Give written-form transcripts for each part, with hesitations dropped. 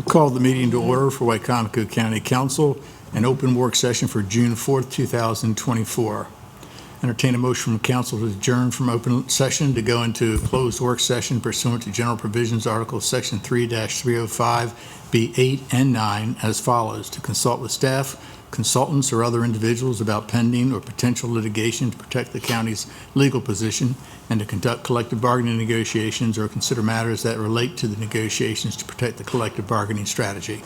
Call the meeting to order for Wicomico County Council, an open work session for June 4th, 2024. Entertain a motion from council to adjourn from open session to go into closed work session pursuant to general provisions, Article Section 3-305B8 and 9 as follows: to consult with staff, consultants, or other individuals about pending or potential litigation to protect the county's legal position, and to conduct collective bargaining negotiations or consider matters that relate to the negotiations to protect the collective bargaining strategy.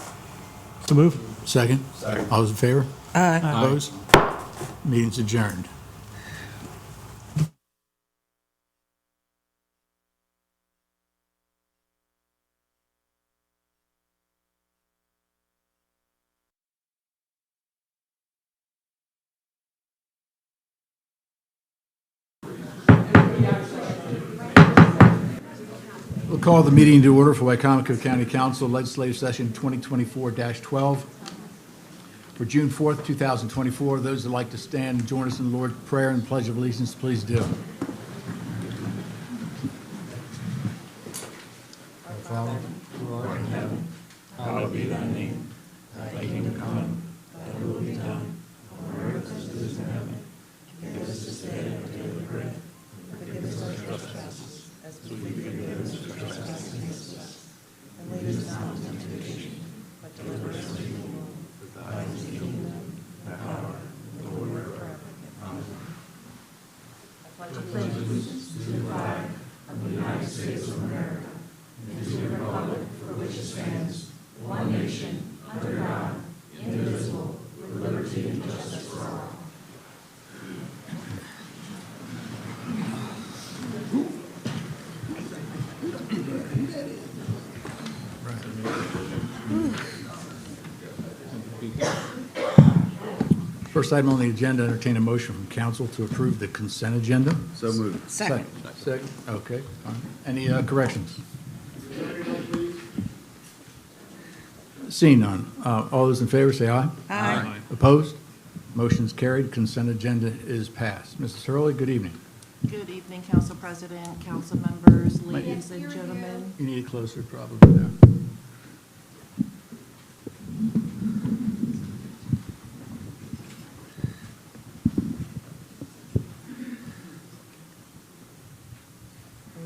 So move. Second? Second. All those in favor? Aye. Opposed? Meeting's adjourned. We'll call the meeting to order for Wicomico County Council Legislative Session 2024-12 for June 4th, 2024. Those that like to stand and join us in the Lord's Prayer and Pledge of Allegiance, please do. Our Father, who art in heaven, hallowed be thy name. Thy kingdom come, thy will be done, on earth as it is in heaven. Give us this day our daily bread. Forgive us our trespasses, as we forgive those who trespass against us. And lead us not into temptation, but deliver us from evil. For thine is the kingdom, the power, and the glory forever. Amen. I pledge allegiance to the flag of the United States of America, and to the republic for which it stands, one nation, under God, indivisible, with liberty and justice for all. First item on the agenda, entertain a motion from council to approve the consent agenda. So moved. Second. Second. Okay. Fine. Any corrections? Seeing none. All those in favor say aye. Aye. Opposed? Motion's carried. Consent agenda is passed. Mrs. Hurley, good evening. Good evening, Council President, council members, ladies and gentlemen. You need it closer, probably there.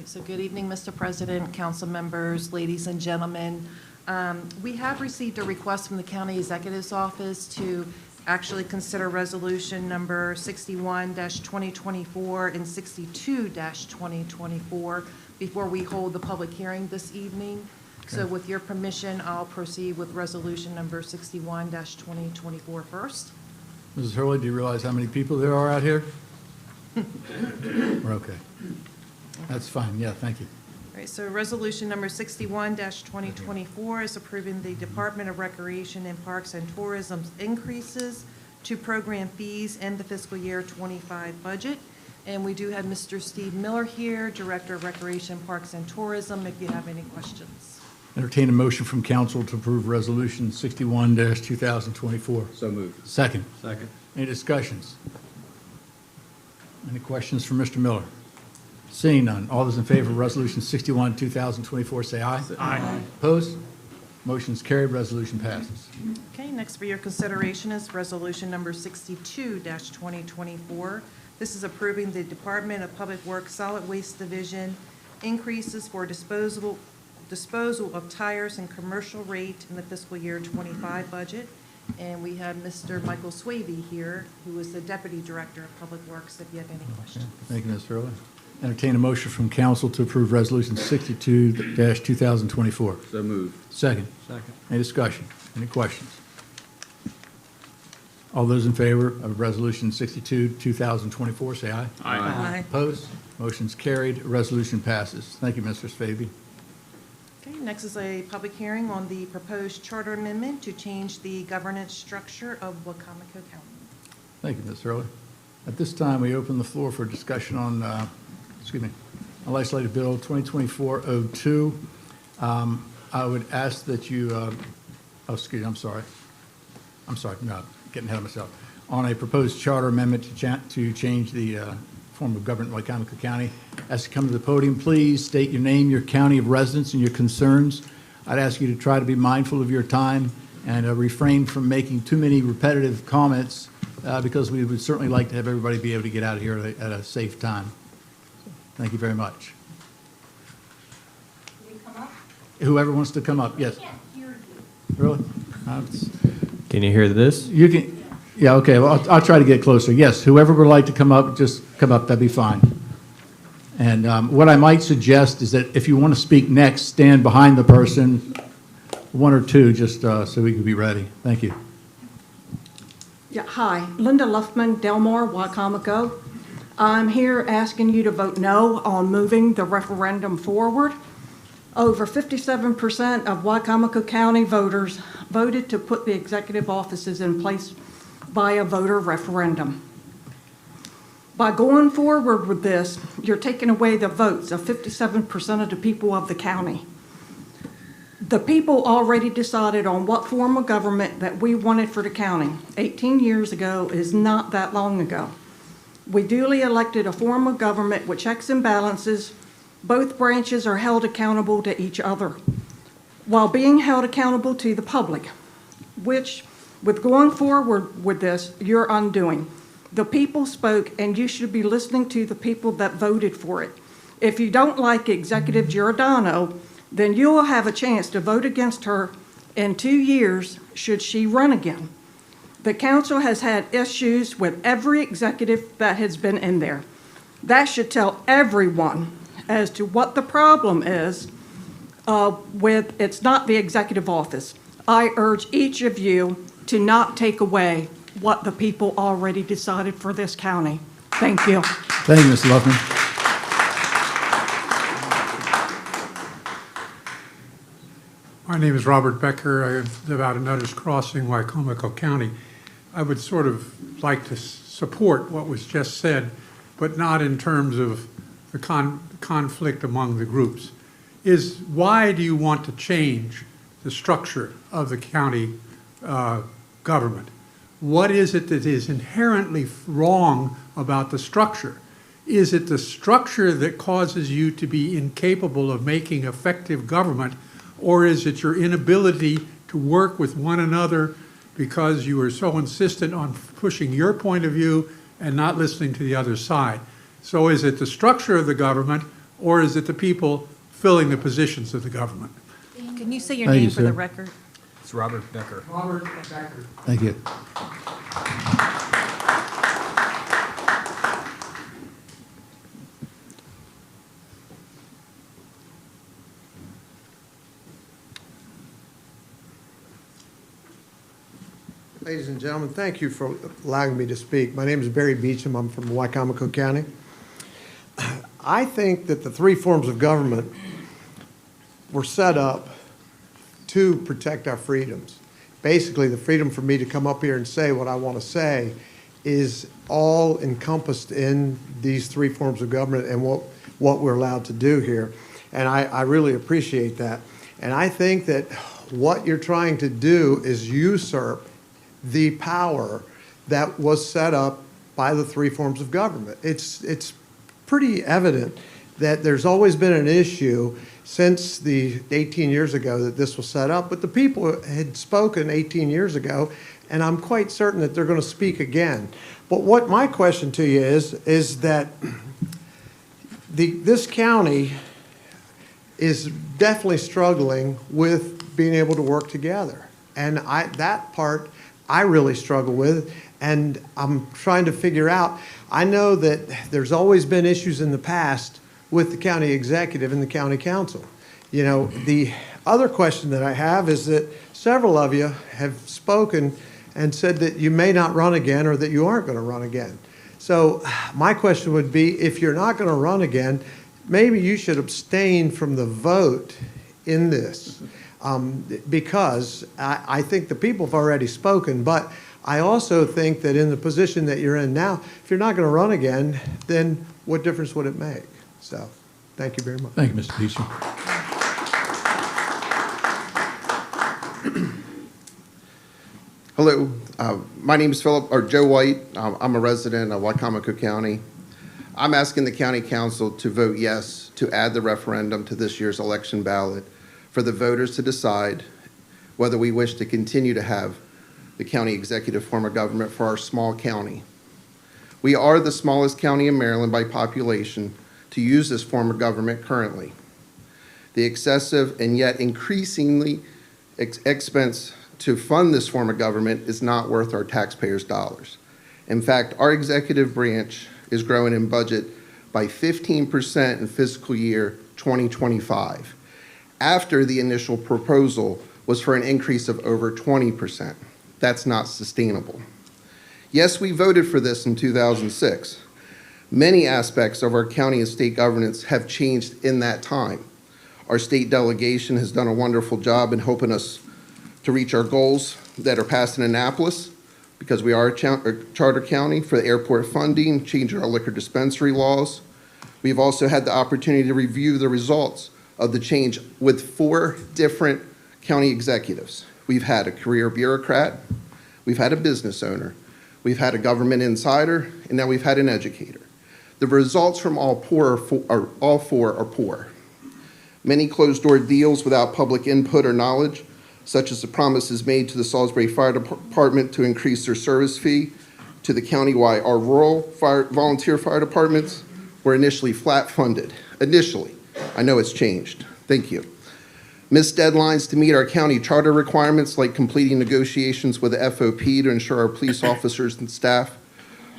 So good evening, Mr. President, council members, ladies and gentlemen. We have received a request from the County Executive's Office to actually consider resolution number 61-2024 and 62-2024 before we hold the public hearing this evening. So with your permission, I'll proceed with resolution number 61-2024 first. Mrs. Hurley, do you realize how many people there are out here? We're okay. That's fine. Yeah, thank you. All right, so resolution number 61-2024 is approving the Department of Recreation and Parks and Tourism's increases to program fees in the fiscal year 25 budget. And we do have Mr. Steve Miller here, Director of Recreation, Parks and Tourism, if you have any questions. Entertain a motion from council to approve resolution 61-2024. So moved. Second. Second. Any discussions? Any questions for Mr. Miller? Seeing none. All those in favor of resolution 61-2024 say aye. Aye. Opposed? Motion's carried. Resolution passes. Okay, next for your consideration is resolution number 62-2024. This is approving the Department of Public Works Solid Waste Division increases for disposal of tires and commercial rate in the fiscal year 25 budget. And we have Mr. Michael Swavey here, who is the Deputy Director of Public Works, if you have any questions. Thank you, Ms. Hurley. Entertain a motion from council to approve resolution 62-2024. So moved. Second. Second. Any discussion? Any questions? All those in favor of resolution 62-2024 say aye. Aye. Opposed? Motion's carried. Resolution passes. Thank you, Mr. Spavey. Okay, next is a public hearing on the proposed charter amendment to change the governance structure of Wicomico County. Thank you, Ms. Hurley. At this time, we open the floor for discussion on, on legislative bill 2024-02. I would ask that you, no, getting ahead of myself. On a proposed charter amendment to change the form of government in Wicomico County. As you come to the podium, please state your name, your county of residence, and your concerns. I'd ask you to try to be mindful of your time and refrain from making too many repetitive comments because we would certainly like to have everybody be able to get out of here at a safe time. Thank you very much. Will you come up? Whoever wants to come up, yes. I can't hear you. Really? Can you hear this? You can, yeah, okay, well, I'll try to get closer. Yes, whoever would like to come up, just come up, that'd be fine. And what I might suggest is that if you want to speak next, stand behind the person, one or two, just so we can be ready. Thank you. Yeah, hi, Linda Luffman, Delmar, Wicomico. I'm here asking you to vote no on moving the referendum forward. Over 57% of Wicomico County voters voted to put the executive offices in place by a voter referendum. By going forward with this, you're taking away the votes of 57% of the people of the county. The people already decided on what form of government that we wanted for the county. 18 years ago is not that long ago. We duly elected a form of government with checks and balances. Both branches are held accountable to each other, while being held accountable to the public, which, with going forward with this, you're undoing. The people spoke, and you should be listening to the people that voted for it. If you don't like Executive Giordano, then you will have a chance to vote against her in 2 years should she run again. The council has had issues with every executive that has been in there. That should tell everyone as to what the problem is with it's not the executive office. I urge each of you to not take away what the people already decided for this county. Thank you. Thank you, Ms. Luffman. My name is Robert Becker. I live out in Nutters Crossing, Wicomico County. I would sort of like to support what was just said, but not in terms of the conflict among the groups. Why do you want to change the structure of the county government? What is it that is inherently wrong about the structure? Is it the structure that causes you to be incapable of making effective government, or is it your inability to work with one another because you are so insistent on pushing your point of view and not listening to the other side? So is it the structure of the government, or is it the people filling the positions of the government? Can you say your Thank name you, for the sir. record? It's Robert Becker. Robert Becker. Thank you. Ladies and gentlemen, thank you for allowing me to speak. My name is Barry Beecham. I'm from Wicomico County. I think that the three forms of government were set up to protect our freedoms. Basically, the freedom for me to come up here and say what I want to say is all encompassed in these three forms of government and what we're allowed to do here. And I really appreciate that. And I think that what you're trying to do is usurp the power that was set up by the three forms of government. It's pretty evident that there's always been an issue since the 18 years ago that this was set up, but the people had spoken 18 years ago, and I'm quite certain that they're going to speak again. But what my question to you is that this county is definitely struggling with being able to work together. And that part I really struggle with, and I'm trying to figure out. I know that there's always been issues in the past with the county executive and the county council. You know, the other question that I have is that several of you have spoken and said that you may not run again or that you aren't going to run again. So my question would be, if you're not going to run again, maybe you should abstain from the vote in this. Because I think the people have already spoken, but I also think that in the position that you're in now, if you're not going to run again, then what difference would it make? So, thank you very much. Thank you, Mr. Beecham. Hello, my name is Joe White. I'm a resident of Wicomico County. I'm asking the county council to vote yes to add the referendum to this year's election ballot for the voters to decide whether we wish to continue to have the county executive form of government for our small county. We are the smallest county in Maryland by population to use this form of government currently. The excessive and yet increasingly expense to fund this form of government is not worth our taxpayers' dollars. In fact, our executive branch is growing in budget by 15% in fiscal year 2025, after the initial proposal was for an increase of over 20%. That's not sustainable. Yes, we voted for this in 2006. Many aspects of our county and state governance have changed in that time. Our state delegation has done a wonderful job in helping us to reach our goals that are passed in Annapolis, because we are a charter county, for the airport funding, changing our liquor dispensary laws. We've also had the opportunity to review the results of the change with 4 different county executives. We've had a career bureaucrat, we've had a business owner, we've had a government insider, and now we've had an educator. The results from all 4 are poor. Many closed-door deals without public input or knowledge, such as the promises made to the Salisbury Fire Department to increase their service fee to the county-wide. Our rural volunteer fire departments were initially flat funded. Initially. I know it's changed. Thank you. Missed deadlines to meet our county charter requirements, like completing negotiations with the FOP to ensure our police officers and staff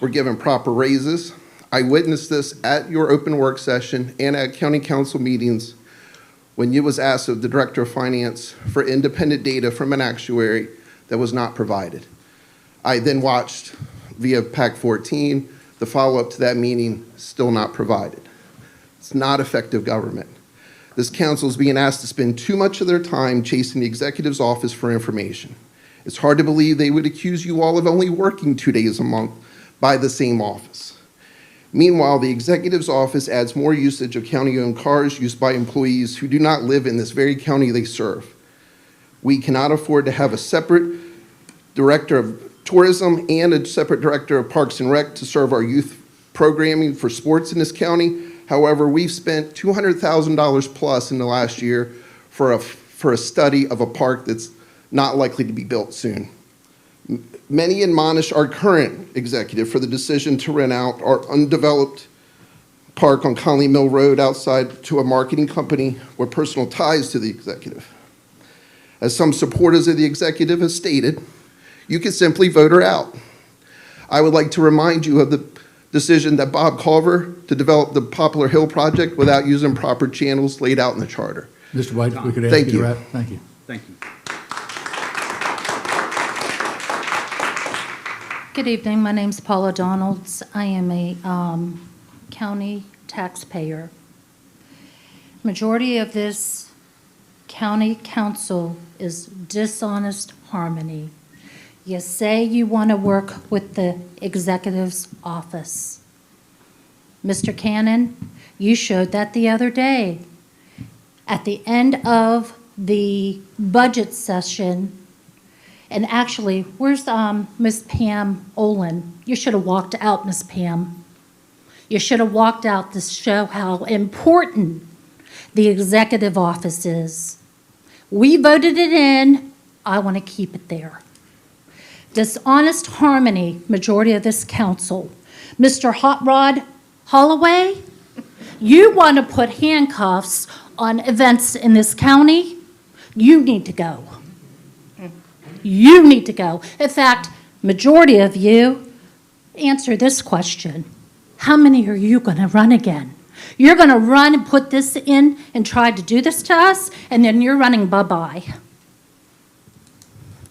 were given proper raises. I witnessed this at your open work session and at county council meetings when you was asked of the Director of Finance for independent data from an actuary that was not provided. I then watched via PAC 14, the follow-up to that meeting, still not provided. It's not effective government. This council is being asked to spend too much of their time chasing the executive's office for information. It's hard to believe they would accuse you all of only working 2 days a month by the same office. Meanwhile, the executive's office adds more usage of county-owned cars used by employees who do not live in this very county they serve. We cannot afford to have a separate director of tourism and a separate director of Parks and Rec to serve our youth programming for sports in this county. However, we've spent $200,000 plus in the last year for a study of a park that's not likely to be built soon. Many admonish our current executive for the decision to rent out our undeveloped park on Conley Mill Road outside to a marketing company with personal ties to the executive. As some supporters of the executive have stated, you can simply vote her out. I would like to remind you of the decision that Bob Culver to develop the Poplar Hill project without using proper channels laid out in the charter. Mr. White, if we could ask Thank you to you. wrap. Thank you. Thank you. Good evening. My name's Paula Donalds. I am a county taxpayer. Majority of this county council is dishonest harmony. You say you want to work with the executive's office. Mr. Cannon, you showed that the other day. At the end of the budget session, and actually, where's Miss Pam Olin? You should have walked out, Miss Pam. You should have walked out to show how important the executive office is. We voted it in. I want to keep it there. Dishonest harmony, majority of this council. Mr. Hot Rod Holloway, you want to put handcuffs on events in this county? You need to go. You need to go. In fact, majority of you, answer this question. How many are you going to run again? You're going to run and put this in and try to do this to us, and then you're running bye-bye.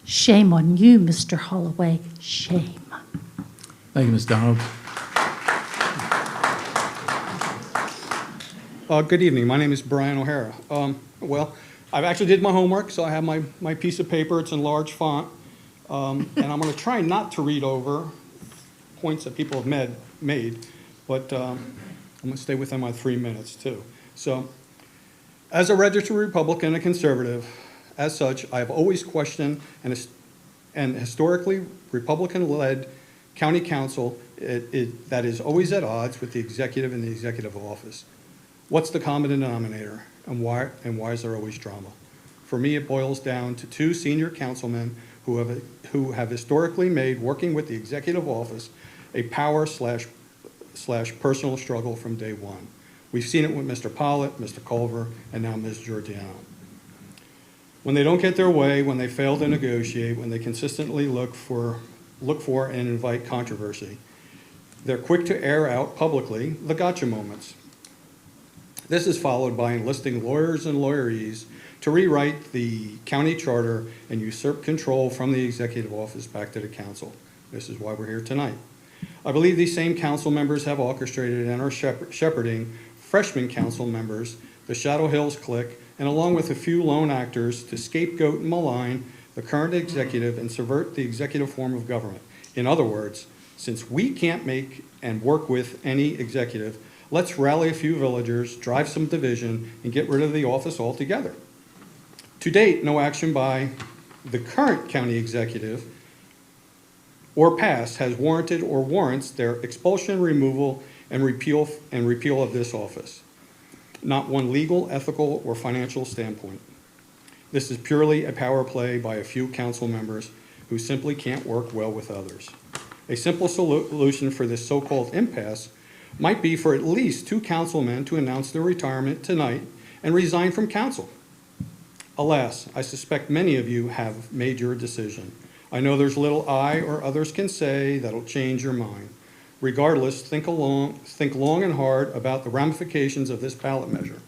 Shame on you, Mr. Holloway. Shame. Thank you, Ms. Donald. Good evening. My name is Brian O'Hara. Well, I've actually did my homework, so I have my piece of paper. It's in large font. And I'm going to try not to read over points that people have made, but I'm going to stay within my 3 minutes, too. So, as a registered Republican and conservative, as such, I have always questioned an historically Republican-led county council that is always at odds with the executive and the executive office. What's the common denominator, and why is there always drama? For me, it boils down to two senior councilmen who have historically made working with the executive office a power slash personal struggle from day one. We've seen it with Mr. Pollitt, Mr. Culver, and now Ms. Giordano. When they don't get their way, when they fail to negotiate, when they consistently look for and invite controversy, they're quick to air out publicly the gotcha moments. This is followed by enlisting lawyers and lawyeries to rewrite the county charter and usurp control from the executive office back to the council. This is why we're here tonight. I believe these same council members have orchestrated and are shepherding freshman council members, the Shadow Hills clique, and along with a few lone actors to scapegoat and malign the current executive and subvert the executive form of government. In other words, since we can't make and work with any executive, let's rally a few villagers, drive some division, and get rid of the office altogether. To date, no action by the current county executive or past has warranted or warrants their expulsion, removal, and repeal of this office. Not one legal, ethical, or financial standpoint. This is purely a power play by a few council members who simply can't work well with others. A simple solution for this so-called impasse might be for at least two councilmen to announce their retirement tonight and resign from council. Alas, I suspect many of you have made your decision. I know there's little I or others can say that'll change your mind. Regardless, think long and hard about the ramifications of this ballot measure.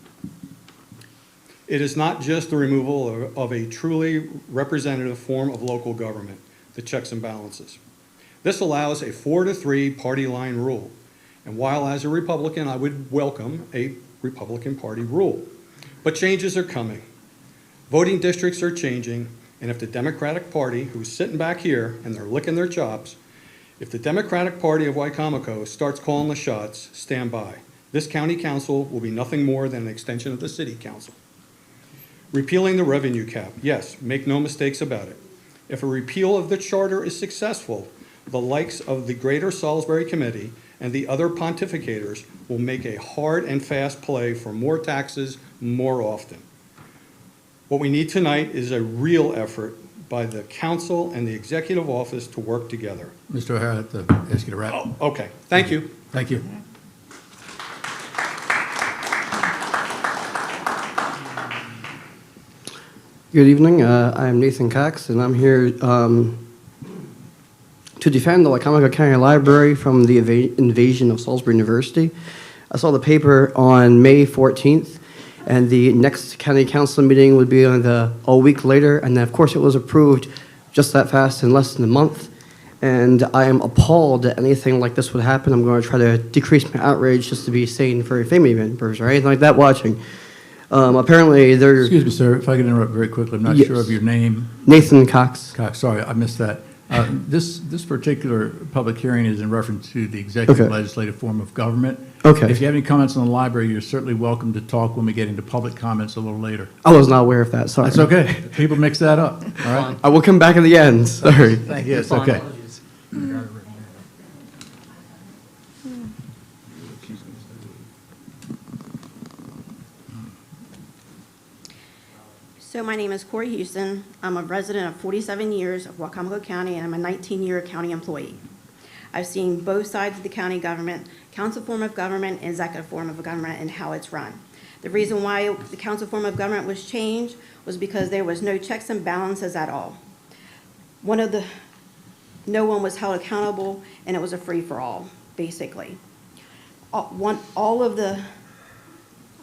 It is not just the removal of a truly representative form of local government, the checks and balances. This allows a 4-3 party line rule. And while as a Republican, I would welcome a Republican Party rule. But changes are coming. Voting districts are changing, and if the Democratic Party, who's sitting back here and they're licking their chops, if the Democratic Party of Wicomico starts calling the shots, stand by. This county council will be nothing more than an extension of the city council. Repealing the revenue cap, yes, make no mistakes about it. If a repeal of the charter is successful, the likes of the Greater Salisbury Committee and the other pontificators will make a hard and fast play for more taxes more often. What we need tonight is a real effort by the council and the executive office to work together. Mr. O'Hara, I have to ask you to wrap. Oh, okay, thank you. Thank you. Good evening. I'm Nathan Cox, and I'm here to defend the Wicomico County Library from the invasion of Salisbury University. I saw the paper on May 14th, and the next county council meeting would be on a week later, and then of course it was approved just that fast in less than a month. And I am appalled that anything like this would happen. I'm going to try to decrease my outrage just to be sane for a family members or anything like that watching. Apparently there. Excuse me, sir, if I could interrupt very quickly. I'm not sure of your name. Nathan Cox. Cox, sorry, I missed that. This particular public hearing is in reference to the executive legislative form of government. Okay. If you have any comments on the library, you're certainly welcome to talk when we get into public comments a little later. I was not aware of that, sorry. That's okay. People mix that up, all right? I will come back at the end, sorry. Thank you, it's okay. So my name is Corey Houston. I'm a resident of 47 years of Wicomico County, and I'm a 19-year county employee. I've seen both sides of the county government, council form of government, and executive form of government, and how it's run. The reason why the council form of government was changed was because there was no checks and balances at all. No one was held accountable, and it was a free-for-all, basically. I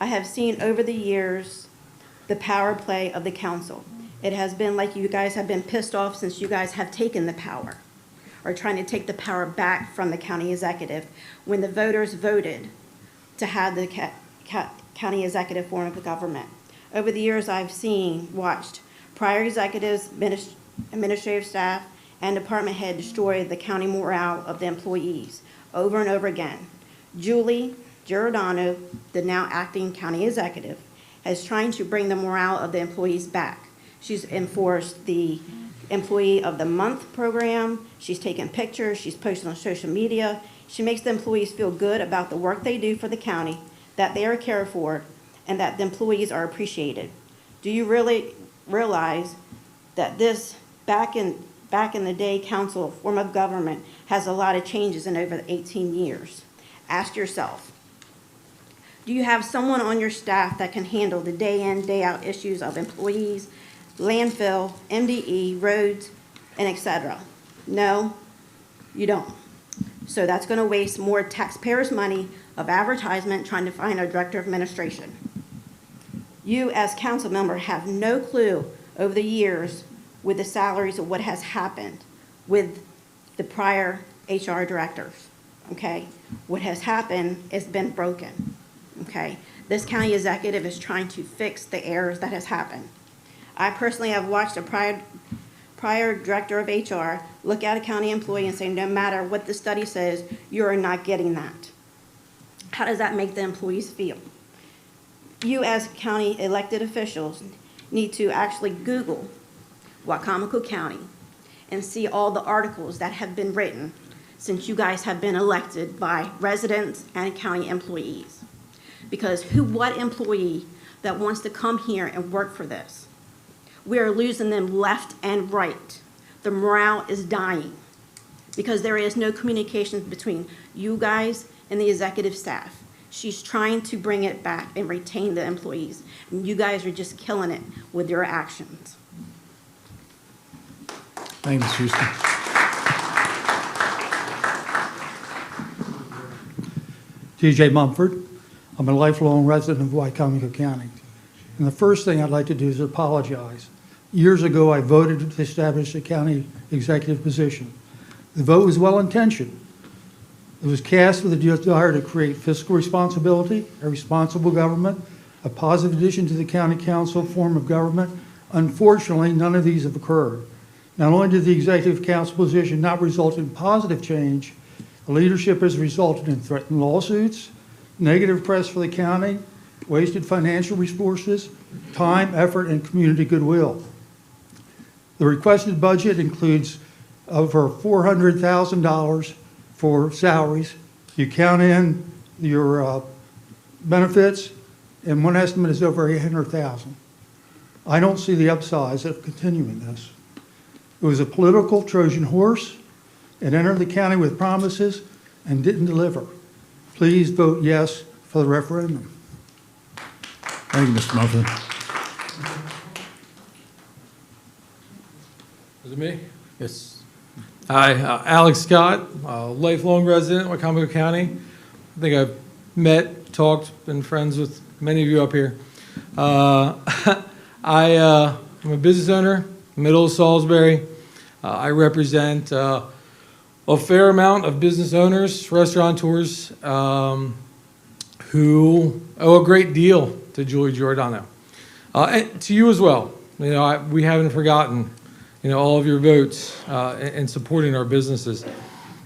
have seen over the years the power play of the council. It has been like you guys have been pissed off since you guys have taken the power, or trying to take the power back from the county executive when the voters voted to have the county executive form of government. Over the years, I've watched prior executives, administrative staff, and department head destroy the county morale of the employees over and over again. Julie Giordano, the now acting county executive, is trying to bring the morale of the employees back. She's enforced the Employee of the Month program. She's taken pictures. She's posted on social media. She makes the employees feel good about the work they do for the county, that they are cared for, and that the employees are appreciated. Do you really realize that this back in the day council form of government has a lot of changes in over the 18 years. Ask yourself, do you have someone on your staff that can handle the day in, day out issues of employees, landfill, MDE, roads, and et cetera? No, you don't. So that's going to waste more taxpayers' money of advertisement trying to find a director of administration. You as council member have no clue over the years with the salaries of what has happened with the prior HR directors, okay? What has happened has been broken, okay? This county executive is trying to fix the errors that has happened. I personally have watched a prior director of HR look at a county employee and say, no matter what the study says, you are not getting that. How does that make the employees feel? You as county elected officials need to actually Google Wicomico County and see all the articles that have been written since you guys have been elected by residents and county employees. Because what employee that wants to come here and work for this? We are losing them left and right. The morale is dying because there is no communication between you guys and the executive staff. She's trying to bring it back and retain the employees. And you guys are just killing it with your actions. Thank you, Ms. Houston. T.J. Mumford. I'm a lifelong resident of Wicomico County. And the first thing I'd like to do is apologize. Years ago, I voted to establish a county executive position. The vote was well-intentioned. It was cast with a desire to create fiscal responsibility, a responsible government, a positive addition to the county council form of government. Unfortunately, none of these have occurred. Not only did the executive council position not result in positive change, the leadership has resulted in threatened lawsuits, negative press for the county, wasted financial resources, time, effort, and community goodwill. The requested budget includes over $400,000 for salaries. You count in your benefits, and one estimate is over $800,000. I don't see the upsides of continuing this. It was a political Trojan horse. It entered the county with promises and didn't deliver. Please vote yes for the referendum. Thank you, Mr. Muffin. Is it me? Yes. Hi, Alex Scott, lifelong resident of Wicomico County. I think I've met, talked, been friends with many of you up here. I'm a business owner, middle of Salisbury. I represent a fair amount of business owners, restaurateurs, who owe a great deal to Julie Giordano. And to you as well. You know, we haven't forgotten, you know, all of your votes in supporting our businesses.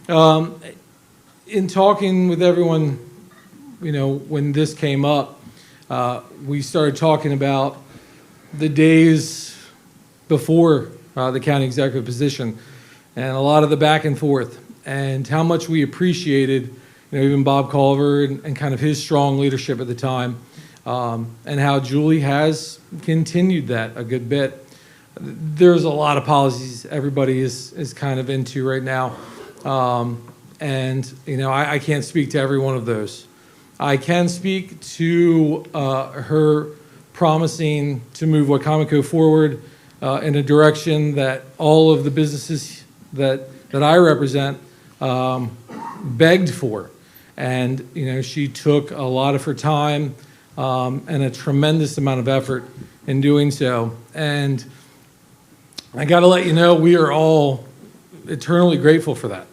In talking with everyone, you know, when this came up, we started talking about the days before the county executive position and a lot of the back and forth and how much we appreciated, you know, even Bob Culver and kind of his strong leadership at the time, and how Julie has continued that a good bit. There's a lot of policies everybody is kind of into right now, and you know, I can't speak to every one of those. I can speak to her promising to move Wicomico forward in a direction that all of the businesses that I represent begged for. And, you know, she took a lot of her time and a tremendous amount of effort in doing so. And I got to let you know, we are all eternally grateful for that.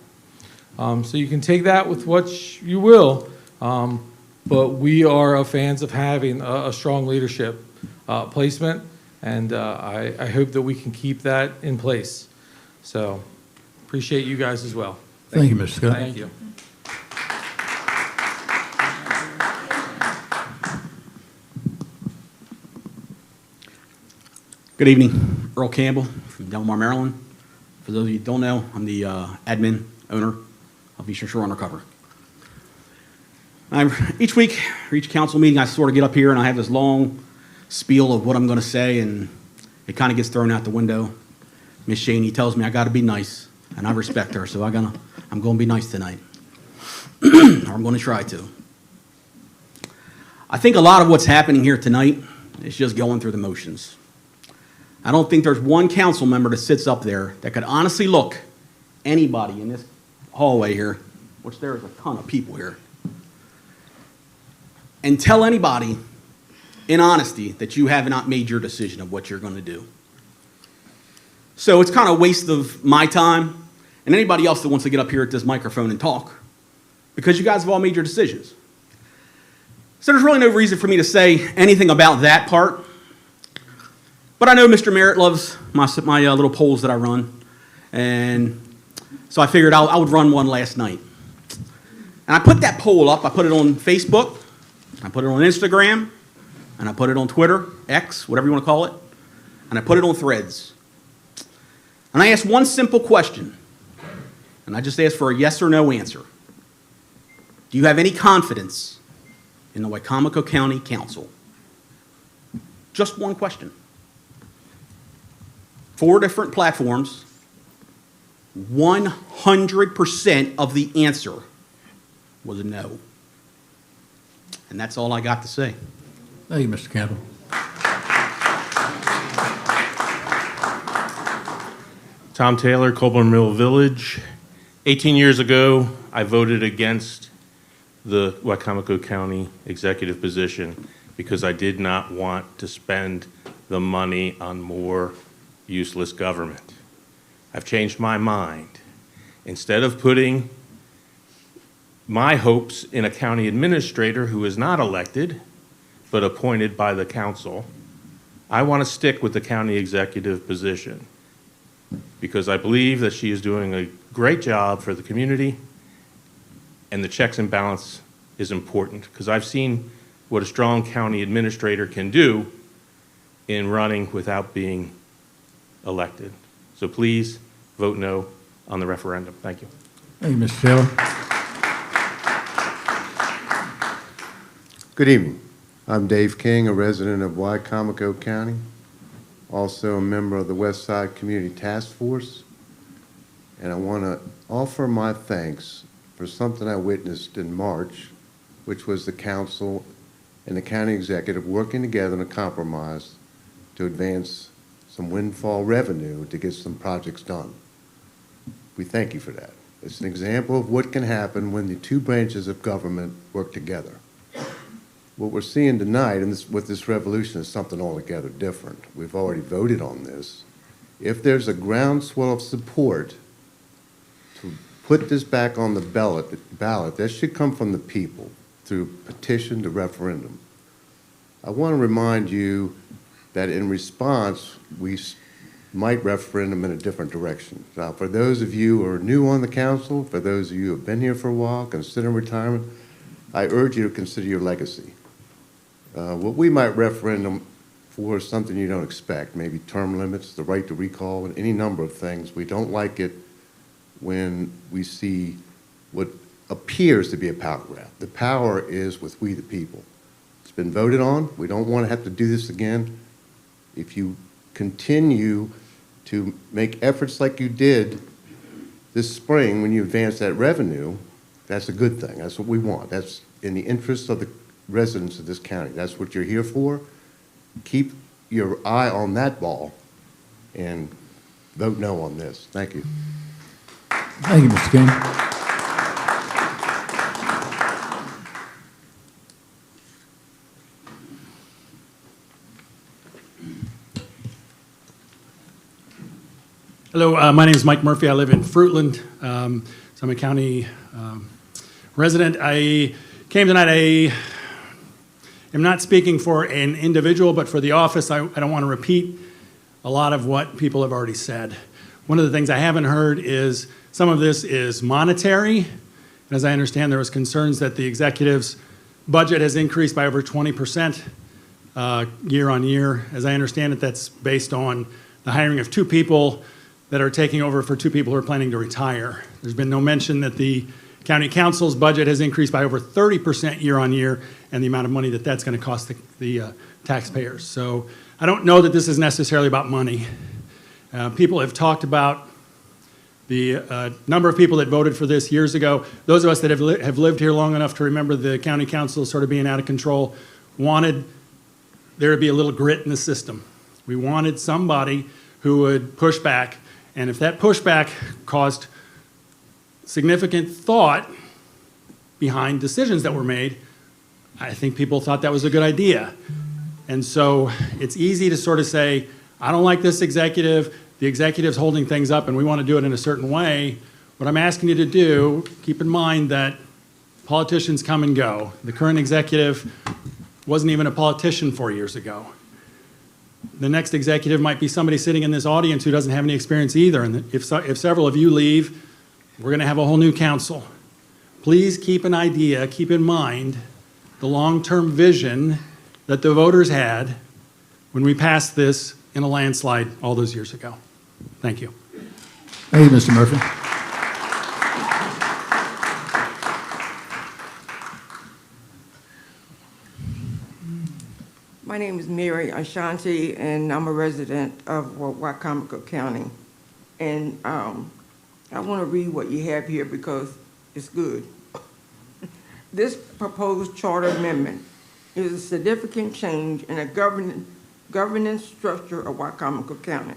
So you can take that with what you will, but we are fans of having a strong leadership placement, and I hope that we can keep that in place. So appreciate you guys as well. Thank you, Mr. Scott. Thank you. Good evening. Earl Campbell from Delmar, Maryland. For those of you who don't know, I'm the admin owner of Eastern Shore Undercover. Each week, or each council meeting, I sort of get up here and I have this long spiel of what I'm going to say, and it kind of gets thrown out the window. Miss Shaney tells me I got to be nice, and I respect her, so I'm going to be nice tonight. Or I'm going to try to. I think a lot of what's happening here tonight is just going through the motions. I don't think there's one council member that sits up there that could honestly look anybody in this hallway here, which there is a ton of people here, and tell anybody in honesty that you have not made your decision of what you're going to do. So it's kind of a waste of my time and anybody else that wants to get up here at this microphone and talk, because you guys have all made your decisions. So there's really no reason for me to say anything about that part. But I know Mr. Merritt loves my little polls that I run, and so I figured I would run one last night. And I put that poll up. I put it on Facebook, I put it on Instagram, and I put it on Twitter, X, whatever you want to call it, and I put it on Threads. And I asked one simple question, and I just asked for a yes or no answer. Do you have any confidence in the Wicomico County Council? Just one question. 4 different platforms, 100% of the answer was a no. And that's all I got to say. Thank you, Mr. Campbell. Tom Taylor, Colburn Mill Village. 18 years ago, I voted against the Wicomico County executive position because I did not want to spend the money on more useless government. I've changed my mind. Instead of putting my hopes in a county administrator who is not elected but appointed by the council, I want to stick with the county executive position because I believe that she is doing a great job for the community, and the checks and balance is important because I've seen what a strong county administrator can do in running without being elected. So please vote no on the referendum. Thank you. Thank you, Mr. Taylor. Good evening. I'm Dave King, a resident of Wicomico County, also a member of the West Side Community Task Force, and I want to offer my thanks for something I witnessed in March, which was the council and the county executive working together in a compromise to advance some windfall revenue to get some projects done. We thank you for that. It's an example of what can happen when the 2 branches of government work together. What we're seeing tonight and with this revolution is something altogether different. We've already voted on this. If there's a groundswell of support to put this back on the ballot, that should come from the people through petition to referendum. I want to remind you that in response, we might referendum in a different direction. Now, for those of you who are new on the council, for those of you who have been here for a while, considering retirement, I urge you to consider your legacy. What we might referendum for is something you don't expect, maybe term limits, the right to recall, and any number of things. We don't like it when we see what appears to be a power grab. The power is with we the people. It's been voted on. We don't want to have to do this again. If you continue to make efforts like you did this spring when you advance that revenue, that's a good thing. That's what we want. That's in the interest of the residents of this county. That's what you're here for. Keep your eye on that ball and vote no on this. Thank you. Thank you, Mr. King. Hello, my name is Mike Murphy. I live in Fruitland. So I'm a county resident. I came tonight. I am not speaking for an individual, but for the office. I don't want to repeat a lot of what people have already said. One of the things I haven't heard is some of this is monetary. As I understand, there was concerns that the executive's budget has increased by over 20% year on year. As I understand it, that's based on the hiring of 2 people that are taking over for 2 people who are planning to retire. There's been no mention that the county council's budget has increased by over 30% year on year, and the amount of money that that's going to cost the taxpayers. So I don't know that this is necessarily about money. People have talked about the number of people that voted for this years ago. Those of us that have lived here long enough to remember the county council sort of being out of control wanted there to be a little grit in the system. We wanted somebody who would push back, and if that pushback caused significant thought behind decisions that were made, I think people thought that was a good idea. And so it's easy to sort of say, I don't like this executive, the executive's holding things up and we want to do it in a certain way. What I'm asking you to do, keep in mind that politicians come and go. The current executive wasn't even a politician 4 years ago. The next executive might be somebody sitting in this audience who doesn't have any experience either. And if several of you leave, we're going to have a whole new council. Please keep in mind the long-term vision that the voters had when we passed this in a landslide all those years ago. Thank you. Thank you, Mr. Murphy. My name is Mary Ashanti, and I'm a resident of Wicomico County. And I want to read what you have here because it's good. This proposed charter amendment is a significant change in the governance structure of Wicomico County.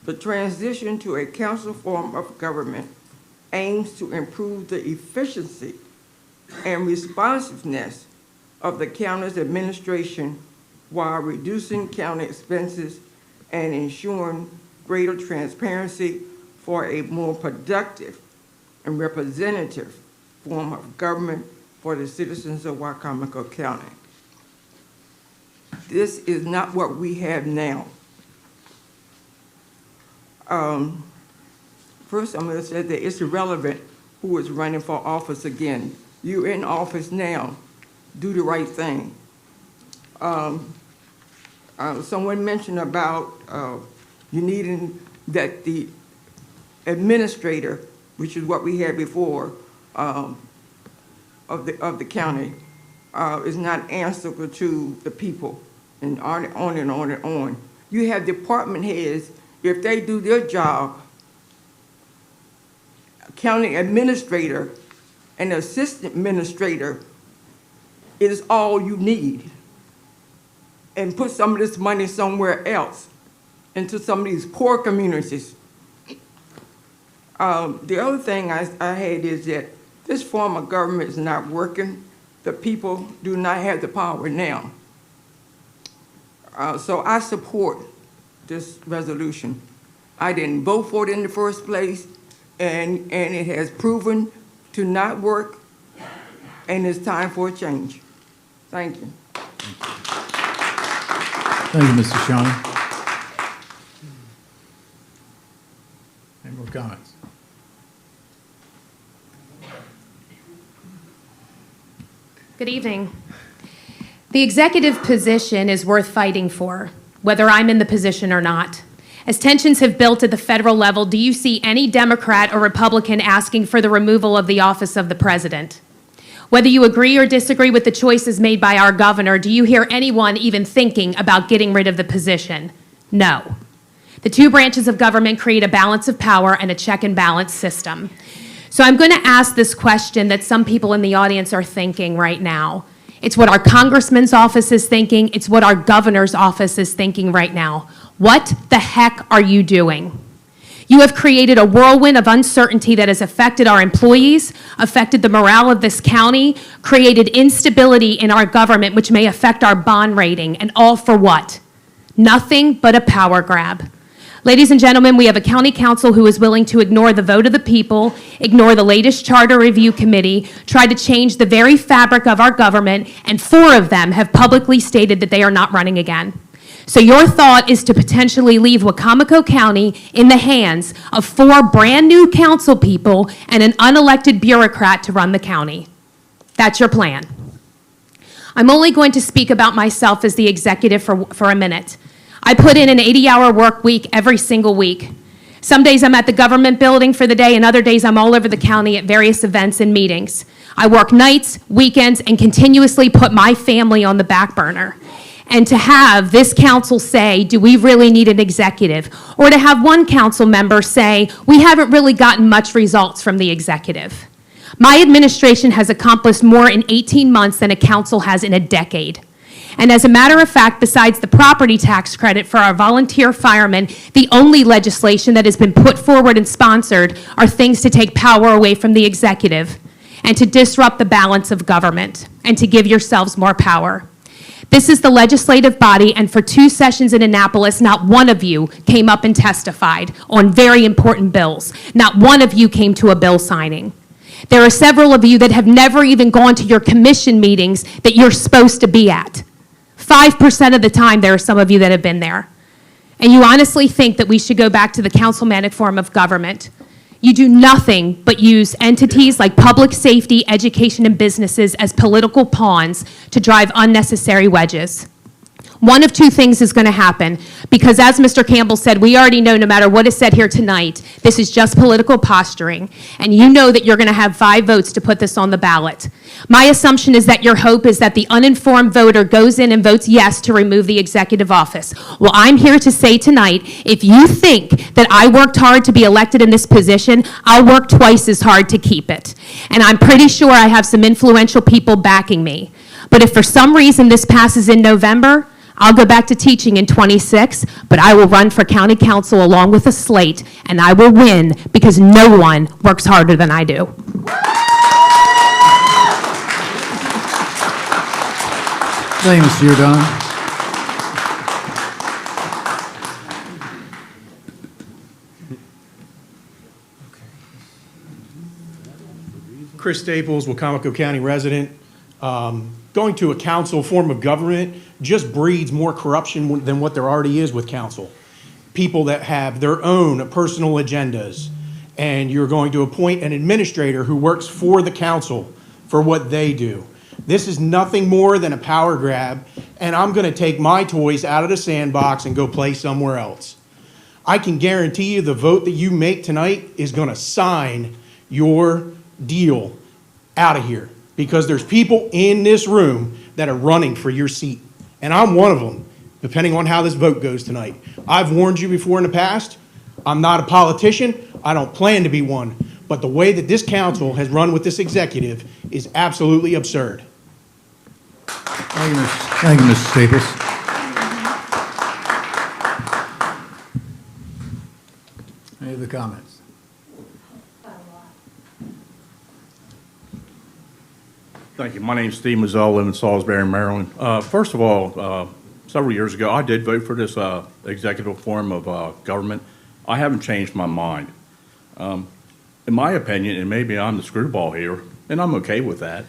The transition to a council form of government aims to improve the efficiency and responsiveness of the county's administration while reducing county expenses and ensuring greater transparency for a more productive and representative form of government for the citizens of Wicomico County. This is not what we have now. First, I'm going to say that it's irrelevant who is running for office again. You're in office now. Do the right thing. Someone mentioned about you needing that the administrator, which is what we had before, of the county, is not answerable to the people, and on and on and on. You have department heads. If they do their job, county administrator and assistant administrator is all you need. And put some of this money somewhere else, into some of these poor communities. The other thing I had is that this form of government is not working. The people do not have the power now. So I support this resolution. I didn't vote for it in the first place, and it has proven to not work, and it's time for a change. Thank you. Thank you, Mr. Shawnee. Any more comments? Good evening. The executive position is worth fighting for, whether I'm in the position or not. As tensions have built at the federal level, do you see any Democrat or Republican asking for the removal of the office of the president? Whether you agree or disagree with the choices made by our governor, do you hear anyone even thinking about getting rid of the position? No. The two branches of government create a balance of power and a check and balance system. So I'm going to ask this question that some people in the audience are thinking right now. It's what our congressman's office is thinking. It's what our governor's office is thinking right now. What the heck are you doing? You have created a whirlwind of uncertainty that has affected our employees, affected the morale of this county, created instability in our government, which may affect our bond rating, and all for what? Nothing but a power grab. Ladies and gentlemen, we have a county council who is willing to ignore the vote of the people, ignore the latest charter review committee, try to change the very fabric of our government, and 4 of them have publicly stated that they are not running again. So your thought is to potentially leave Wicomico County in the hands of 4 brand-new council people and an unelected bureaucrat to run the county. That's your plan. I'm only going to speak about myself as the executive for a minute. I put in an 80-hour work week every single week. Some days I'm at the government building for the day, and other days I'm all over the county at various events and meetings. I work nights, weekends, and continuously put my family on the back burner. And to have this council say, do we really need an executive? Or to have one council member say, we haven't really gotten much results from the executive. My administration has accomplished more in 18 months than a council has in a decade. And as a matter of fact, besides the property tax credit for our volunteer firemen, the only legislation that has been put forward and sponsored are things to take power away from the executive and to disrupt the balance of government and to give yourselves more power. This is the legislative body, and for 2 sessions in Annapolis, not one of you came up and testified on very important bills. Not one of you came to a bill signing. There are several of you that have never even gone to your commission meetings that you're supposed to be at. 5% of the time, there are some of you that have been there. And you honestly think that we should go back to the councilmanic form of government. You do nothing but use entities like public safety, education, and businesses as political pawns to drive unnecessary wedges. One of 2 things is going to happen, because as Mr. Campbell said, we already know no matter what is said here tonight, this is just political posturing, and you know that you're going to have 5 votes to put this on the ballot. My assumption is that your hope is that the uninformed voter goes in and votes yes to remove the executive office. Well, I'm here to say tonight, if you think that I worked hard to be elected in this position, I'll work twice as hard to keep it. And I'm pretty sure I have some influential people backing me. But if for some reason this passes in November, I'll go back to teaching in 26, but I will run for county council along with a slate, and I will win because no one works harder than I do. Thank you, Mr. Giordano. Chris Staples, Wicomico County resident. Going to a council form of government just breeds more corruption than what there already is with council. People that have their own personal agendas, and you're going to appoint an administrator who works for the council for what they do. This is nothing more than a power grab, and I'm going to take my toys out of the sandbox and go play somewhere else. I can guarantee you the vote that you make tonight is going to sign your deal out of here, because there's people in this room that are running for your seat. And I'm one of them, depending on how this vote goes tonight. I've warned you before in the past. I'm not a politician. I don't plan to be one. But the way that this council has run with this executive is absolutely absurd. Thank you, Mr. Staples. Any other comments? Thank you. My name's Steve Mazzell, I live in Salisbury, Maryland. First of all, several years ago, I did vote for this executive form of government. I haven't changed my mind. In my opinion, and maybe I'm the screwball here, and I'm okay with that,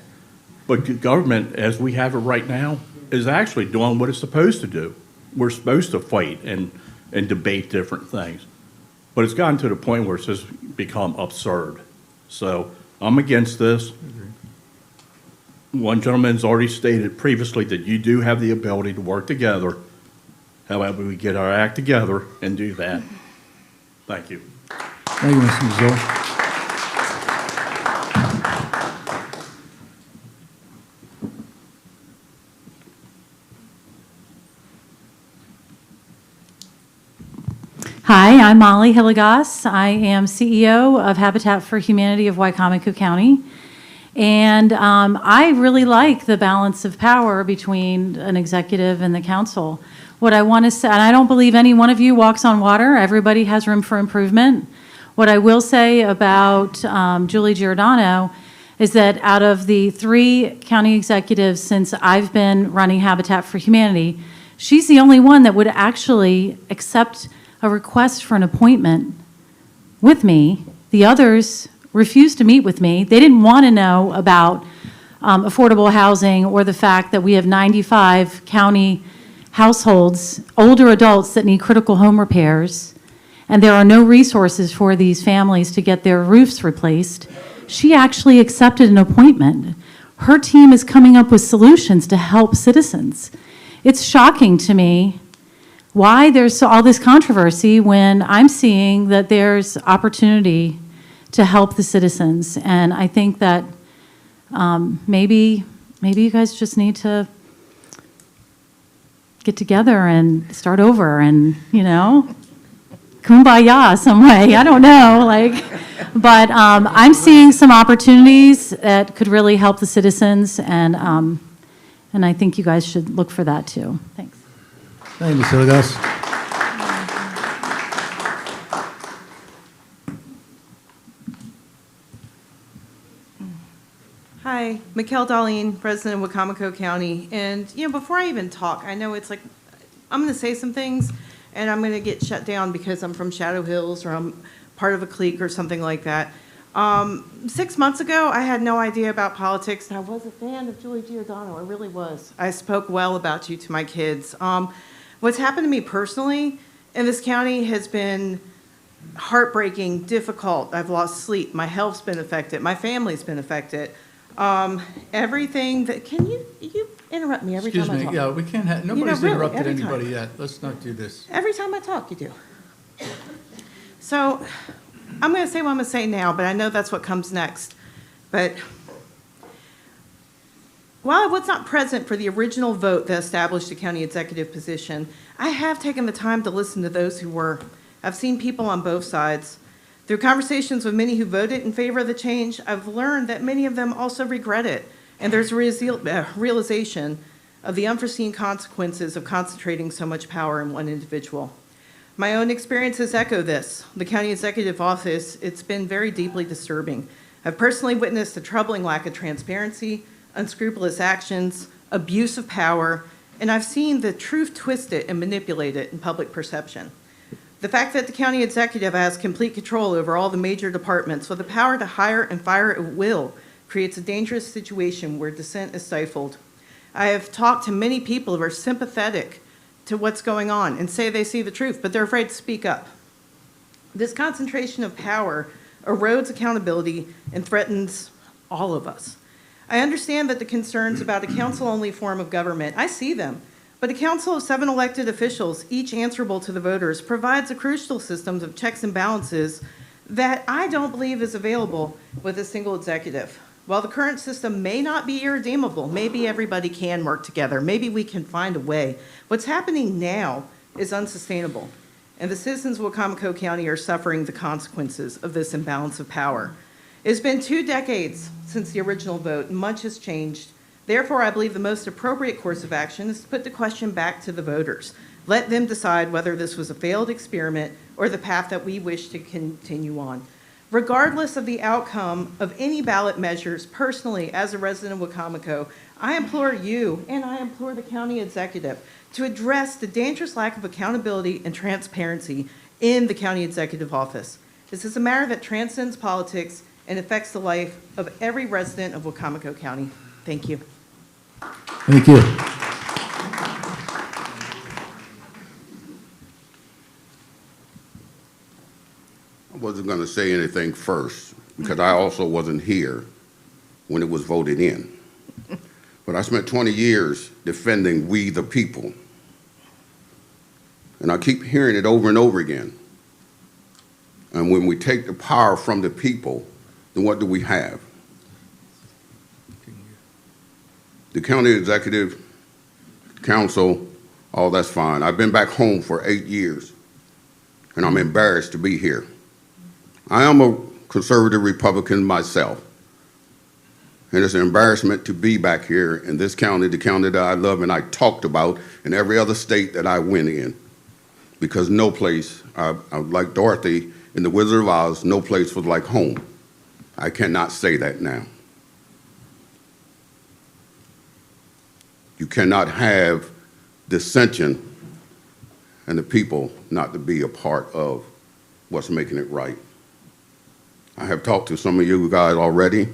but government, as we have it right now, is actually doing what it's supposed to do. We're supposed to fight and debate different things. But it's gotten to the point where it's just become absurd. So I'm against this. One gentleman's already stated previously that you do have the ability to work together. However, we get our act together and do that. Thank you. Thank you, Mr. Mazzol. Hi, I'm Molly Hilligoss. I am CEO of Habitat for Humanity of Wicomico County. And I really like the balance of power between an executive and the council. What I want to say, and I don't believe any one of you walks on water. Everybody has room for improvement. What I will say about Julie Giordano is that out of the 3 county executives since I've been running Habitat for Humanity, she's the only one that would actually accept a request for an appointment with me. The others refused to meet with me. They didn't want to know about affordable housing or the fact that we have 95 county households, older adults that need critical home repairs, and there are no resources for these families to get their roofs replaced. She actually accepted an appointment. Her team is coming up with solutions to help citizens. It's shocking to me why there's all this controversy when I'm seeing that there's opportunity to help the citizens. And I think that maybe you guys just need to get together and start over and, kumbaya some way. I don't know, but I'm seeing some opportunities that could really help the citizens, and I think you guys should look for that too. Thanks. Thank you, Ms. Hilligoss. Hi, Mikkel Darlene, resident of Wicomico County. And, before I even talk, I know it's like, I'm going to say some things, and I'm going to get shut down because I'm from Shadow Hills or I'm part of a clique or something like that. 6 months ago, I had no idea about politics, and I was a fan of Julie Giordano. I really was. I spoke well about you to my kids. What's happened to me personally in this county has been heartbreaking, difficult. I've lost sleep. My health's been affected. My family's been affected. Everything that, can you interrupt me every time I talk? Excuse me, yeah, we can't have, nobody's really, interrupted every time. anybody yet. Let's not do this. Every time I talk, you do. So I'm going to say what I'm going to say now, but I know that's what comes next. But while I was not present for the original vote that established the county executive position, I have taken the time to listen to those who were. I've seen people on both sides. Through conversations with many who voted in favor of the change, I've learned that many of them also regret it, and there's a realization of the unforeseen consequences of concentrating so much power in one individual. My own experiences echo this. The county executive office, it's been very deeply disturbing. I've personally witnessed a troubling lack of transparency, unscrupulous actions, abuse of power, and I've seen the truth twisted and manipulated in public perception. The fact that the county executive has complete control over all the major departments with the power to hire and fire at will creates a dangerous situation where dissent is stifled. I have talked to many people who are sympathetic to what's going on and say they see the truth, but they're afraid to speak up. This concentration of power erodes accountability and threatens all of us. I understand that the concerns about a council-only form of government, I see them. But a council of 7 elected officials, each answerable to the voters, provides a crucial system of checks and balances that I don't believe is available with a single executive. While the current system may not be irredeemable, maybe everybody can work together, maybe we can find a way. What's happening now is unsustainable, and the citizens of Wicomico County are suffering the consequences of this imbalance of power. It's been 2 decades since the original vote, and much has changed. Therefore, I believe the most appropriate course of action is to put the question back to the voters. Let them decide whether this was a failed experiment or the path that we wish to continue on. Regardless of the outcome of any ballot measures, personally, as a resident of Wicomico, I implore you and I implore the county executive to address the dangerous lack of accountability and transparency in the county executive office. This is a matter that transcends politics and affects the life of every resident of Wicomico County. Thank you. Thank you. I wasn't going to say anything first because I also wasn't here when it was voted in. But I spent 20 years defending we the people. And I keep hearing it over and over again. And when we take the power from the people, then what do we have? The county executive, council, all that's fine. I've been back home for 8 years, and I'm embarrassed to be here. I am a conservative Republican myself, and it's an embarrassment to be back here in this county, the county that I love and I talked about in every other state that I went in, because no place, like Dorothy in The Wizard of Oz, no place was like home. I cannot say that now. You cannot have dissension and the people not to be a part of what's making it right. I have talked to some of you guys already.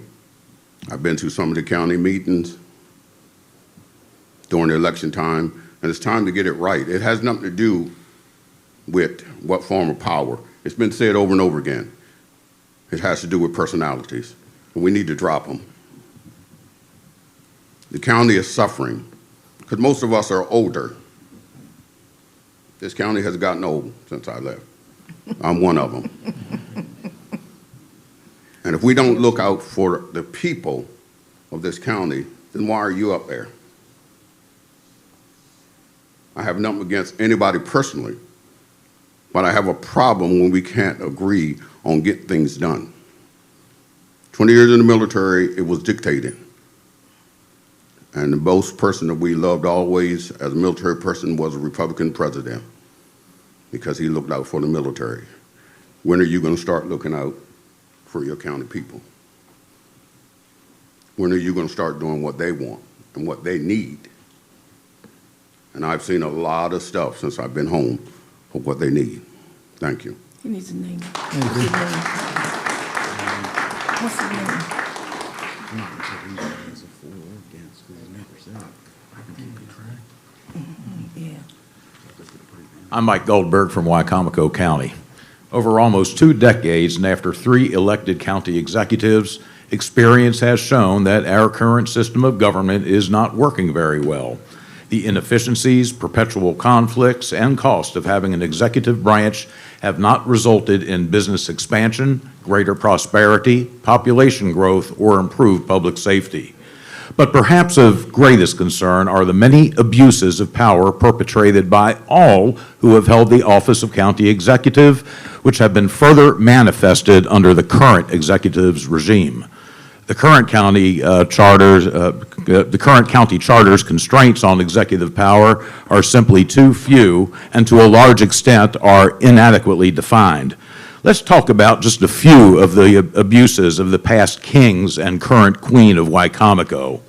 I've been to some of the county meetings during the election time, and it's time to get it right. It has nothing to do with what form of power. It's been said over and over again. It has to do with personalities, and we need to drop them. The county is suffering because most of us are older. This county has gotten old since I left. I'm one of them. And if we don't look out for the people, of this county, then why are you up there? I have nothing against anybody personally, but I have a problem when we can't agree on getting things done. 20 years in the military, it was dictated. And the most person that we loved always as a military person was a Republican president because he looked out for the military. When are you going to start looking out for your county people? When are you going to start doing what they want and what they need? And I've seen a lot of stuff since I've been home for what they need. Thank you. He needs a name. What's the name? I'm Mike Goldberg from Wicomico County. Over almost 2 decades and after 3 elected county executives, experience has shown that our current system of government is not working very well. The inefficiencies, perpetual conflicts, and cost of having an executive branch have not resulted in business expansion, greater prosperity, population growth, or improved public safety. But perhaps of greatest concern are the many abuses of power perpetrated by all who have held the office of county executive, which have been further manifested under the current executive's regime. The current county charter's constraints on executive power are simply too few and to a large extent are inadequately defined. Let's talk about just a few of the abuses of the past kings and current queen of Wicomico.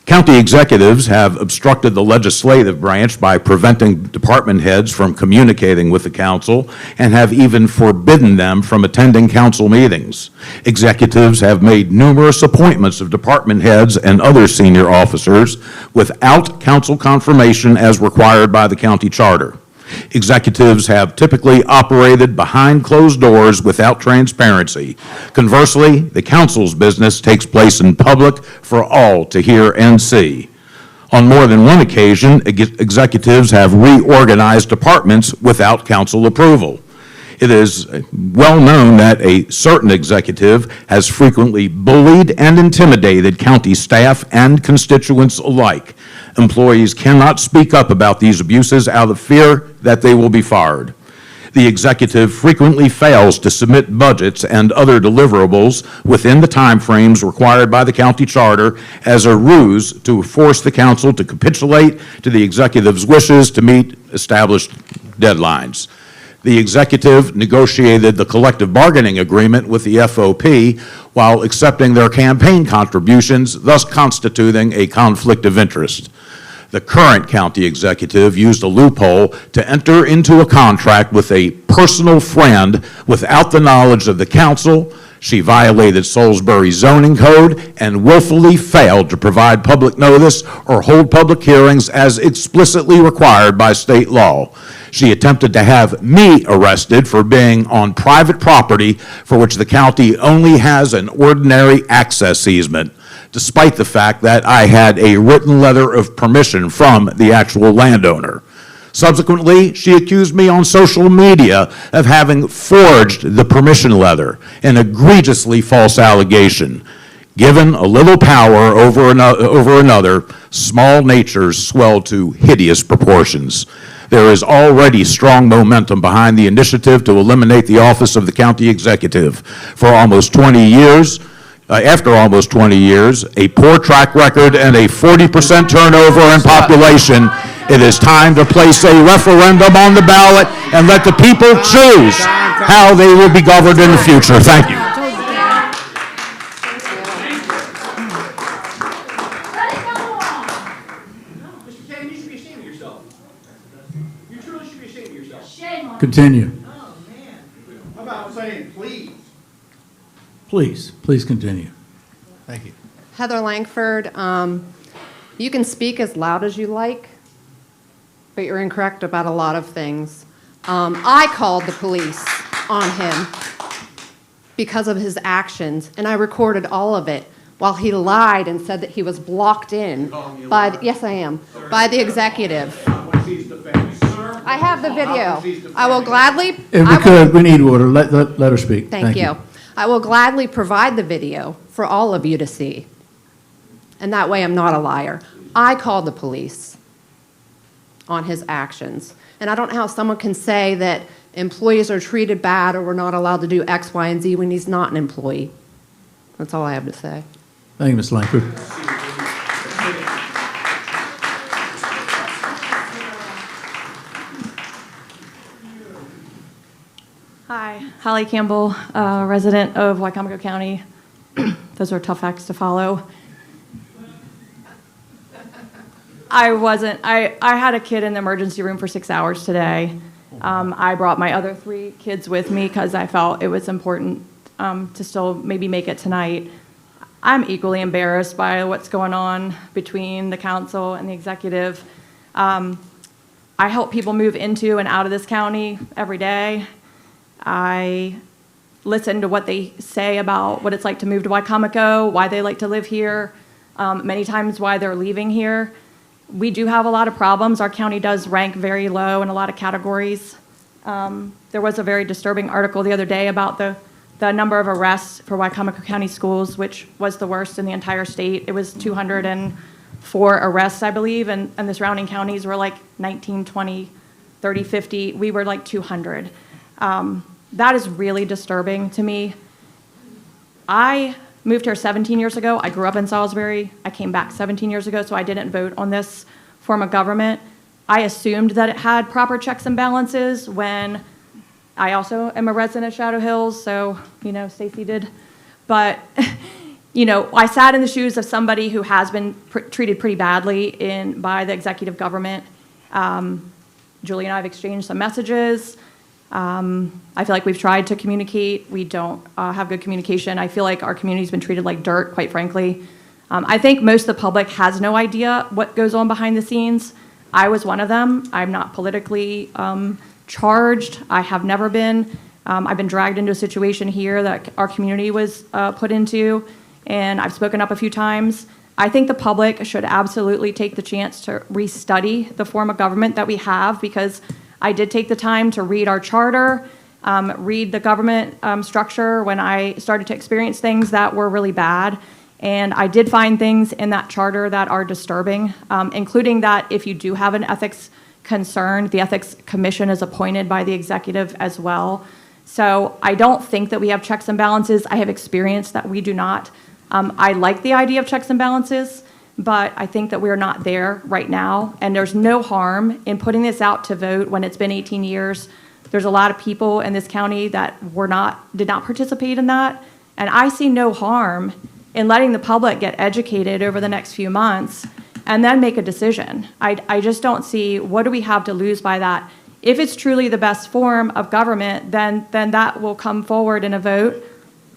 County executives have obstructed the legislative branch by preventing department heads from communicating with the council and have even forbidden them from attending council meetings. Executives have made numerous appointments of department heads and other senior officers without council confirmation as required by the county charter. Executives have typically operated behind closed doors without transparency. Conversely, the council's business takes place in public for all to hear and see. On more than one occasion, executives have reorganized departments without council approval. It is well known that a certain executive has frequently bullied and intimidated county staff and constituents alike. Employees cannot speak up about these abuses out of fear that they will be fired. The executive frequently fails to submit budgets and other deliverables within the timeframes required by the county charter as a ruse to force the council to capitulate to the executive's wishes to meet established deadlines. The executive negotiated the collective bargaining agreement with the FOP while accepting their campaign contributions, thus constituting a conflict of interest. The current county executive used a loophole to enter into a contract with a personal friend without the knowledge of the council. She violated Salisbury's zoning code and willfully failed to provide public notice or hold public hearings as explicitly required by state law. She attempted to have me arrested for being on private property for which the county only has an ordinary access easement, despite the fact that I had a written letter of permission from the actual landowner. Subsequently, she accused me on social media of having forged the permission letter, an egregiously false allegation. Given a little power over another, small natures swell to hideous proportions. There is already strong momentum behind the initiative to eliminate the office of the county executive. For almost 20 years, after almost 20 years, a poor track record, and a 40% turnover in population, it is time to place a referendum on the ballot and let the people choose how they will be governed in the future. Thank you. Mr. King, you should be ashamed of yourself. You truly should be ashamed of yourself. Continue. How about saying please? Please continue. Thank you. Heather Langford, you can speak as loud as you like, but you're incorrect about a lot of things. I called the police on him because of his actions, and I recorded all of it while he lied and said that he was blocked in by, yes I am, by the executive. I have the video. I will gladly. If we could, we need order. Let her speak. Thank you. I will gladly provide the video for all of you to see. and that way I'm not a liar. I called the police on his actions. And I don't know how someone can say that employees are treated bad or we're not allowed to do X, Y, and Z when he's not an employee. That's all I have to say. Thank you, Ms. Langford. Hi, Holly Campbell, resident of Wicomico County. Those are tough acts to follow. I had a kid in the emergency room for 6 hours today. I brought my other 3 kids with me because I felt it was important to still maybe make it tonight. I'm equally embarrassed by what's going on between the council and the executive. I help people move into and out of this county every day. I listen to what they say about what it's like to move to Wicomico, why they like to live here, many times why they're leaving here. We do have a lot of problems. Our county does rank very low in a lot of categories. There was a very disturbing article the other day about the number of arrests for Wicomico County schools, which was the worst in the entire state. It was 204 arrests, I believe, and the surrounding counties were like 19, 20, 30, 50. We were like 200. That is really disturbing to me. I moved here 17 years ago. I grew up in Salisbury. I came back 17 years ago, so I didn't vote on this form of government. I assumed that it had proper checks and balances when I also am a resident of Shadow Hills, so, Stacy did. But, I sat in the shoes of somebody who has been treated pretty badly by the executive government. Julie and I have exchanged some messages. I feel like we've tried to communicate. We don't have good communication. I feel like our community's been treated like dirt, quite frankly. I think most of the public has no idea what goes on behind the scenes. I was one of them. I'm not politically charged. I have never been. I've been dragged into a situation here that our community was put into, and I've spoken up a few times. I think the public should absolutely take the chance to restudy the form of government that we have, because I did take the time to read our charter, read the government structure when I started to experience things that were really bad. And I did find things in that charter that are disturbing, including that if you do have an ethics concern, the Ethics Commission is appointed by the executive as well. So I don't think that we have checks and balances. I have experienced that we do not. I like the idea of checks and balances, but I think that we're not there right now. And there's no harm in putting this out to vote when it's been 18 years. There's a lot of people in this county that did not participate in that. And I see no harm in letting the public get educated over the next few months and then make a decision. I just don't see what do we have to lose by that. If it's truly the best form of government, then that will come forward in a vote,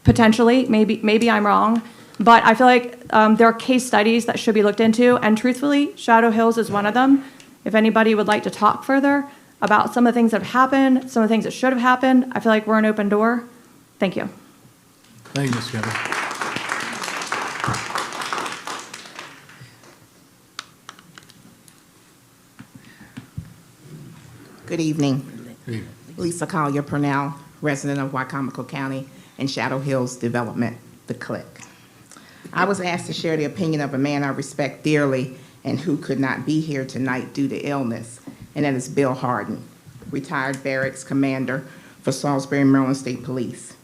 potentially. Maybe I'm wrong. But I feel like there are case studies that should be looked into, and truthfully, Shadow Hills is one of them. If anybody would like to talk further about some of the things that have happened, some of the things that should have happened, I feel like we're an open door. Thank you. Thank you, Ms. Campbell. Good evening. Lisa Collier Purnell, resident of Wicomico County and Shadow Hills Development, the Click. I was asked to share the opinion of a man I respect dearly and who could not be here tonight due to illness, and that is Bill Harden, retired barracks commander for Salisbury, Maryland State Police.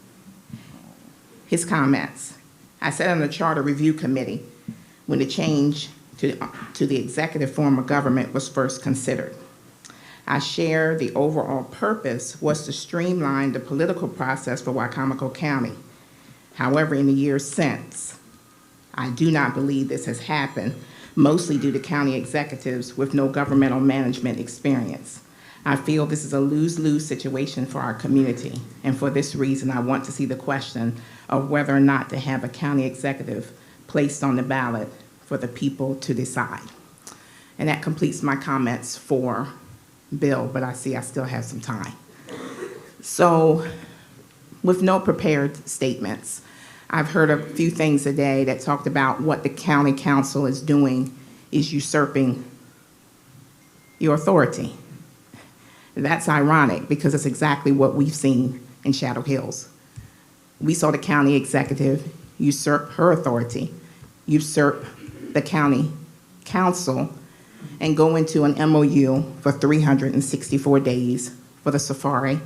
His comments: I sat on the Charter Review Committee when the change to the executive form of government was first considered. I share the overall purpose was to streamline the political process for Wicomico County. However, in the years since, I do not believe this has happened, mostly due to county executives with no governmental management experience. I feel this is a lose-lose situation for our community, and for this reason, I want to see the question of whether or not to have a county executive placed on the ballot for the people to decide. And that completes my comments for Bill, but I see I still have some time. So, with no prepared statements, I've heard a few things today that talked about what the county council is doing is usurping your authority. That's ironic because it's exactly what we've seen in Shadow Hills. We saw the county executive usurp her authority, usurp the county council and go into an MOU for 364 days for the safari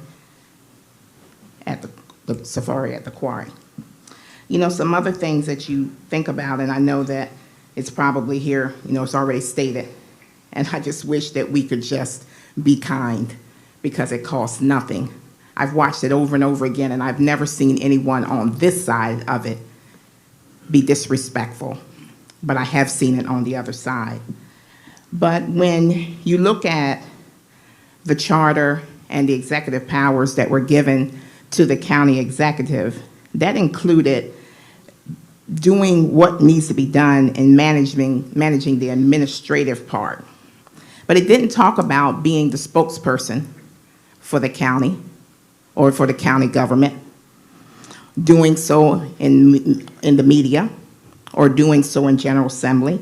at the safari at the quarry. You know, some other things that you think about, and I know that it's probably here, you know, it's already stated, and I just wish that we could just be kind because it costs nothing. I've watched it over and over again, and I've never seen anyone on this side of it be disrespectful, but I have seen it on the other side. But when you look at the charter and the executive powers that were given to the county executive, that included doing what needs to be done in managing the administrative part. But it didn't talk about being the spokesperson for the county or for the county government, doing so in the media or doing so in General Assembly.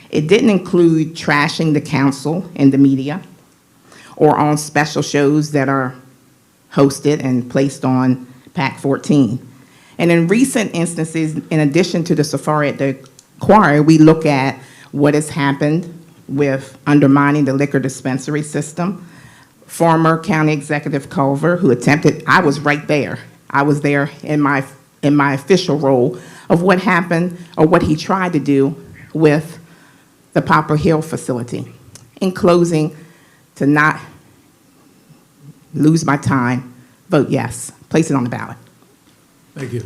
It didn't include trashing the council in the media or on special shows that are hosted and placed on PAC 14. And in recent instances, in addition to the safari at the quarry, we look at what has happened with undermining the liquor dispensary system. Former County Executive Culver, who attempted, I was right there. I was there in my official role of what happened or what he tried to do with the Poplar Hill facility. In closing, to not lose my time, vote yes. Place it on the ballot. Thank you.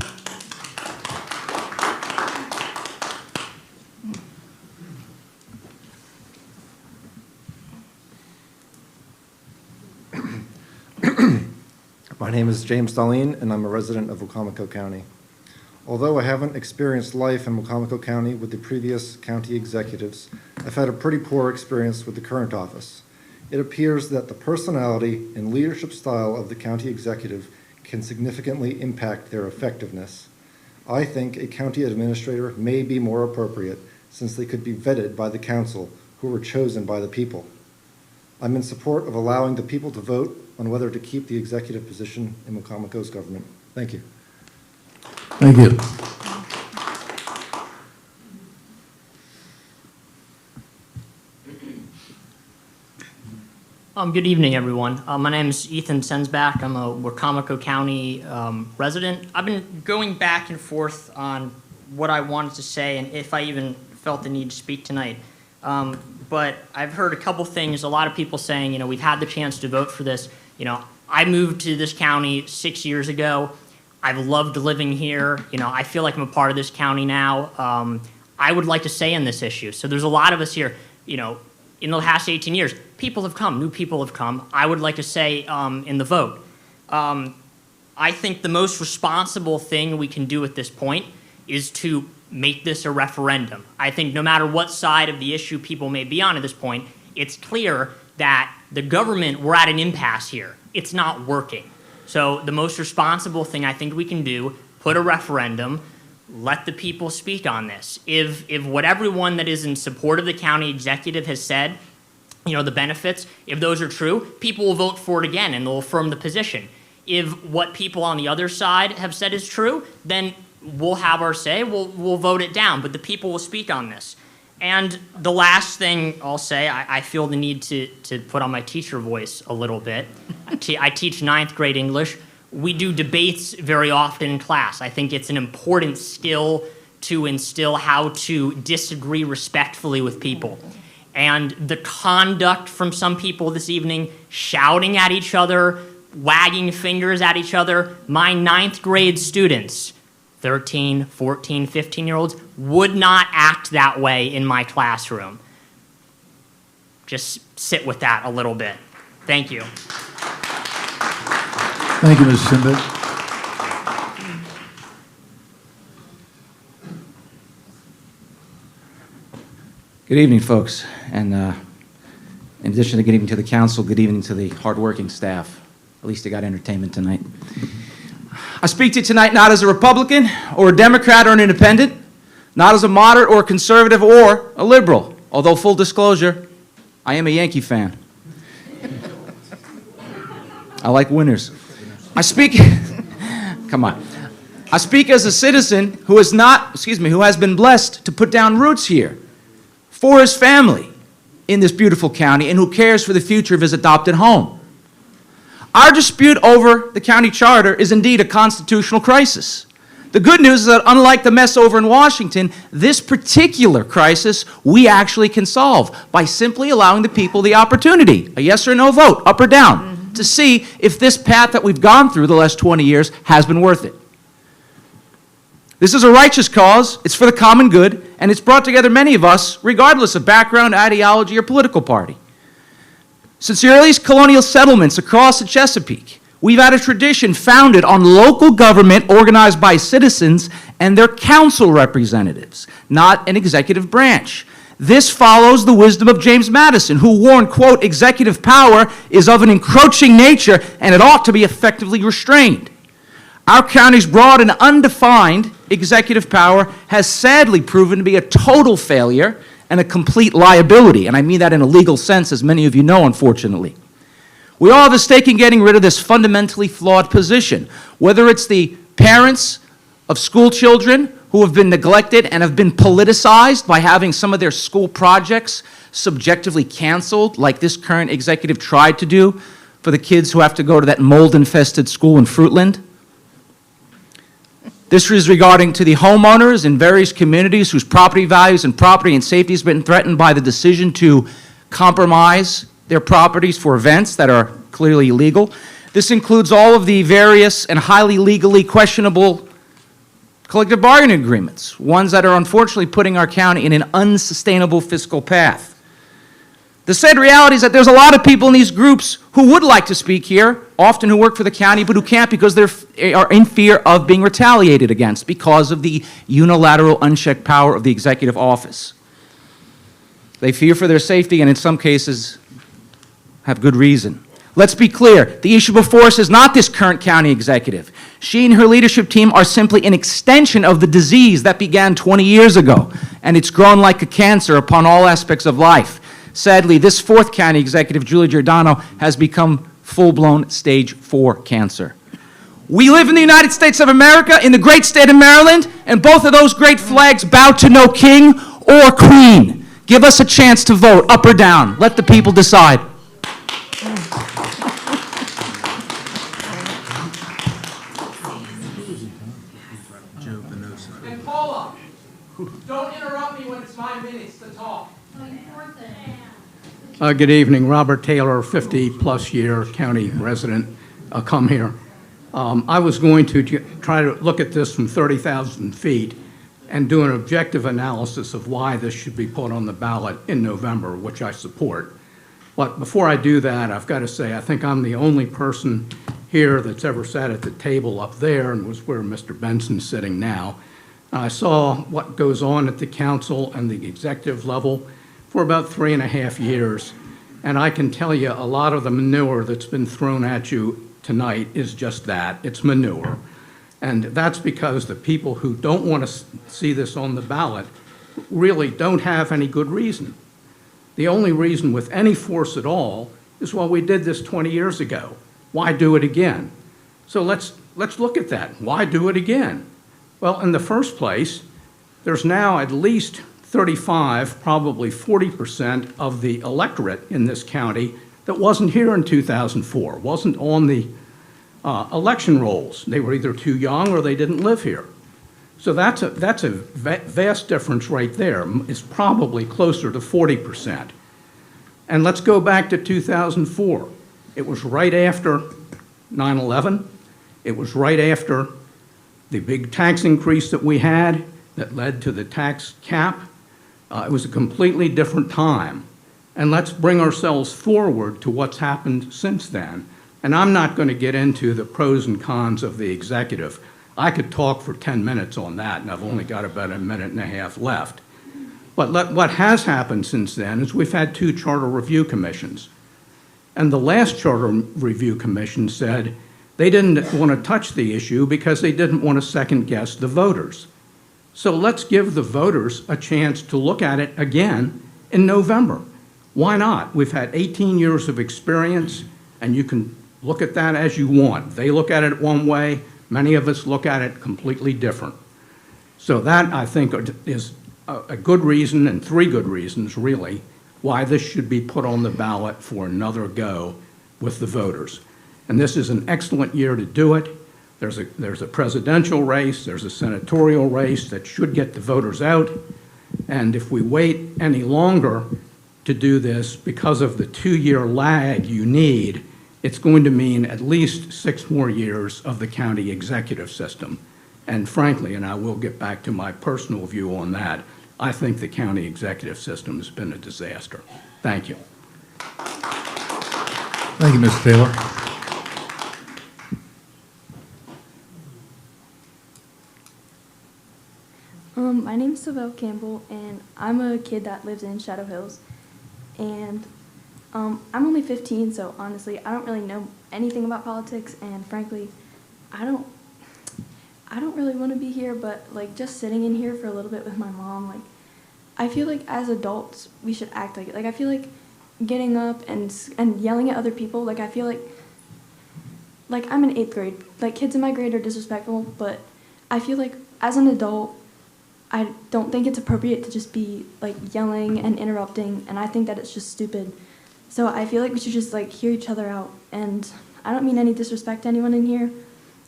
My name is James Darlene, and I'm a resident of Wicomico County. Although I haven't experienced life in Wicomico County with the previous county executives, I've had a pretty poor experience with the current office. It appears that the personality and leadership style of the county executive can significantly impact their effectiveness. I think a county administrator may be more appropriate since they could be vetted by the council who were chosen by the people. I'm in support of allowing the people to vote on whether to keep the executive position in Wicomico's government. Thank you. Thank you. Good evening, everyone. My name is Ethan Sensback. I'm a Wicomico County resident. I've been going back and forth on what I wanted to say and if I even felt the need to speak tonight. But I've heard a couple things, a lot of people saying, you know, we've had the chance to vote for this. You know, I moved to this county 6 years ago. I've loved living here. You know, I feel like I'm a part of this county now. I would like to say on this issue. So there's a lot of us here, you know, in the last 18 years, people have come, new people have come. I would like to say in the vote. I think the most responsible thing we can do at this point is to make this a referendum. I think no matter what side of the issue people may be on at this point, it's clear that the government, we're at an impasse here. It's not working. So the most responsible thing I think we can do, put a referendum, let the people speak on this. If what everyone that is in support of the county executive has said, you know, the benefits, if those are true, people will vote for it again and they'll affirm the position. If what people on the other side have said is true, then we'll have our say, we'll vote it down, but the people will speak on this. And the last thing I'll say, I feel the need to put on my teacher voice a little bit. I teach 9th grade English. We do debates very often in class. I think it's an important skill to instill how to disagree respectfully with people. And the conduct from some people this evening, shouting at each other, wagging fingers at each other, my 9th grade students, 13, 14, 15-year-olds, would not act that way in my classroom. Just sit with that a little bit. Thank you. Thank you, Mr. Simbic. Good evening, folks. And in addition to good evening to the council, good evening to the hardworking staff. At least you got entertainment tonight. I speak to you tonight not as a Republican or a Democrat or an independent, not as a moderate or a conservative or a liberal, although full disclosure, I am a Yankee fan. I like winners. I speak, come on. I speak as a citizen who has been blessed to put down roots here. for his family in this beautiful county and who cares for the future of his adopted home. Our dispute over the county charter is indeed a constitutional crisis. The good news is that unlike the mess over in Washington, this particular crisis we actually can solve by simply allowing the people the opportunity, a yes or no vote, up or down, to see if this path that we've gone through the last 20 years has been worth it. This is a righteous cause, it's for the common good, and it's brought together many of us, regardless of background, ideology, or political party. Since the earliest colonial settlements across the Chesapeake, we've had a tradition founded on local government organized by citizens and their council representatives, not an executive branch. This follows the wisdom of James Madison, who warned, quote, executive power is of an encroaching nature and it ought to be effectively restrained. Our county's broad and undefined executive power has sadly proven to be a total failure and a complete liability, and I mean that in a legal sense, as many of you know, unfortunately. We all have a stake in getting rid of this fundamentally flawed position, whether it's the parents of school children who have been neglected and have been politicized by having some of their school projects subjectively canceled, like this current executive tried to do for the kids who have to go to that mold-infested school in Fruitland. This is regarding to the homeowners in various communities whose property values and property and safety has been threatened by the decision to compromise their properties for events that are clearly illegal. This includes all of the various and highly legally questionable collective bargaining agreements, ones that are unfortunately putting our county in an unsustainable fiscal path. The sad reality is that there's a lot of people in these groups who would like to speak here, often who work for the county, but who can't because they are in fear of being retaliated against because of the unilateral, unchecked power of the executive office. They fear for their safety and in some cases have good reason. Let's be clear, the issue before us is not this current county executive. She and her leadership team are simply an extension of the disease that began 20 years ago, and it's grown like a cancer upon all aspects of life. Sadly, this fourth county executive, Julie Giordano, has become full-blown stage 4 cancer. We live in the United States of America, in the great state of Maryland, and both of those great flags bow to no king or queen. Give us a chance to vote, up or down. Let the people decide. And Paula, don't interrupt me when it's my minutes to talk. Good evening, Robert Taylor, 50-plus year county resident, come here. I was going to try to look at this from 30,000 feet and do an objective analysis of why this should be put on the ballot in November, which I support. But before I do that, I've got to say, I think I'm the only person here that's ever sat at the table up there and was where Mr. Benson's sitting now. I saw what goes on at the council and the executive level for about 3.5 years, and I can tell you a lot of the manure that's been thrown at you tonight is just that, it's manure. And that's because the people who don't want to see this on the ballot really don't have any good reason. The only reason with any force at all is, well, we did this 20 years ago. Why do it again? So let's look at that. Why do it again? Well, in the first place, there's now at least 35, probably 40% of the electorate in this county that wasn't here in 2004, wasn't on the election rolls. They were either too young or they didn't live here. So that's a vast difference right there. It's probably closer to 40%. And let's go back to 2004. It was right after 9/11. It was right after the big tax increase that we had that led to the tax cap. It was a completely different time. And let's bring ourselves forward to what's happened since then. And I'm not going to get into the pros and cons of the executive. I could talk for 10 minutes on that, and I've only got about 1.5 minutes left. But what has happened since then is we've had 2 charter review commissions. And the last charter review commission said they didn't want to touch the issue because they didn't want to second-guess the voters. So let's give the voters a chance to look at it again in November. Why not? We've had 18 years of experience, and you can look at that as you want. They look at it one way, many of us look at it completely different. So that, I think, is a good reason and three good reasons, really, why this should be put on the ballot for another go with the voters. And this is an excellent year to do it. There's a presidential race, there's a senatorial race that should get the voters out. And if we wait any longer to do this, because of the 2-year lag you need, it's going to mean at least 6 more years of the county executive system. And frankly, and I will get back to my personal view on that, I think the county executive system has been a disaster. Thank you. Thank you, Mr. Taylor. My name's Savelle Campbell, and I'm a kid that lives in Shadow Hills. And I'm only 15, so honestly, I don't really know anything about politics, and frankly, I don't really want to be here, but like just sitting in here for a little bit with my mom, like I feel like as adults we should act like it. Like I feel like getting up and yelling at other people, like I feel like I'm in 8th grade. Like kids in my grade are disrespectful, but I feel like as an adult, I don't think it's appropriate to just be like yelling and interrupting, and I think that it's just stupid. So I feel like we should just like hear each other out, and I don't mean any disrespect to anyone in here.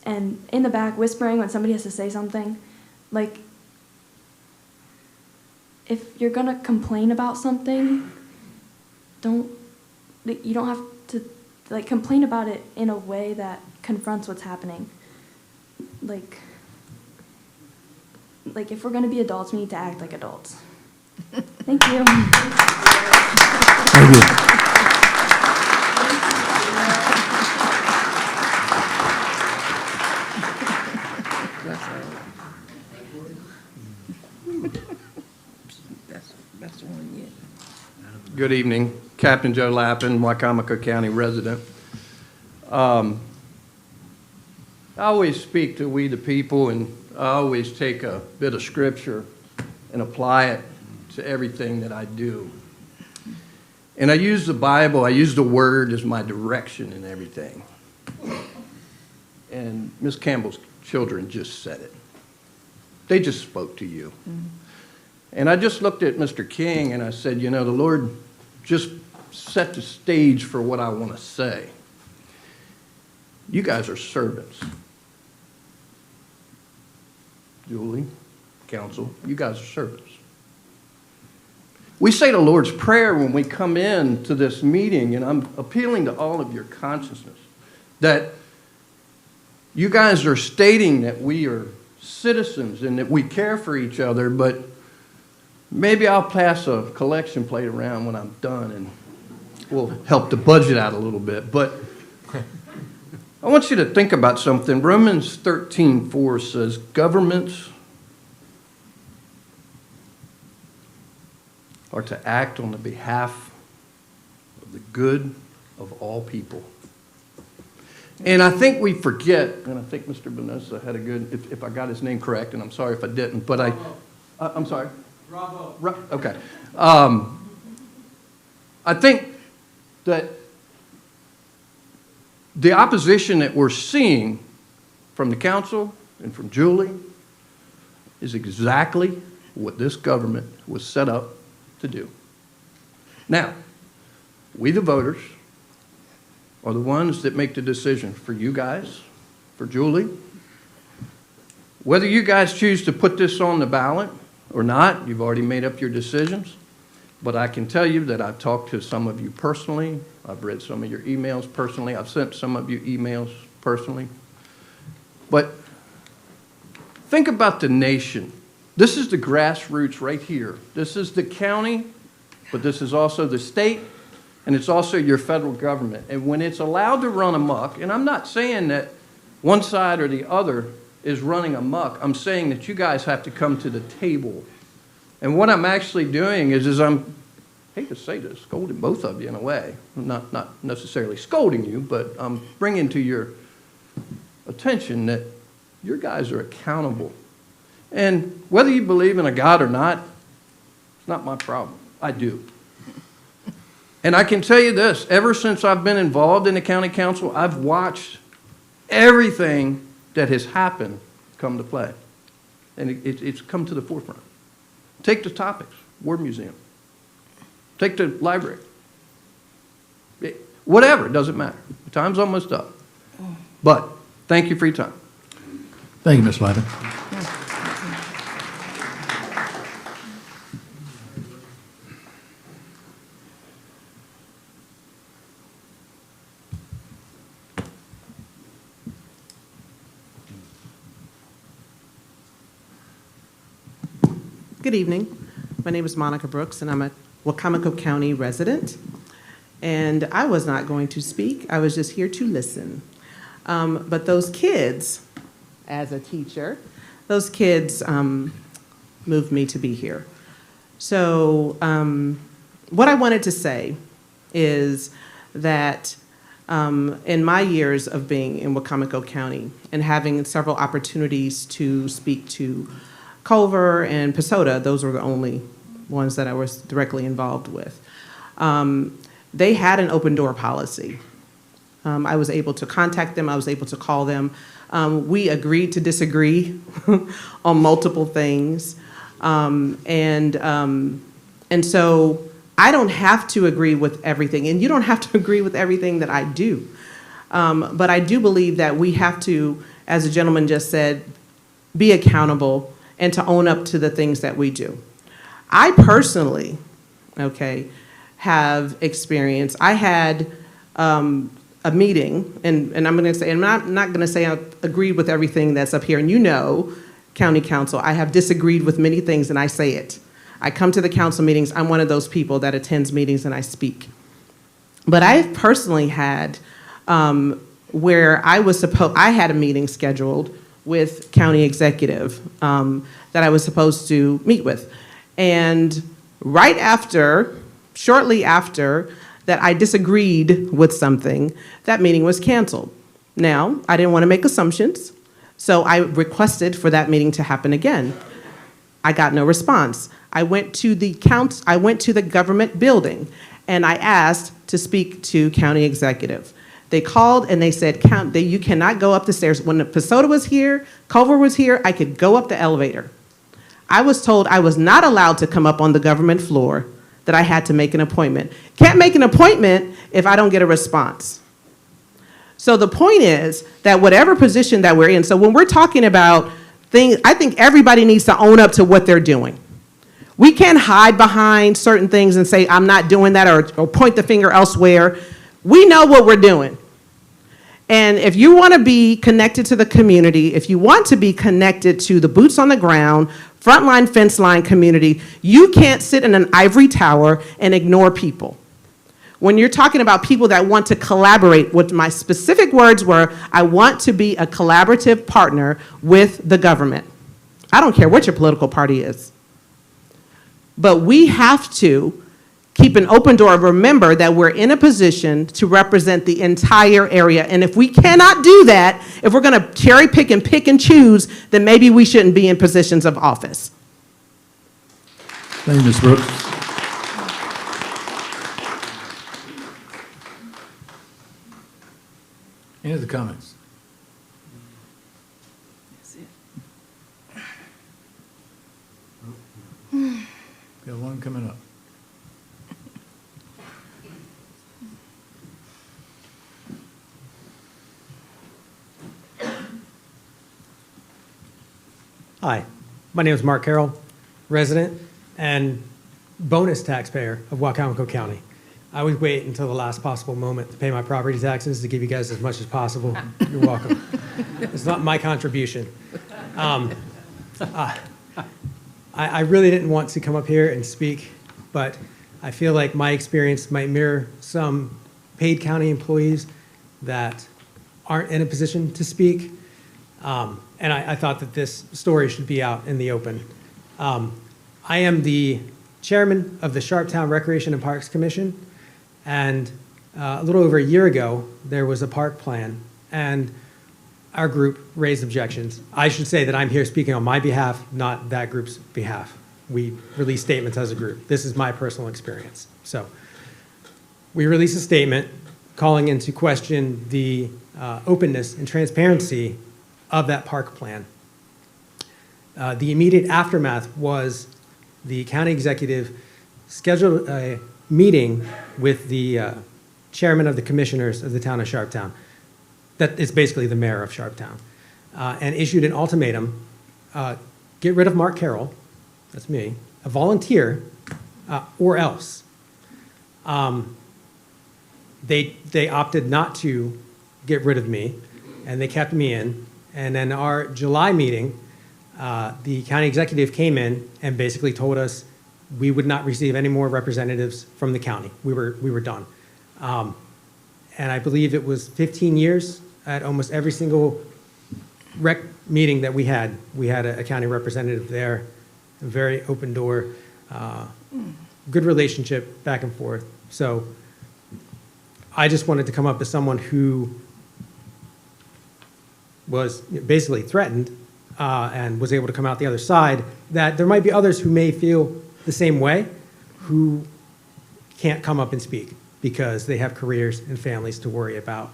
And in the back, whispering when somebody has to say something, like if you're gonna complain about something, you don't have to like complain about it in a way that confronts what's happening. Like if we're gonna be adults, we need to act like adults. Thank you. Thank you. That's the one yet. Good evening. Captain Joe Lappin, Wicomico County resident. I always speak to we the people, and I always take a bit of scripture and apply it to everything that I do. And I use the Bible, I use the Word as my direction in everything. And Ms. Campbell's children just said it. They just spoke to you. And I just looked at Mr. King and I said, you know, the Lord just set the stage for what I want to say. You guys are servants. Julie, council, you guys are servants. We say the Lord's Prayer when we come in to this meeting, and I'm appealing to all of your consciousness, that you guys are stating that we are citizens and that we care for each other, but maybe I'll pass a collection plate around when I'm done and we'll help the budget out a little bit. But I want you to think about something. Romans 13:4 says, governments are to act on the behalf of the good of all people. And I think we forget, and I think Mr. Bonosa had a good, if I got his name correct, and I'm sorry if I didn't, but I'm sorry? Bravo. Okay. I think that the opposition that we're seeing from the council and from Julie is exactly what this government was set up to do. Now, we the voters are the ones that make the decision for you guys, for Julie. Whether you guys choose to put this on the ballot or not, you've already made up your decisions. But I can tell you that I've talked to some of you personally. I've read some of your emails personally. I've sent some of you emails personally. But think about the nation. This is the grassroots right here. This is the county, but this is also the state, and it's also your federal government. And when it's allowed to run amok, and I'm not saying that one side or the other is running amok, I'm saying that you guys have to come to the table. And what I'm actually doing is I'm, I hate to say this, scolding both of you in a way. I'm not necessarily scolding you, but I'm bringing to your attention that your guys are accountable. And whether you believe in a God or not, it's not my problem. I do. And I can tell you this, ever since I've been involved in the county council, I've watched everything that has happened come to play. And it's come to the forefront. Take the topics, War Museum. Take the library. Whatever, it doesn't matter. The time's almost up. But thank you for your time. Thank you, Ms. Lyman. Good evening. My name is Monica Brooks, and I'm a Wicomico County resident. And I was not going to speak. I was just here to listen. But those kids, as a teacher, those kids moved me to be here. So what I wanted to say is that in my years of being in Wicomico County and having several opportunities to speak to Culver and Pasota, those were the only ones that I was directly involved with. They had an open door policy. I was able to contact them, I was able to call them. We agreed to disagree on multiple things. And so I don't have to agree with everything, and you don't have to agree with everything that I do. But I do believe that we have to, as the gentleman just said, be accountable and to own up to the things that we do. I personally, have experience. I had a meeting, and I'm gonna say, and I'm not gonna say I agreed with everything that's up here, and you know, County Council, I have disagreed with many things, and I say it. I come to the council meetings, I'm one of those people that attends meetings and I speak. But I personally had, where I had a meeting scheduled with county executive that I was supposed to meet with. And shortly after that I disagreed with something, that meeting was canceled. Now, I didn't want to make assumptions, so I requested for that meeting to happen again. I got no response. I went to the government building and I asked to speak to county executive. They called and they said, you cannot go up the stairs. When Pasota was here, Culver was here, I could go up the elevator. I was told I was not allowed to come up on the government floor, that I had to make an appointment. Can't make an appointment if I don't get a response. So the point is that whatever position that we're in, so when we're talking about things, I think everybody needs to own up to what they're doing. We can't hide behind certain things and say, I'm not doing that, or point the finger elsewhere. We know what we're doing. And if you want to be connected to the community, if you want to be connected to the boots on the ground, frontline, fence line community, you can't sit in an ivory tower and ignore people. When you're talking about people that want to collaborate, what my specific words were, I want to be a collaborative partner with the government. I don't care what your political party is. But we have to keep an open door. Remember that we're in a position to represent the entire area. And if we cannot do that, if we're going to cherry pick and choose, then maybe we shouldn't be in positions of office. Thank you, Ms. Brooks. Any other comments? Got one coming up. Hi, my name is Mark Carroll, resident and bonus taxpayer of Wicomico County. I always wait until the last possible moment to pay my property taxes to give you guys as much as possible. You're welcome. It's not my contribution. I really didn't want to come up here and speak, but I feel like my experience might mirror some paid county employees that aren't in a position to speak. And I thought that this story should be out in the open. I am the chairman of the Sharptown Recreation and Parks Commission, and a little over a year ago, there was a park plan, and our group raised objections. I should say that I'm here speaking on my behalf, not that group's behalf. We released statements as a group. This is my personal experience. So we released a statement calling into question the openness and transparency of that park plan. The immediate aftermath was the county executive scheduled a meeting with the chairman of the commissioners of the town of Sharptown. That is basically the mayor of Sharptown, and issued an ultimatum, get rid of Mark Carroll, that's me, a volunteer, or else. They opted not to get rid of me, and they kept me in. And then our July meeting, the county executive came in and basically told us we would not receive any more representatives from the county. We were done. And I believe it was 15 years at almost every single rec meeting that we had a county representative there, a very open door, good relationship back and forth. So I just wanted to come up as someone who was basically threatened and was able to come out the other side, that there might be others who may feel the same way, who can't come up and speak because they have careers and families to worry about.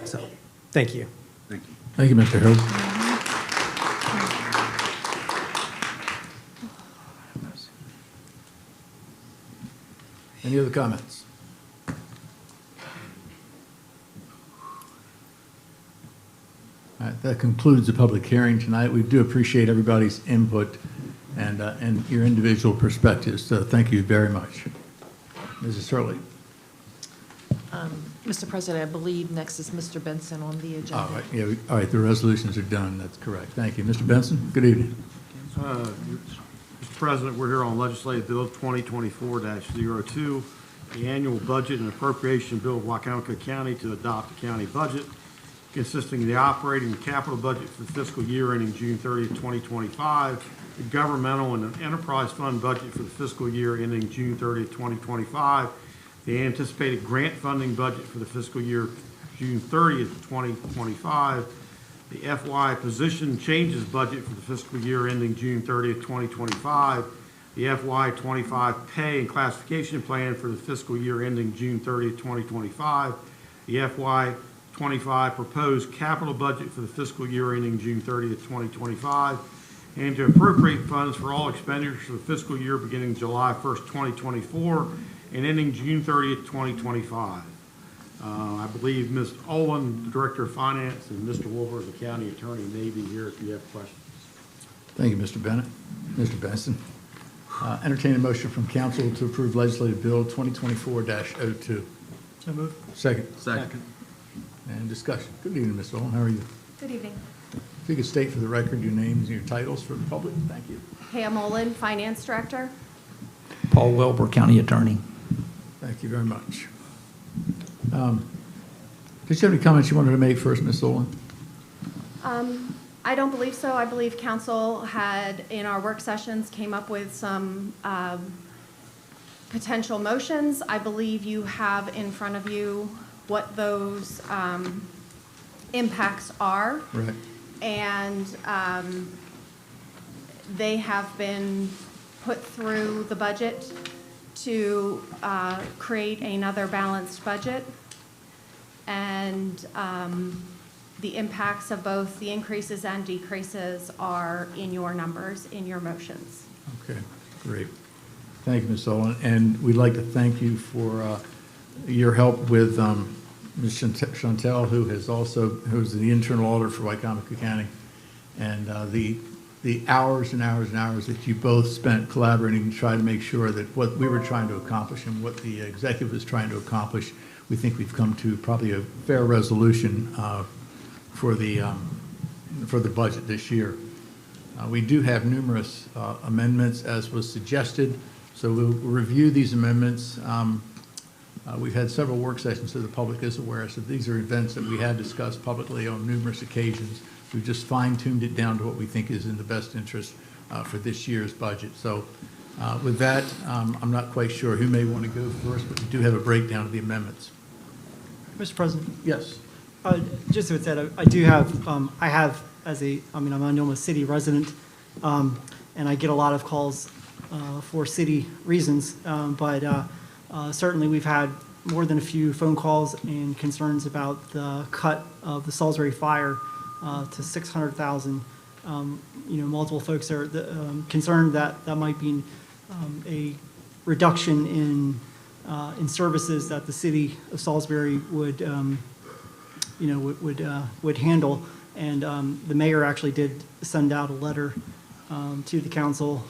So, thank you. Thank you. Thank you, Mr. Hill. Any other comments? All right, that concludes the public hearing tonight. We do appreciate everybody's input and your individual perspectives, so thank you very much. Mrs. Hurley. Mr. President, I believe next is Mr. Benson on the agenda. All right, yeah, all right, the resolutions are done, that's correct. Thank you. Mr. Benson, good evening. Mr. President, we're here on Legislative Bill 2024-02, the annual budget and appropriation bill of Wicomico County to adopt the county budget, consisting of the operating and capital budget for the fiscal year ending June 30th, 2025, the governmental and an enterprise fund budget for the fiscal year ending June 30th, 2025, the anticipated grant funding budget for the fiscal year June 30th, 2025, the FY position changes budget for the fiscal year ending June 30th, 2025, the FY 25 pay and classification plan for the fiscal year ending June 30th, 2025, the FY 25 proposed capital budget for the fiscal year ending June 30th, 2025, and to appropriate funds for all expenditures for the fiscal year beginning July 1st, 2024, and ending June 30th, 2025. I believe Ms. Olin, the Director of Finance, and Mr. Wilbur, the County Attorney, may be here if you have questions. Thank you, Mr. Bennett. Mr. Benson. Entertain a motion from council to approve Legislative Bill 2024-02. So moved. Second. Second. And discussion. Good evening, Ms. Olin. How are you? Good evening. If you could state for the record your names and your titles for the public, thank you. Pam Olin, Finance Director. Paul Wilbur, County Attorney. Thank you very much. Did you have any comments you wanted to make first, Ms. Olin? I don't believe so. I believe council had, in our work sessions, came up with some potential motions. I believe you have in front of you what those impacts are. Right. And they have been put through the budget to create another balanced budget. And the impacts of both the increases and decreases are in your numbers, in your motions. Okay, great. Thank you, Ms. Olin. And we'd like to thank you for your help with Ms. Chantel, who's the internal auditor for Wicomico County, and the hours and hours and hours that you both spent collaborating to try to make sure that what we were trying to accomplish and what the executive was trying to accomplish, we think we've come to probably a fair resolution for the budget this year. We do have numerous amendments, as was suggested, so we'll review these amendments. We've had several work sessions, so the public is aware. So these are events that we had discussed publicly on numerous occasions. We've just fine-tuned it down to what we think is in the best interest for this year's budget. So with that, I'm not quite sure who may want to go first, but we do have a breakdown of the amendments. Mr. President? Yes. Just with that, I do have, I'm a Noma City resident, and I get a lot of calls for city reasons, but certainly we've had more than a few phone calls and concerns about the cut of the Salisbury fire to $600,000 multiple folks are concerned that that might be a reduction in services that the city of Salisbury would handle. And the mayor actually did send out a letter to the council,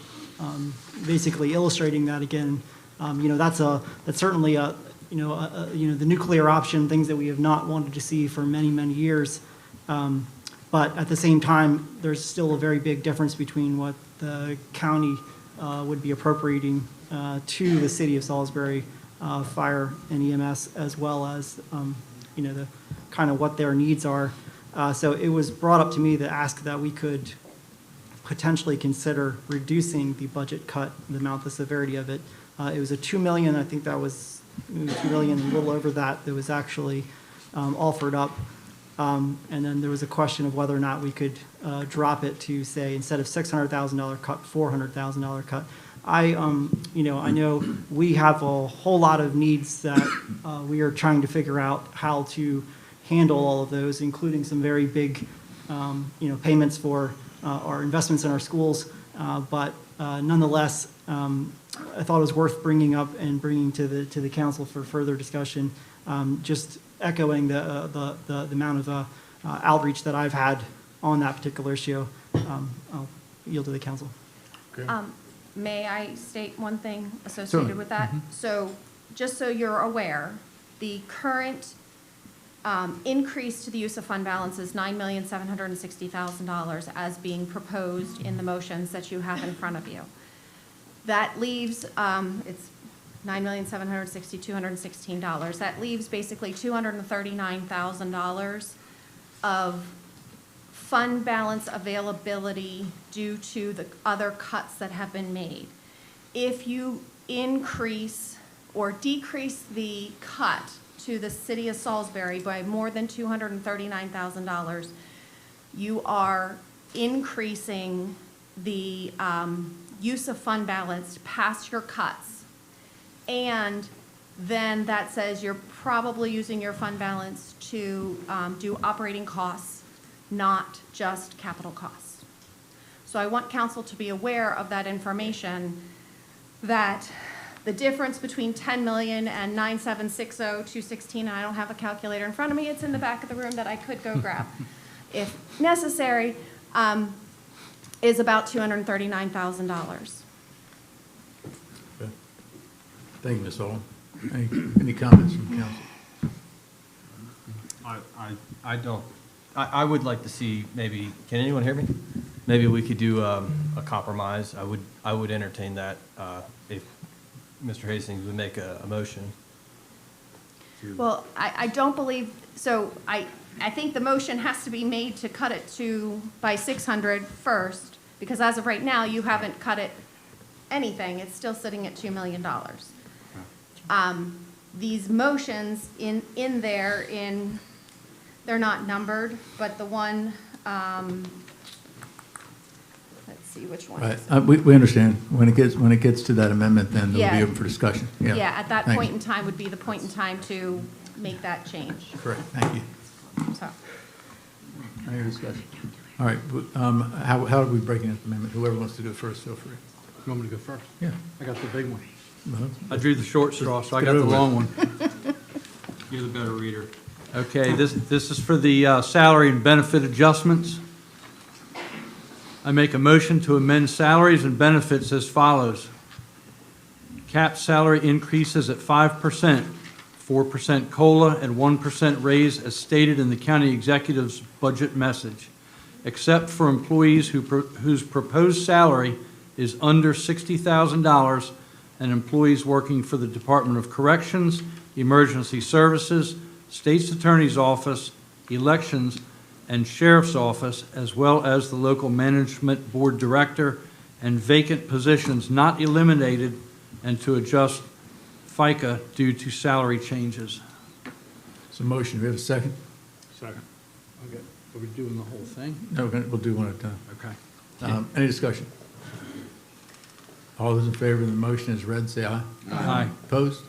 basically illustrating that again. That's certainly the nuclear option, things that we have not wanted to see for many, many years. But at the same time, there's still a very big difference between what the county would be appropriating to the city of Salisbury fire and EMS, as well as the kind of what their needs are. So it was brought up to me to ask that we could potentially consider reducing the budget cut, the amount, the severity of it. It was a $2 million. I think that was $2 million, a little over that was actually offered up. And then there was a question of whether or not we could drop it to, say, instead of $600,000 cut, $400,000 cut. I know we have a whole lot of needs that we are trying to figure out how to handle all of those, including some very big, payments for our investments in our schools. But nonetheless, I thought it was worth bringing up and bringing to the council for further discussion. Just echoing the amount of outreach that I've had on that particular issue. I'll yield to the council. May I state one thing associated with that? So just so you're aware, the current increase to the use of fund balance is $9,760,000 as being proposed in the motions that you have in front of you. That leaves, it's $9,760,216. That leaves basically $239,000 of fund balance availability due to the other cuts that have been made. If you increase or decrease the cut to the city of Salisbury by more than $239,000, you are increasing the use of fund balance past your cuts. And then that says you're probably using your fund balance to do operating costs, not just capital costs. So I want council to be aware of that information, that the difference between 10 million and 9,760,216, and I don't have a calculator in front of me, it's in the back of the room that I could go grab if necessary, is about $239,000. Thank you, Ms. Oldham. Any comments from council? I would like to see maybe, can anyone hear me? Maybe we could do a compromise. I would entertain that if Mr. Hastings would make a motion. Well, I don't believe, so I think the motion has to be made to cut it by 600 first, because as of right now, you haven't cut it anything. It's still sitting at $2 million. These motions in there, they're not numbered, but the one, let's see which one. Right. We understand. When it gets to that amendment, then it'll be open for discussion. Yeah, at that Thanks. point in time would be the point in time to make that change. Correct. Thank you. So. Any discussion? All right. How are we breaking up the amendment? Whoever wants to do it first, feel free. You want me to go first? Yeah. I got the big one. Well, I drew the short straw, so I got the long one. You're the better reader. Okay, this is for the salary and benefit adjustments. I make a motion to amend salaries and benefits as follows. Cap salary increases at 5%, 4% COLA, and 1% raise as stated in the county executive's budget message, except for employees whose proposed salary is under $60,000 and employees working for the Department of Corrections, Emergency Services, State's Attorney's Office, Elections, and Sheriff's Office, as well as the local management board director and vacant positions not eliminated, and to adjust FICA due to salary changes. So motion, we have a second? Second. Okay. Are we doing the whole thing? No, we'll do one at a time. Okay. Any discussion? All those in favor of the motion as read, say aye. Aye. Opposed?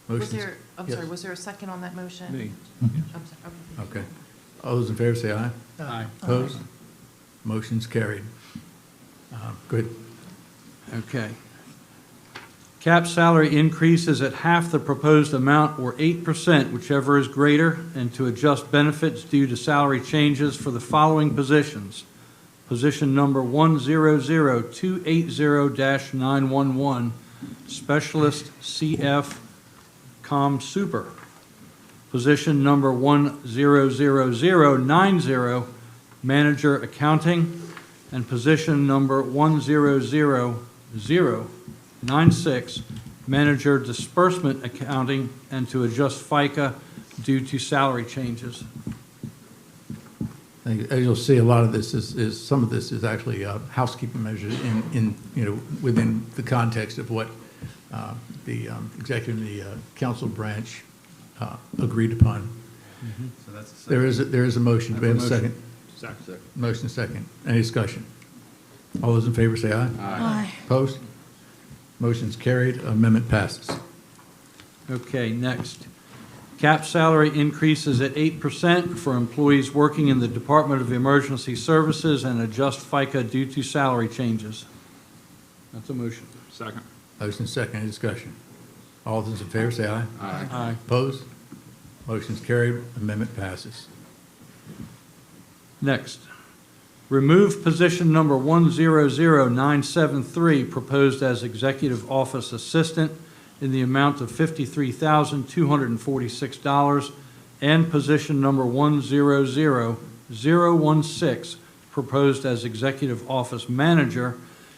Was Motion's- there, I'm yes. sorry, was there a second on that motion? Me. I'm sorry, okay. Okay. All those in favor say aye. Aye. Opposed? Motion's carried. Good. Okay. Cap salary increases at half the proposed amount or 8%, whichever is greater, and to adjust benefits due to salary changes for the following positions. Position number 100-280-911, Specialist CF Com Super. Position number 100-90, Manager Accounting. And position number 100-096, Manager Disbursement Accounting, and to adjust FICA due to salary changes. As you'll see, a lot of this some of this is actually housekeeping measures within the context of what the executive and the council branch agreed upon. So that's a second. There is a motion. Do we have a second? Second. Motion second. Any discussion? All those in favor say aye. Aye. Opposed? Motion's carried. Amendment passes. Okay, next. Cap salary increases at 8% for employees working in the Department of Emergency Services and adjust FICA due to salary changes. That's a motion. Second. Motion second. Any discussion? All those in favor say aye. Aye. Aye. Opposed? Motion's carried. Amendment passes. Next, remove position number 100-973, proposed as Executive Office Assistant, in the amount of $53,246, and position number 100-016, proposed as Executive Office Manager,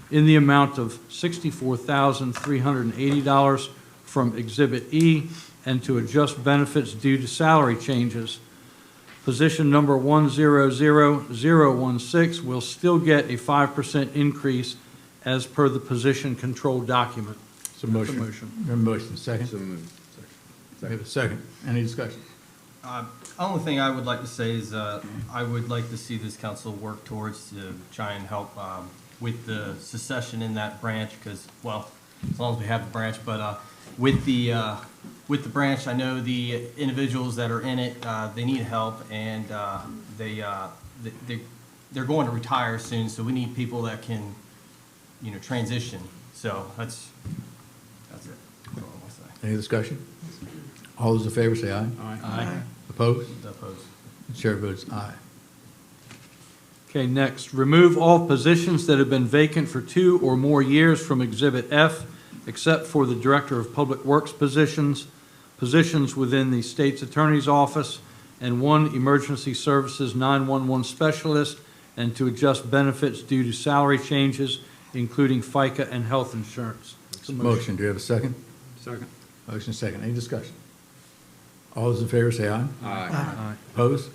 in the amount of $64,380 from Exhibit E, and to adjust benefits due to salary changes. Position number 100-016 will still get a 5% increase as per the position control document. So motion. We have a motion. Second? So moved. We have a second. Any discussion? Only thing I would like to say is I would like to see this council work towards to try and help with the secession in that branch, because, well, as long as we have the branch, but with the branch, I know the individuals that are in it, they need help, and they're going to retire soon, so we need people that can, transition. So that's it. That's all I want to say. Any discussion? All those in favor say aye. Aye. Opposed? Opposed. The chair votes aye. Okay, next, remove all positions that have been vacant for 2 or more years from Exhibit F, except for the Director of Public Works positions within the State's Attorney's Office, and 1 Emergency Services 911 Specialist, and to adjust benefits due to salary changes, including FICA and health insurance. Motion. Do you have a second? Second. Motion second. Any discussion? All those in favor say aye. Aye. Opposed?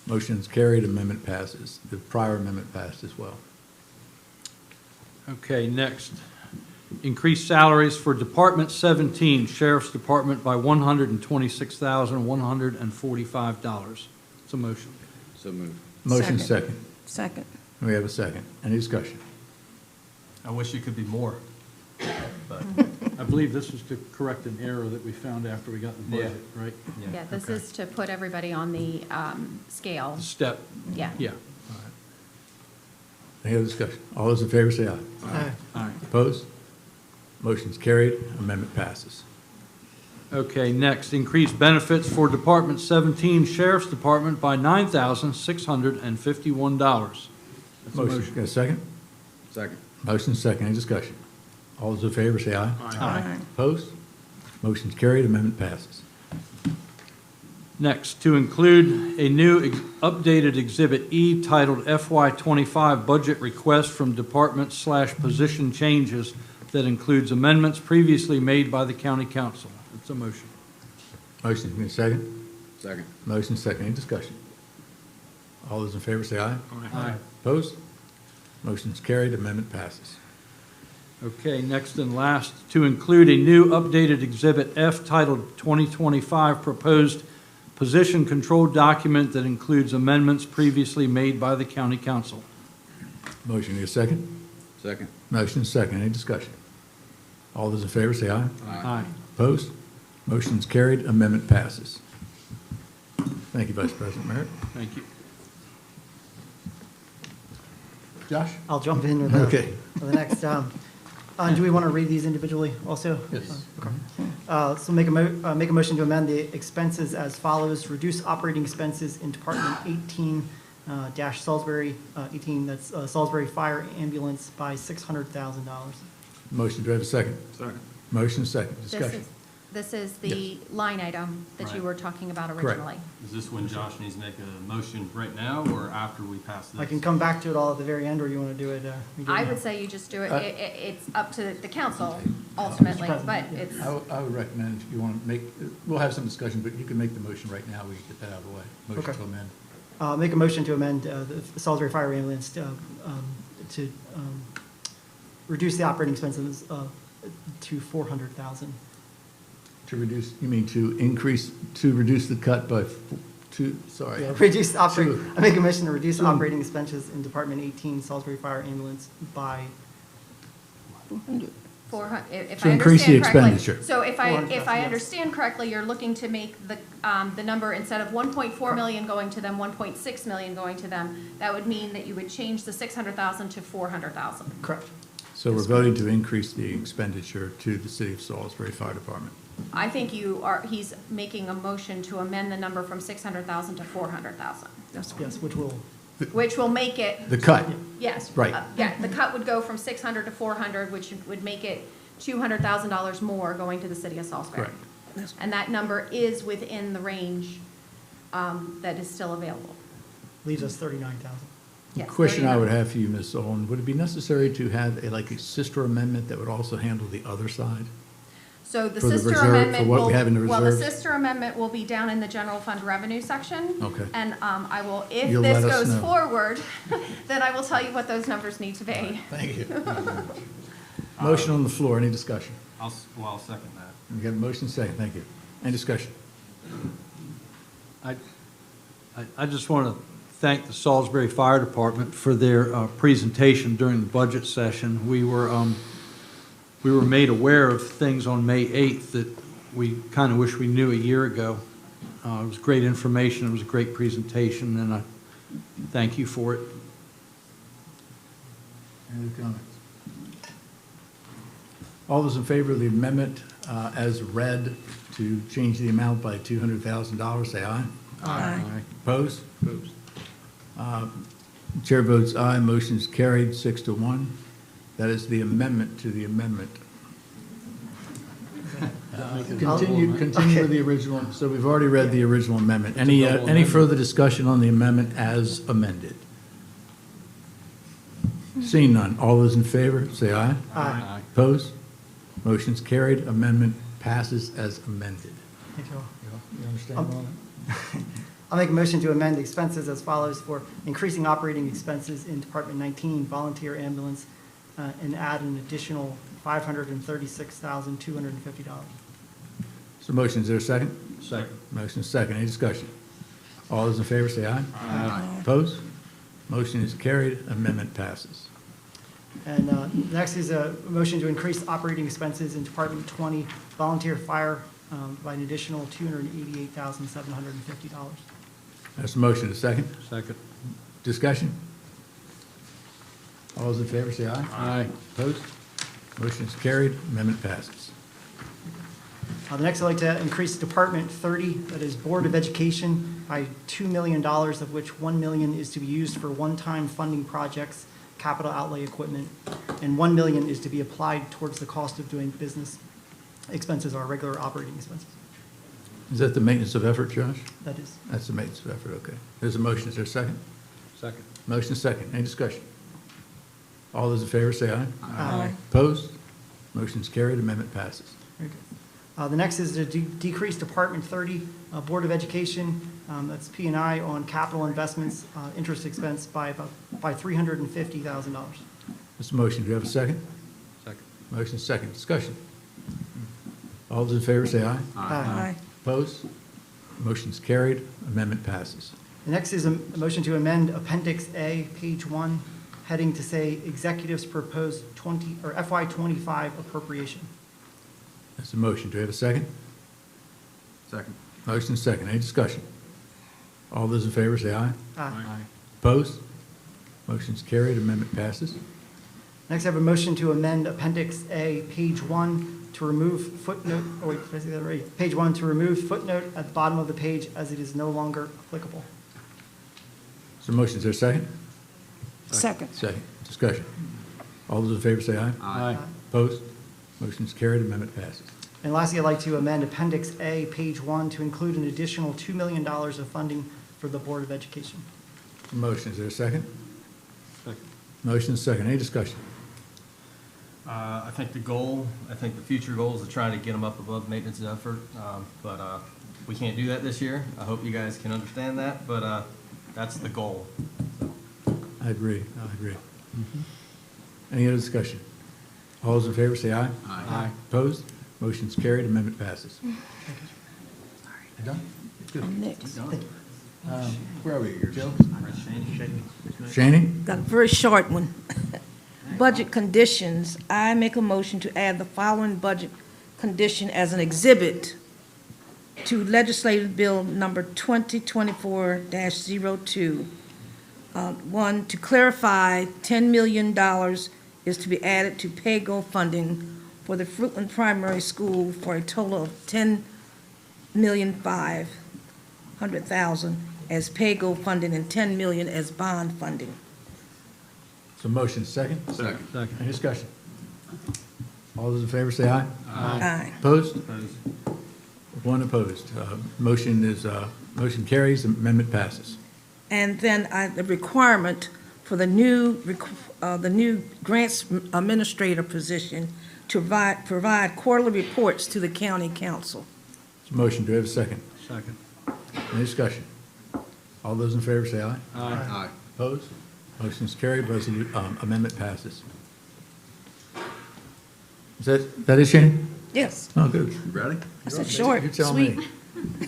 Motion is carried. Amendment passes. The prior amendment passed as well. Okay, next. Increase salaries for Department 17, Sheriff's Department, by $126,145. It's a motion. So moved. Motion second. Second. We have a second. Any discussion? I wish it could be more, but I believe this was to correct an error that we found after we got the budget, right? Yeah, this Okay. is to put everybody on the scale. Step, Yeah. yeah. Any other discussion? All those in favor say aye. Aye. Aye. Opposed? Motion's carried. Amendment passes. Okay, next, increase benefits for Department 17, Sheriff's Department, by $9,651. That's a Motion. Got a second? Second. Motion second. Any discussion? All those in favor say aye. Aye. Opposed? Motion's carried. Amendment passes. Next, to include a new updated Exhibit E titled FY25 Budget Request from Department/Position Changes that includes amendments previously made by the County Council. It's a motion. Motion. Got a second? Second. Motion second. Any discussion? All those in favor say aye. Aye. Opposed? Motion's carried. Amendment passes. Okay, next and last, to include a new updated Exhibit F titled 2025 Proposed Position Control Document that includes amendments previously made by the County Council. Motion. Need a second? Second. Motion second. Any discussion? All those in favor say aye. Aye. Opposed? Motion's carried. Amendment passes. Thank you, Vice President Merritt. Thank you. Josh? I'll jump in with Okay. the next. Do we want to read these individually also? Yes. Okay. So make a motion to amend the expenses as follows. Reduce operating expenses in Department 18 dash Salisbury, 18, that's Salisbury Fire Ambulance by $600,000. Motion, do I have a second? Second. Motion second, discussion. This is the line item that you Right. were talking about Correct. originally. Is this when Josh needs to make a motion right now or after we pass this? I can come back to it all at the very end, or you want to do it? I would say you just do it, Uh, it's up to the council ultimately, President, but yeah. it's, I would recommend, if you want to make, we'll have some discussion, but you can make the motion right now, we can get that out of the way. Motion Okay. to amend. Make a motion to amend the Salisbury Fire Ambulance to reduce the operating expenses to $400,000. To reduce, you mean to increase, to reduce the cut by, sorry. Yeah, reduce operating, I make a motion to reduce operating expenses in Department 18 Salisbury Fire Ambulance by 400, if To I increase the understand correctly. expenditure. So if I yes. understand correctly, you're looking to make the number, instead of 1.4 million going to them, 1.6 million going to them, that would mean that you would change the 600,000 to 400,000. correct. So we're voting to increase the expenditure to the City of Salisbury Fire Department. I think he's making a motion to amend the number from 600,000 to 400,000, Yes, which will, which will make it, The cut, yes. Right. Yeah, the cut would go from 600 to 400, which would make it $200,000 more going to the city of Salisbury. Correct. And that number is within the range that is still available. leaves us 39,000. the Yes, question I 39. would have for you, Ms. Owen, would it be necessary to have like a sister amendment that would also handle the other side? So the For the sister reserve, for amendment what we will, have in the well, the reserves? sister amendment will be down in the general fund revenue section. Okay. And I will, if You'll this let us goes know. forward, then I will tell you what those numbers need to be. Thank you. Motion on the floor, any discussion? I'll second that. We got a motion second, thank you. Any discussion? I just want to thank the Salisbury Fire Department for their presentation during the budget session. We were made aware of things on May 8th that we kind of wish we knew a year ago. It was great information, it was a great presentation, and I thank you for it. Any other comments? All those in favor of the amendment as read to change the amount by $200,000, say aye. Aye. Opposed? Opposed. Chair votes aye, motion is carried 6-1. That is the amendment to the amendment. Continue with the original, so we've already read the original amendment. Any further discussion on the amendment as amended? Seeing none, all those in favor, say aye. Aye. Opposed? Motion's carried, amendment passes as amended. Thank you all. You understand all that? I'll make a motion to amend expenses as follows for increasing operating expenses in Department 19 Volunteer Ambulance and add an additional $536,250. So motion, is there a second? Second. Motion is second, any discussion? All those in favor say aye. Aye. Opposed? Motion is carried, amendment passes. And next is a motion to increase operating expenses in Department 20 Volunteer Fire by an additional $288,750. That's a motion, a second? Second. Discussion? All those in favor say aye. Aye. Opposed? Motion is carried, amendment passes. The next, I'd like to increase Department 30, that is Board of Education, by $2 million, of which $1 million is to be used for one-time funding projects, capital outlay equipment, and $1 million is to be applied towards the cost of doing business expenses, our regular operating expenses. Is that the maintenance of effort, Josh? That is. That's the maintenance of effort, okay. There's a motion, is there a second? Second. Motion is second, any discussion? All those in favor say aye. Aye. Opposed? Motion is carried, amendment passes. Very good. The next is to decrease Department 30, Board of Education, that's P&I on capital investments, interest expense by $350,000. That's a motion, do you have a second? Second. Motion is second, discussion? All those in favor say aye. Aye. Opposed? Motion is carried, amendment passes. The next is a motion to amend Appendix A, page 1, heading to say Executives Proposed FY25 Appropriation. That's a motion, do you have a second? Second. Motion is second, any discussion? All those in favor say aye. Aye. Opposed? Motion's carried, amendment passes. Next, I have a motion to amend Appendix A, page 1, to remove footnote, oh wait, did I say that right? Page 1, to remove footnote at the bottom of the page as it is no longer applicable. So motion, is there a second? Second. Second. Discussion. All those in favor say aye. Aye. Opposed? Motion's carried, amendment passes. And lastly, I'd like to amend Appendix A, page 1, to include an additional $2 million of funding for the Board of Education. Motion, is there a second? Second. Motion is second. Any discussion? I think the future goal is to try to get them up above maintenance effort, but we can't do that this year. I hope you guys can understand that, but that's the goal. I agree. Any other discussion? All those in favor say aye. Aye. Opposed? Motion's carried, amendment passes. You done? I'm next. Where are we here, Joe? Shaney? Got a very short one. Budget conditions, I make a motion to add the following budget condition as an exhibit to legislative bill number 2024-02. One, to clarify, $10 million is to be added to pay-go funding for the Fruitland Primary School for a total of $10,500,000 as pay-go funding and $10 million as bond funding. So motion second? Second. Any discussion? All those in favor say aye. Aye. Opposed? One opposed. Motion carries, amendment passes. And then the requirement for the new grants administrator position to provide quarterly reports to the county council. So motion, do we have a second? Second. Any discussion? All those in favor say aye. Aye. Opposed? Motion is carried, amendment passes. Is that it, Shane? Yes. Oh, good. You ready? I said short, You tell sweet. me.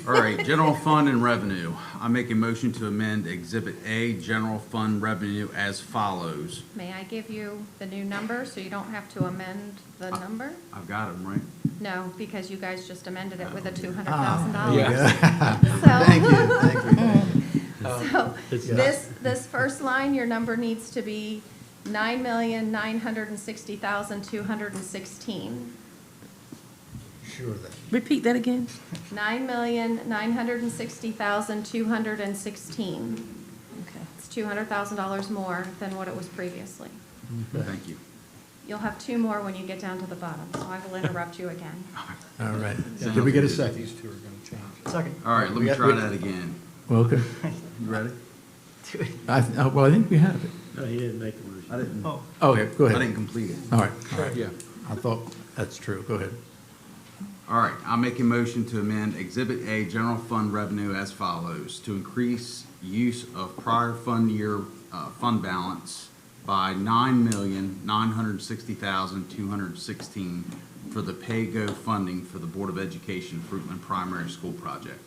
All right, general fund and revenue. I make a motion to amend Exhibit A, general fund revenue as follows. May I give you the new number so you don't have to amend the number? I've got them, right? No, because you guys just amended it with a $200,000. Thank you. So this first line, your number needs to be 9,960,216. Sure of that. Repeat that again. 9,960,216. Okay. It's $200,000 more than what it was previously. Thank you. You'll have two more when you get down to the bottom, so I will interrupt you again. All right. Did we get a second? Second. All right, let me try that again. Well, okay. You ready? I think we have it. No, he didn't make the motion. I didn't. Oh, Okay, go I ahead. didn't complete it. All right. Yeah. I thought that's true. Go ahead. All right, I'll make a motion to amend Exhibit A, general fund revenue as follows. To increase use of prior fund year fund balance by $9,960,216 for the pay-go funding for the Board of Education Fruitland Primary School project.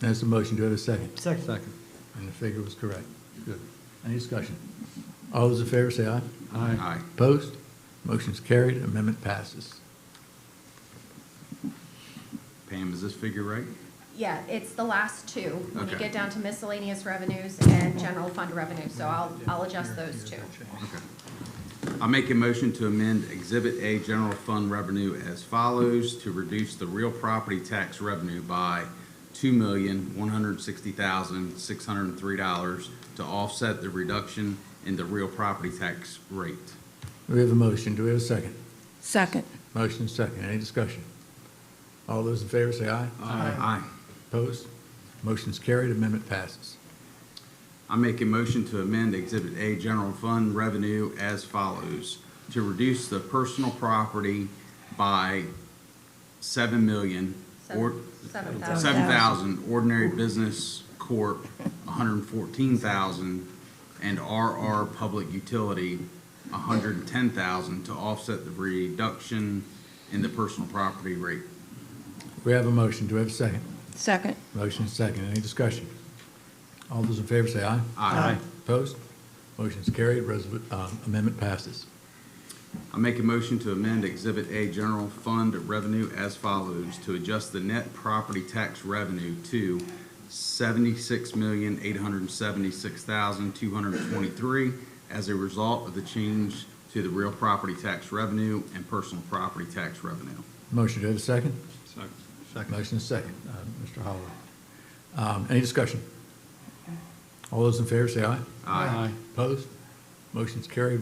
That's the motion. Do we have a second? second. And the figure was correct. Good. Any discussion? All those in favor say aye. Aye. Opposed? Motion's carried, amendment passes. Pam, is this figure right? Yeah, it's the last two, when you Okay. get down to miscellaneous revenues and general fund revenue, so I'll adjust those two. Okay. I make a motion to amend Exhibit A, general fund revenue as follows, to reduce the real property tax revenue by $2,160,603 to offset the reduction in the real property tax rate. We have a motion. Do we have a second? Second. Motion second. Any discussion? All those in favor say aye. Aye. Opposed? Motion's carried, amendment passes. I make a motion to amend Exhibit A, general fund revenue as follows, to reduce the personal property by $7,000, ordinary business corp, $114,000, and RR public utility, $110,000 to offset the reduction in the personal property rate. We have a motion. Do we have a second? Second. Motion second. Any discussion? All those in favor say aye. Aye. Opposed? Motion's carried, amendment passes. I make a motion to amend Exhibit A, general fund revenue as follows, to adjust the net property tax revenue to $76,876,223 as a result of the change to the real property tax revenue and personal property tax revenue. Motion, do I have a second? Second. Motion is second. Mr. Holloway. Any discussion? All those in favor say aye. Aye. Opposed? Motion's carried.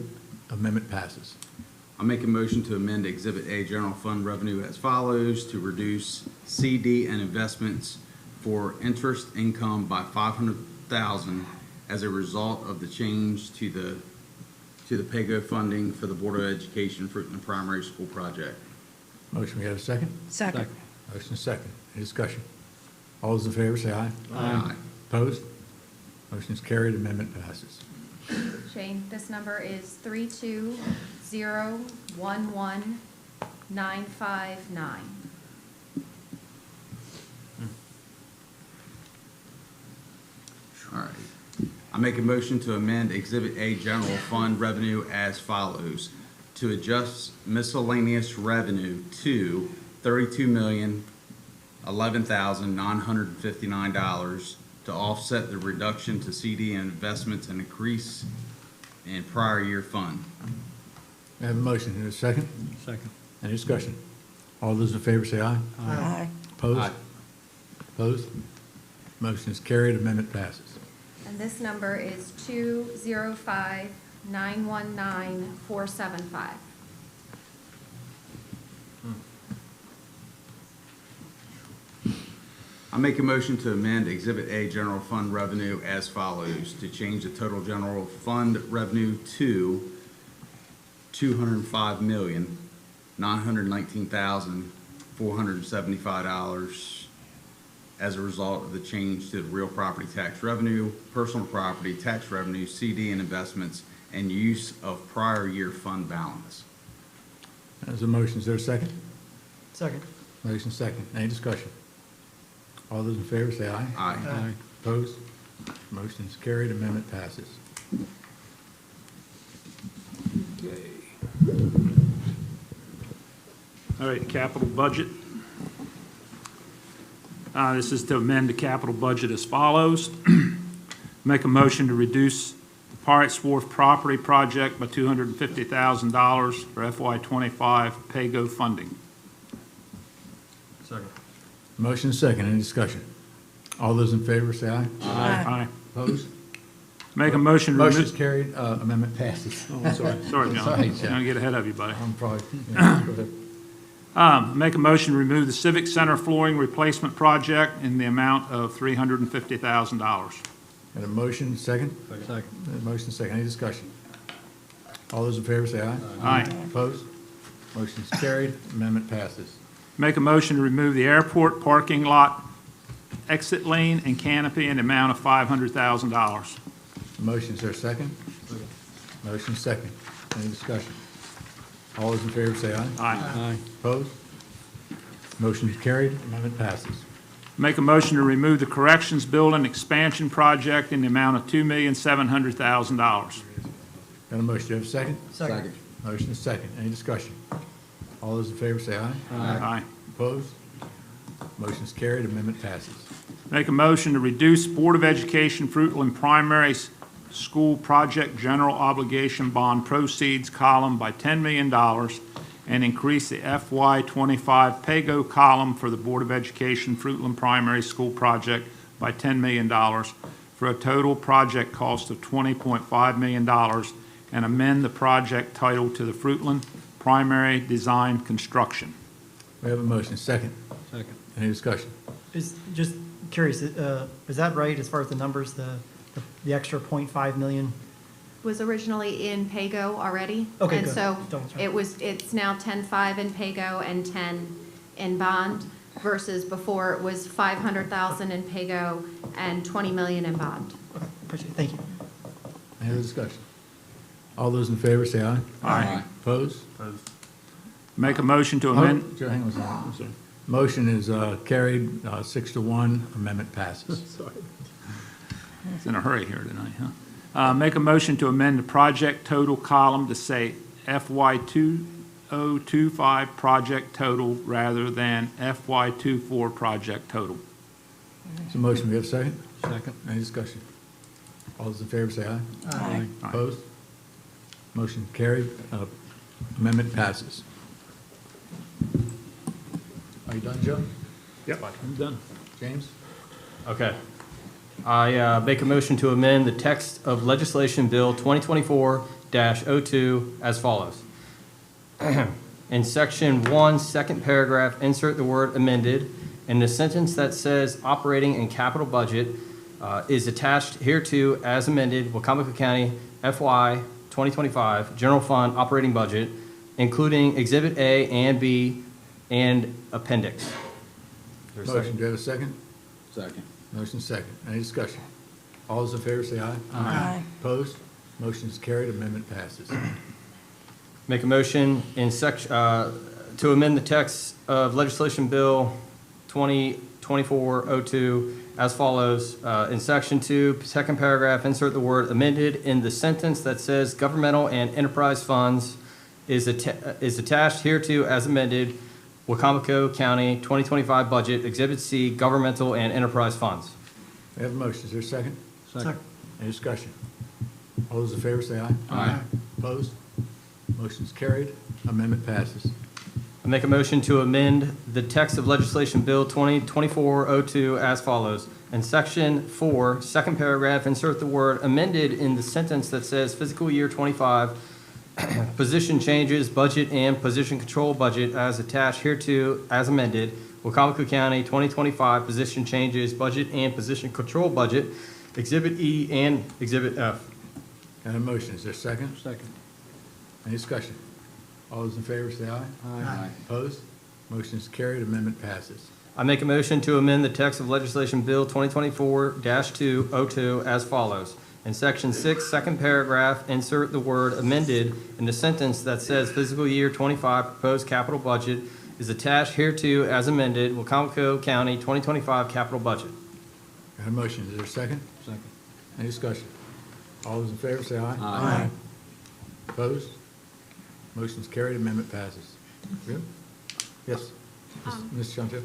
Amendment passes. I'll make a motion to amend Exhibit A General Fund revenue as follows: to reduce CD and investments for interest income by $500,000 as a result of the change to the PAYGO funding for the Board of Education Fruitland Primary School project. Motion, we have a second? Second. Motion is second. Any discussion? All those in favor say aye. Aye. Opposed? Motion is carried. Amendment passes. Shane, this number is 32011,959. All right. I make a motion to amend Exhibit A General Fund revenue as follows: to adjust miscellaneous revenue to $32,011,959 to offset the reduction to CD and investments and increase in prior year fund. We have a motion. Is there a second? Second. Any discussion? All those in favor say aye. Aye. Opposed? Aye. Opposed? Motion is carried. Amendment passes. And this number is 205,919,475. I make a motion to amend Exhibit A General Fund revenue as follows: to change the total general fund revenue to $205,919,475 as a result of the change to the real property tax revenue, personal property tax revenue, CD and investments, and use of prior year fund balance. There's a motion. Is there a second? Second. Motion second. Any discussion? All those in favor say aye. Aye. Opposed? Motion is carried. Amendment passes. All right, capital budget. This is to amend the capital budget as follows. Make a motion to reduce the Pirates Wharf property project by $250,000 for FY25 PAYGO funding. Second. Motion second. Any discussion? All those in favor say aye. Aye. Opposed? Make a motion to Motion is remove. carried. Amendment passes. Oh, sorry, John. Sorry, I'm gonna get ahead of you, buddy. I'm probably, yeah, go ahead. Make a motion to remove the Civic Center flooring replacement project in the amount of $350,000. Got a motion, second? Second. Motion second. Any discussion? All those in favor say aye. Aye. Opposed? Motion is carried. Amendment passes. Make a motion to remove the airport parking lot exit lane and canopy in the amount of $500,000. Motion, is there a second? Motion second. Any discussion? All those in favor say aye. Aye. Opposed? Motion is carried. Amendment passes. Make a motion to remove the corrections building expansion project in the amount of $2,700,000. Got a motion. Do you have a second? Second. Motion is second. Any discussion? All those in favor say aye. Aye. Opposed? Motion is carried. Amendment passes. Make a motion to reduce Board of Education Fruitland Primary School Project General Obligation Bond Proceeds column by $10 million and increase the FY25 PAYGO column for the Board of Education Fruitland Primary School Project by $10 million for a total project cost of $20.5 million and amend the project title to the Fruitland Primary Design Construction. We have a motion. Second. Second. Any discussion? Is, just curious, is that right as far as the numbers, the extra 0.5 million? Was originally in PAYGO already. Okay, And good. so Double check. it's now 10.5 in PAYGO and 10 in bond versus before it was 500,000 in PAYGO and 20 million in bond. Okay, appreciate it. Thank you. Any other discussion? All those in favor say aye. Aye. Opposed? Make a motion to amend. Joe, hang on a second. Motion is carried 6-1. Amendment passes. Sorry. It's in a hurry here tonight, huh? Make a motion to amend the project total column to say FY2025 project total rather than FY24 project total. It's a motion. We have a second? Second. Any discussion? All those in favor say aye. Aye. Opposed? Motion carried. Amendment passes. Are you done, Joe? Yep. I'm done. James? Okay. I make a motion to amend the text of legislation bill 2024-02 as follows. In section 1, second paragraph, insert the word amended, and the sentence that says operating and capital budget is attached hereto as amended, Wicomico County FY 2025 general fund operating budget, including Exhibit A and B and appendix. Is there a Motion, second? do you have a second? Second. Motion second. Any discussion? All those in favor say aye. Aye. Opposed? Motion is carried. Amendment passes. Make a motion in to amend the text of legislation bill 2024-02 as follows. In section 2, second paragraph, insert the word amended in the sentence that says governmental and enterprise funds is attached hereto as amended, Wicomico County 2025 budget, Exhibit C, governmental and enterprise funds. We have a motion. Is there a second? Second. Any discussion? All those in favor say aye. Aye. Opposed? Motion is carried. Amendment passes. I make a motion to amend the text of legislation bill 2024-02 as follows. In section 4, second paragraph, insert the word amended in the sentence that says fiscal year 25 position changes, budget and position control budget as attached hereto as amended, Wicomico County 2025 position changes, budget and position control budget, Exhibit E and Exhibit F. Got a motion. Is there a second? Second. Any discussion? All those in favor say aye. Aye. Opposed? Motion is carried. Amendment passes. I make a motion to amend the text of legislation bill 2024-02 as follows. In section 6, second paragraph, insert the word amended in the sentence that says fiscal year 25 proposed capital budget is attached hereto as amended, Wicomico County 2025 capital budget. Got a motion. Is there a second? Second. Any discussion? All those in favor say aye. Aye. Opposed? Motion is carried. Amendment passes. Good? Yes. Ms. Chantel?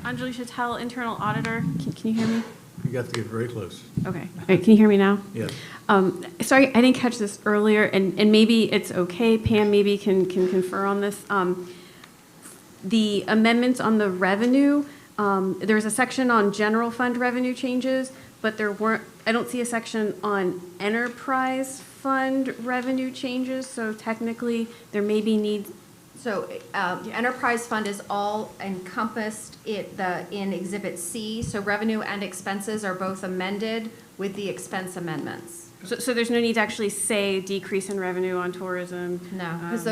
Anjali Chatel, internal auditor. Can you hear me? You got to get very close. Okay. All right, can you hear me now? Yes. Sorry, I didn't catch this earlier, and maybe it's okay. Pam maybe can confer on this. The amendments on the revenue, there's a section on general fund revenue changes, but I don't see a section on enterprise fund revenue changes, so technically there may be needs. So the enterprise fund is all encompassed in Exhibit C, so revenue and expenses are both amended with the expense amendments. So there's no need to actually say decrease in revenue on tourism? No, because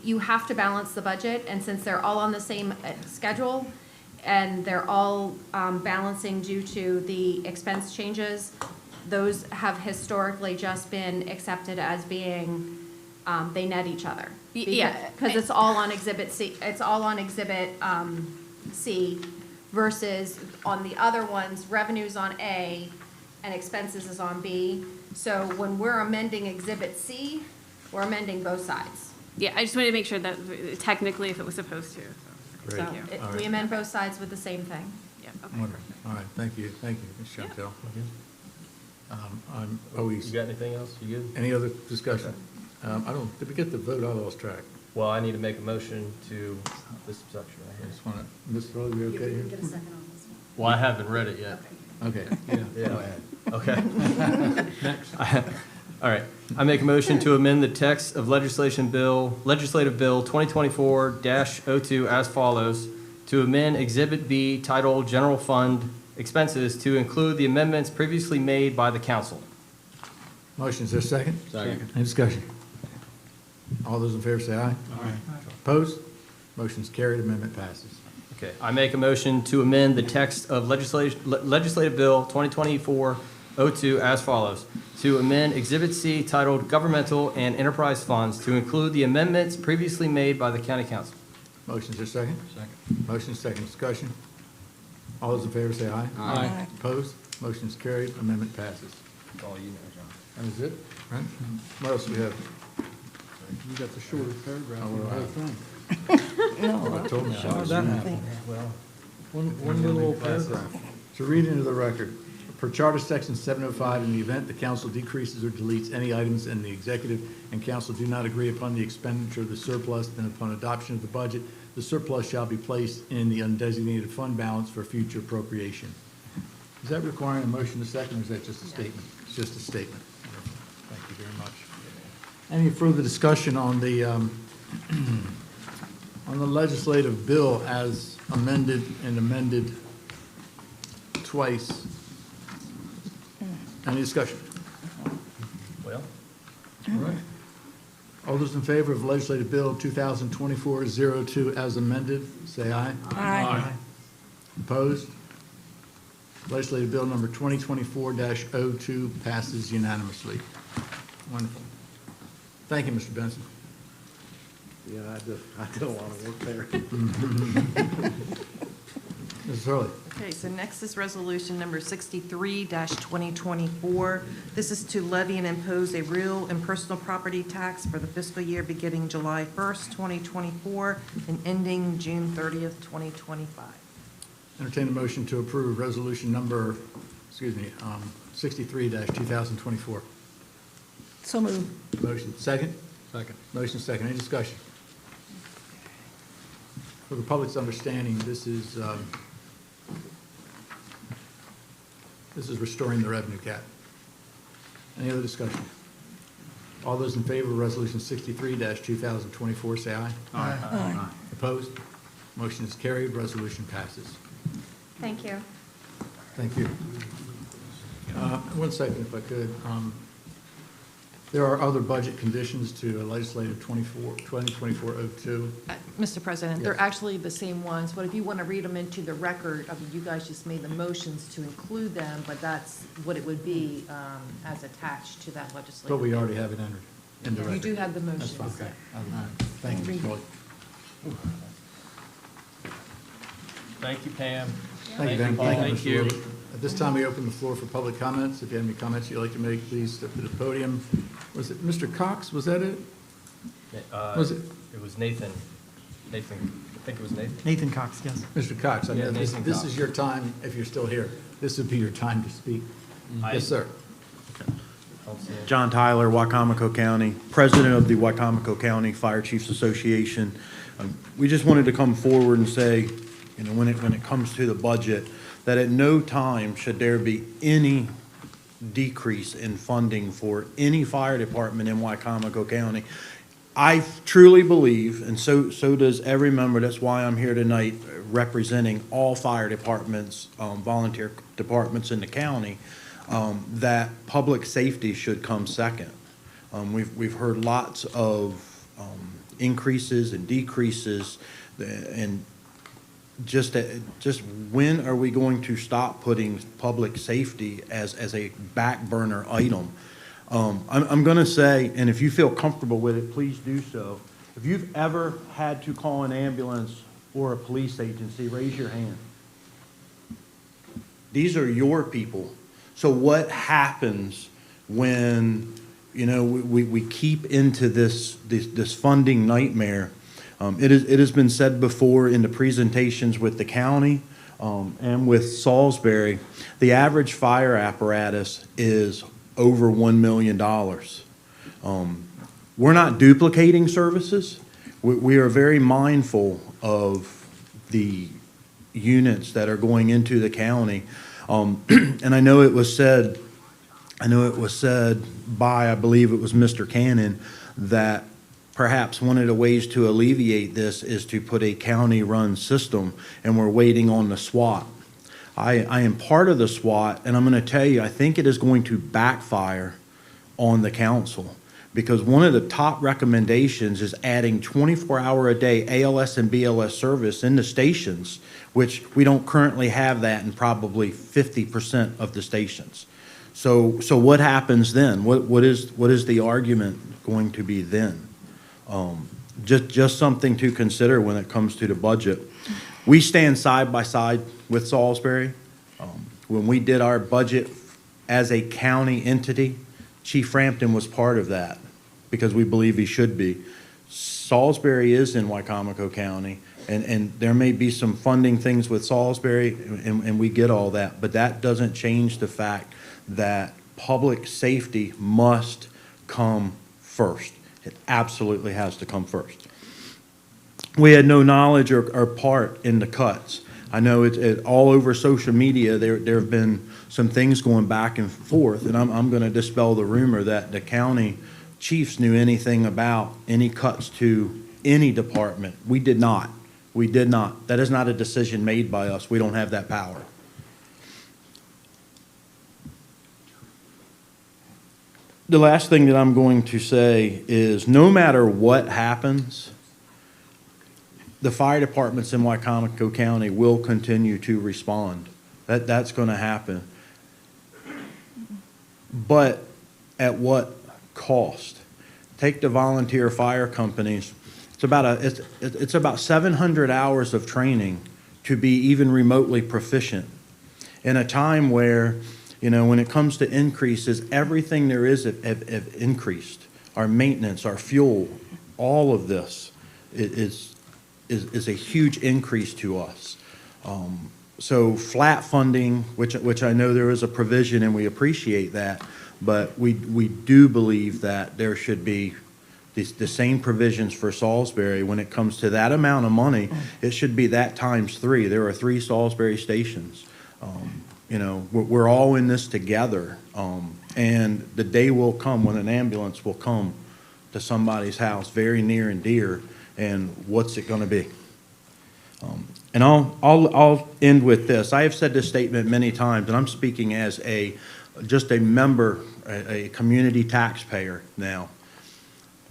you have to balance the budget, and since they're all on the same schedule, and they're all balancing due to the expense changes, those have historically just been accepted as being, they net each other. Yeah. Because it's all on Exhibit C, C versus on the other ones, revenue's on A and expenses is on B. So when we're amending Exhibit C, we're amending both sides. Yeah, I just wanted to make sure that technically if it was supposed to. Great. So All right. we amend both sides with the same thing. Yeah, okay. Wonderful. All right. Thank you. Thank you, Ms. Chantel. I'm always. You got anything else? You good? Any other discussion? Did we get the vote? I lost track. Well, I need to make a motion to this section right I here. just want to, Ms. Rowley, you okay here? Well, I haven't read it yet. Okay. Yeah. Go ahead. Okay. All right. I make a motion to amend the text of legislative bill 2024-02 as follows. To amend Exhibit B titled General Fund Expenses to include the amendments previously made by the council. Motion, is there a second? Second. Any discussion? All those in favor say aye. Aye. Opposed? Motion's carried. Amendment passes. Okay. I make a motion to amend the text of legislative bill 2024-02 as follows. To amend Exhibit C titled Governmental and Enterprise Funds to include the amendments previously made by the county council. Motion, is there a second? Second. Motion, second. Discussion? All those in favor say aye. Aye. Opposed? Motion's carried. Amendment passes. That's all you know, John. That is it, right? What else we have? You got the shorter paragraph Oh, of the well, whole thing. Oh, I told me. How did that happen? Well, One little paragraph. To read into the record, Per Charter Section 705, in the event the council decreases or deletes any items and the executive and council do not agree upon the expenditure of the surplus, then upon adoption of the budget, the surplus shall be placed in the undesignated fund balance for future appropriation. Is that requiring a motion to second, or is that just a statement? It's just a statement. Thank you very much. Any further discussion on the on the legislative bill as amended and amended twice? Any discussion? Well, All right. All those in favor of legislative bill 2024-02 as amended, say aye. Aye. Opposed? Legislative bill number 2024-02 passes unanimously. Wonderful. Thank you, Mr. Benson. Yeah, I did a lot of work there. Mrs. Hurley. Okay, so next is resolution number 63-2024. This is to levy and impose a real and personal property tax for the fiscal year beginning July 1st, 2024, and ending June 30th, 2025. Entertain a motion to approve resolution number, 63-2024. So moved. Motion second? Second. Motion second. Any discussion? For the public's understanding, this is restoring the revenue cap. Any other discussion? All those in favor of resolution 63-2024, say aye. Aye. Opposed? Motion is carried. Resolution passes. Thank you. Thank you. 1 second, if I could. There are other budget conditions to legislative 2024-02. Mr. President, they're Yes. actually the same ones, but if you want to read them into the record, I mean, you guys just made the motions to include them, but that's what it would be as attached to that legislative. But we already have it entered in the record. You do have the motions. That's fine. Thank you, Ms. Hurley. thank you, Pam. Thank you, Ben. Paul. Thank you, Mr. Wood. At this time, we open the floor for public comments. If you have any comments you'd like to make, please step to the podium. Was it Mr. Cox? Was that it? Was it? It was Nathan. I think it was Nathan. Nathan Cox, yes. Mr. Cox, I Yeah, know this Nathan Cox. is your time, if you're still here. This would be your time to speak. Yes, sir. John Tyler, Wicomico County, President of the Wicomico County Fire Chiefs Association. We just wanted to come forward and say, you know, when it comes to the budget, that at no time should there be any decrease in funding for any fire department in Wicomico County. I truly believe, and so does every member, that's why I'm here tonight representing all fire departments, volunteer departments in the county, that public safety should come second. We've heard lots of increases and decreases, and just when are we going to stop putting public safety as a back burner item? I'm going to say, and if you feel comfortable with it, please do so. If you've ever had to call an ambulance or a police agency, raise your hand. These are your people. So what happens when, you know, we keep into this funding nightmare? It has been said before in the presentations with the county and with Salisbury, the average fire apparatus is over $1 million. We're not duplicating services. We are very mindful of the units that are going into the county. And I know it was said by, I believe it was Mr. Cannon, that perhaps one of the ways to alleviate this is to put a county-run system, and we're waiting on the SWAT. I am part of the SWAT, and I'm going to tell you, I think it is going to backfire on the council, because one of the top recommendations is adding 24-hour-a-day ALS and BLS service in the stations, which we don't currently have that in probably 50% of the stations. So what happens then? What is the argument going to be then? Just something to consider when it comes to the budget. We stand side by side with Salisbury. When we did our budget as a county entity, Chief Frampton was part of that because we believe he should be. Salisbury is in Wicomico County, And there may be some funding things with Salisbury, and we get all that, but that doesn't change the fact that public safety must come first. It absolutely has to come first. We had no knowledge or part in the cuts. I know it's all over social media. There have been some things going back and forth, and I'm going to dispel the rumor that the county chiefs knew anything about any cuts to any department. We did not. We did not. That is not a decision made by us. We don't have that power. The last thing that I'm going to say is no matter what happens, the fire departments in Wicomico County will continue to respond. That's going to happen. But at what cost? Take the volunteer fire companies. It's about 700 hours of training to be even remotely proficient in a time where, when it comes to increases, everything there is have increased. Our maintenance, our fuel, all of this is a huge increase to us. So flat funding, which I know there is a provision and we appreciate that, but we do believe that there should be the same provisions for Salisbury. When it comes to that amount of money, it should be that times 3. There are 3 Salisbury stations. We're all in this together, and the day will come when an ambulance will come to somebody's house very near and dear, and what's it going to be? And I'll end with this. I have said this statement many times, and I'm speaking as just a member, a community taxpayer now.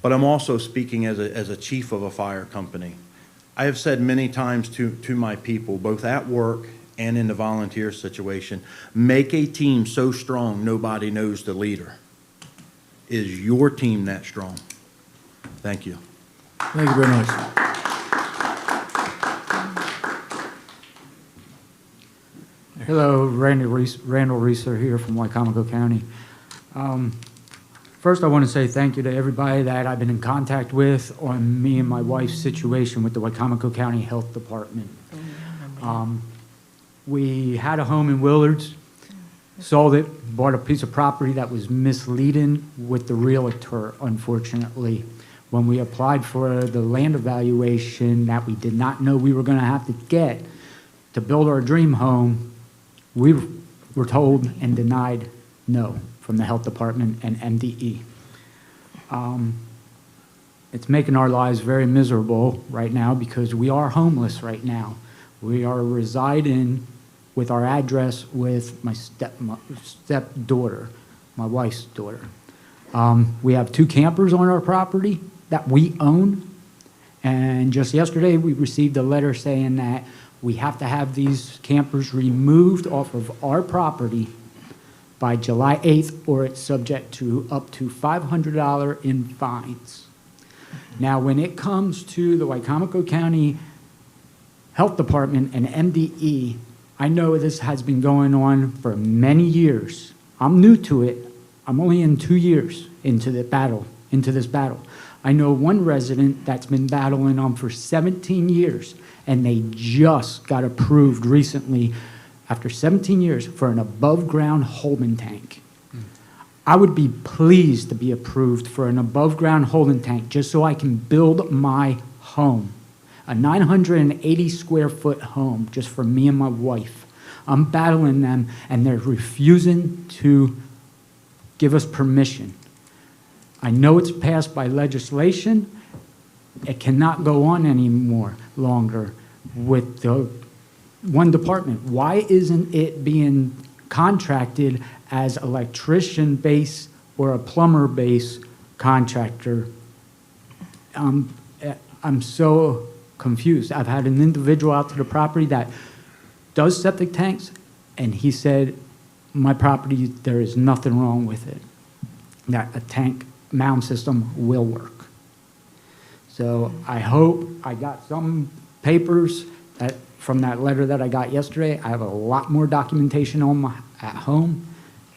But I'm also speaking as a chief of a fire company. I have said many times to my people, both at work and in the volunteer situation, make a team so strong nobody knows the leader. Is your team that strong? Thank you. Thank you very much. Hello, Randall Reeser here from Wicomico County. First, I want to say thank you to everybody that I've been in contact with on me and my wife's situation with the Wicomico County Health Department. We had a home in Willards, sold it, bought a piece of property that was misleading with the realtor, unfortunately. When we applied for the land evaluation that we did not know we were going to have to get to build our dream home, we were told and denied no from the health department and MDE. It's making our lives very miserable right now because we are homeless right now. We are residing with our address with my stepdaughter, my wife's daughter. We have 2 campers on our property that we own, and just yesterday we received a letter saying that we have to have these campers removed off of our property by July 8th, or it's subject to up to $500 in fines. Now, when it comes to the Wicomico County Health Department and MDE, I know this has been going on for many years. I'm new to it. I'm only in 2 years into this battle. I know one resident that's been battling on for 17 years, and they just got approved recently after 17 years for an above-ground holding tank. I would be pleased to be approved for an above-ground holding tank just so I can build my home, a 980-square-foot home just for me and my wife. I'm battling them, and they're refusing to give us permission. I know it's passed by legislation. It cannot go on longer with the one department. Why isn't it being contracted as electrician-based or a plumber-based contractor? I'm so confused. I've had an individual out to the property that does septic tanks, and he said, my property, there is nothing wrong with it, that a tank mound system will work. So I hope I got some papers from that letter that I got yesterday. I have a lot more documentation at home,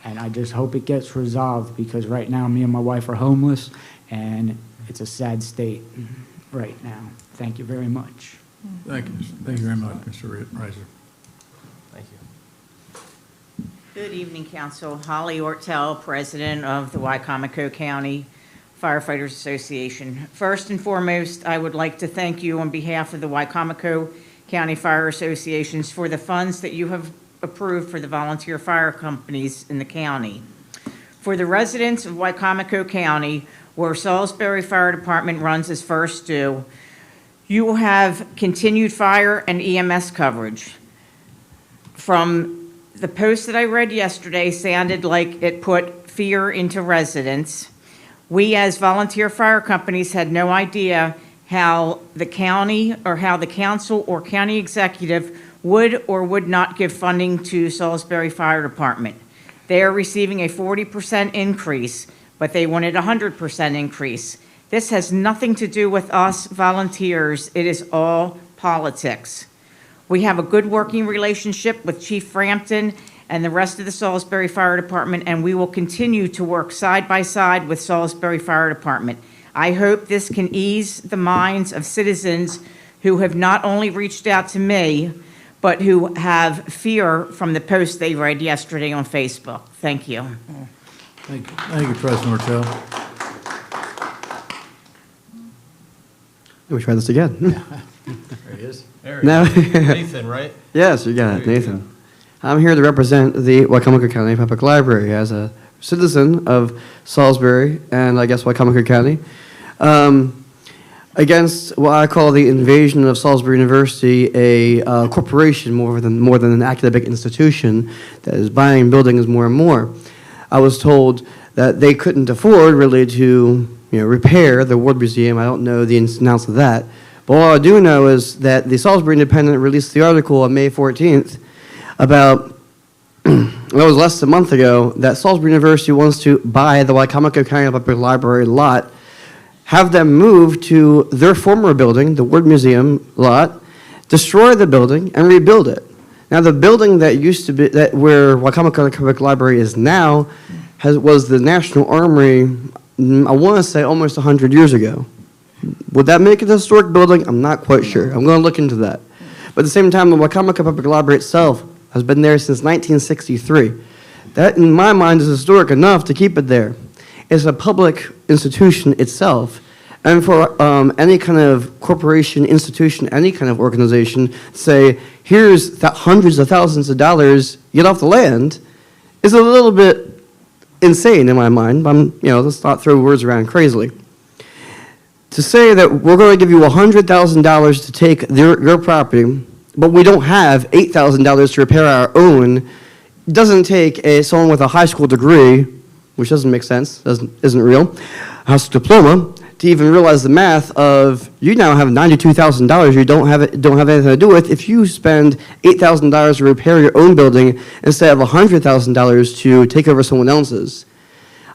and I just hope it gets resolved because right now me and my wife are homeless, and it's a sad state right now. Thank you very much. Thank you. Thank you very much, Mr. Reiser. Thank you. Good evening, Council. Holly Ortel, President of the Wicomico County Firefighters Association. First and foremost, I would like to thank you on behalf of the Wicomico County Fire Associations for the funds that you have approved for the volunteer fire companies in the county. For the residents of Wicomico County, where Salisbury Fire Department runs as first due, you will have continued fire and EMS coverage. From the post that I read yesterday sounded like it put fear into residents. We as volunteer fire companies had no idea how the county or how the council or county executive would or would not give funding to Salisbury Fire Department. They are receiving a 40% increase, but they wanted a 100% increase. This has nothing to do with us volunteers. It is all politics. We have a good working relationship with Chief Frampton and the rest of the Salisbury Fire Department, and we will continue to work side by side with Salisbury Fire Department. I hope this can ease the minds of citizens who have not only reached out to me, but who have fear from the post they read yesterday on Facebook. Thank you. Thank you. Thank you, President Ortel. Let me try this again. There he is. There he No. is. Nathan, right? Yes, you got it, There you Nathan. I'm here to represent the Wicomico County Public Library as a citizen of Salisbury and I guess Wicomico County, against what I call the invasion of Salisbury University, a corporation more than an academic institution that is buying buildings more and more. I was told that they couldn't afford really to repair the Ward Museum. I don't know the ins and outs of that. But all I do know is that the Salisbury Independent released the article on May 14th about, it was less than a month ago, that Salisbury University wants to buy the Wicomico County Public Library lot, have them move to their former building, the Ward Museum lot, destroy the building, and rebuild it. Now, the building that used to be, where Wicomico Public Library is now, was the National Armory, I want to say almost 100 years ago. Would that make it a historic building? I'm not quite sure. I'm going to look into that. But at the same time, the Wicomico Public Library itself has been there since 1963. That, in my mind, is historic enough to keep it there. It's a public institution itself. And for any kind of corporation, institution, any kind of organization, say, here's hundreds of thousands of dollars, get off the land, is a little bit insane in my mind. Let's not throw words around crazily. To say that we're going to give you $100,000 to take your property, but we don't have $8,000 to repair our own, doesn't take someone with a high school degree, which doesn't make sense, isn't real, a high school diploma, to even realize the math of you now have $92,000 you don't have anything to do with if you spend $8,000 to repair your own building instead of $100,000 to take over someone else's.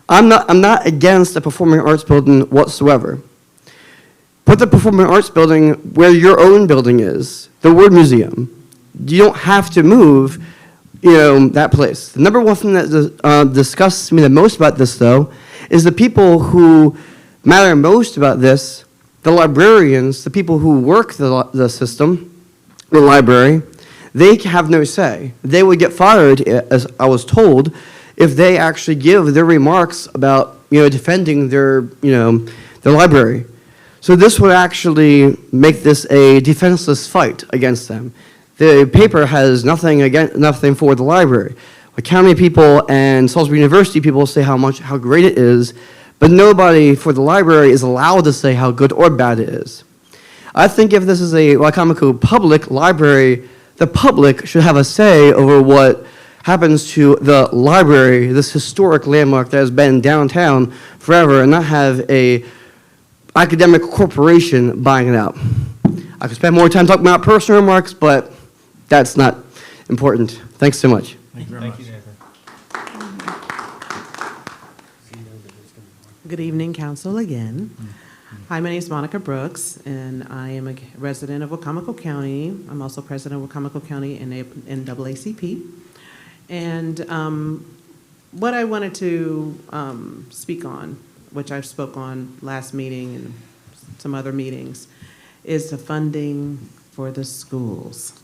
I'm not against a performing arts building whatsoever. Put the performing arts building where your own building is, the Ward Museum. You don't have to move, that place. The number one thing that disgusts me the most about this, though, is the people who matter most about this, the librarians, the people who work the system, the library, they have no say. They would get fired, as I was told, if they actually give their remarks about, defending their library. So this would actually make this a defenseless fight against them. The paper has nothing for the library. The county people and Salisbury University people say how great it is, but nobody for the library is allowed to say how good or bad it is. I think if this is a Wicomico public library, the public should have a say over what happens to the library, this historic landmark that has been downtown forever, and not have a academic corporation buying it out. I could spend more time talking about personal remarks, but that's not important. Thanks so much. Thank you very much. Good evening, Council, again. Hi, my name is Monica Brooks, and I am a resident of Wicomico County. I'm also president of Wicomico County NAACP. And what I wanted to speak on, which I spoke on last meeting and some other meetings, is the funding for the schools.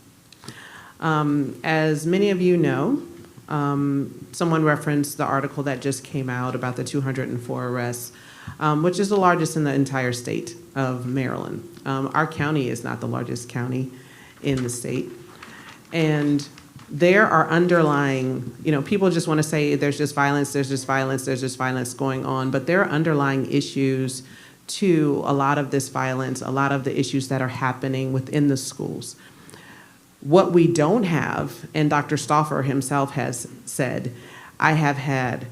As many of you know, someone referenced the article that just came out about the 204 arrests, which is the largest in the entire state of Maryland. Our county is not the largest county in the state. And there are underlying, people just want to say there's just violence, there's just violence, there's just violence going on, but there are underlying issues to a lot of this violence, a lot of the issues that are happening within the schools. What we don't have, and Dr. Stauffer himself has said, I have had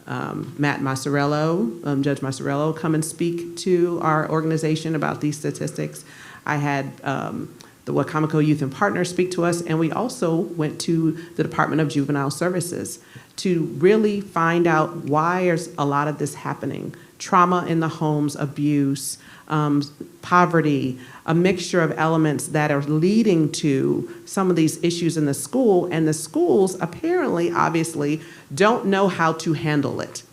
Matt Massarello, Judge Massarello, come and speak to our organization about these statistics. I had the Wicomico Youth and Partners speak to us, and we also went to the Department of Juvenile Services to really find out why is a lot of this happening. Trauma in the homes, abuse, poverty, a mixture of elements that are leading to some of these issues in the school, and the schools apparently, obviously, don't know how to handle it.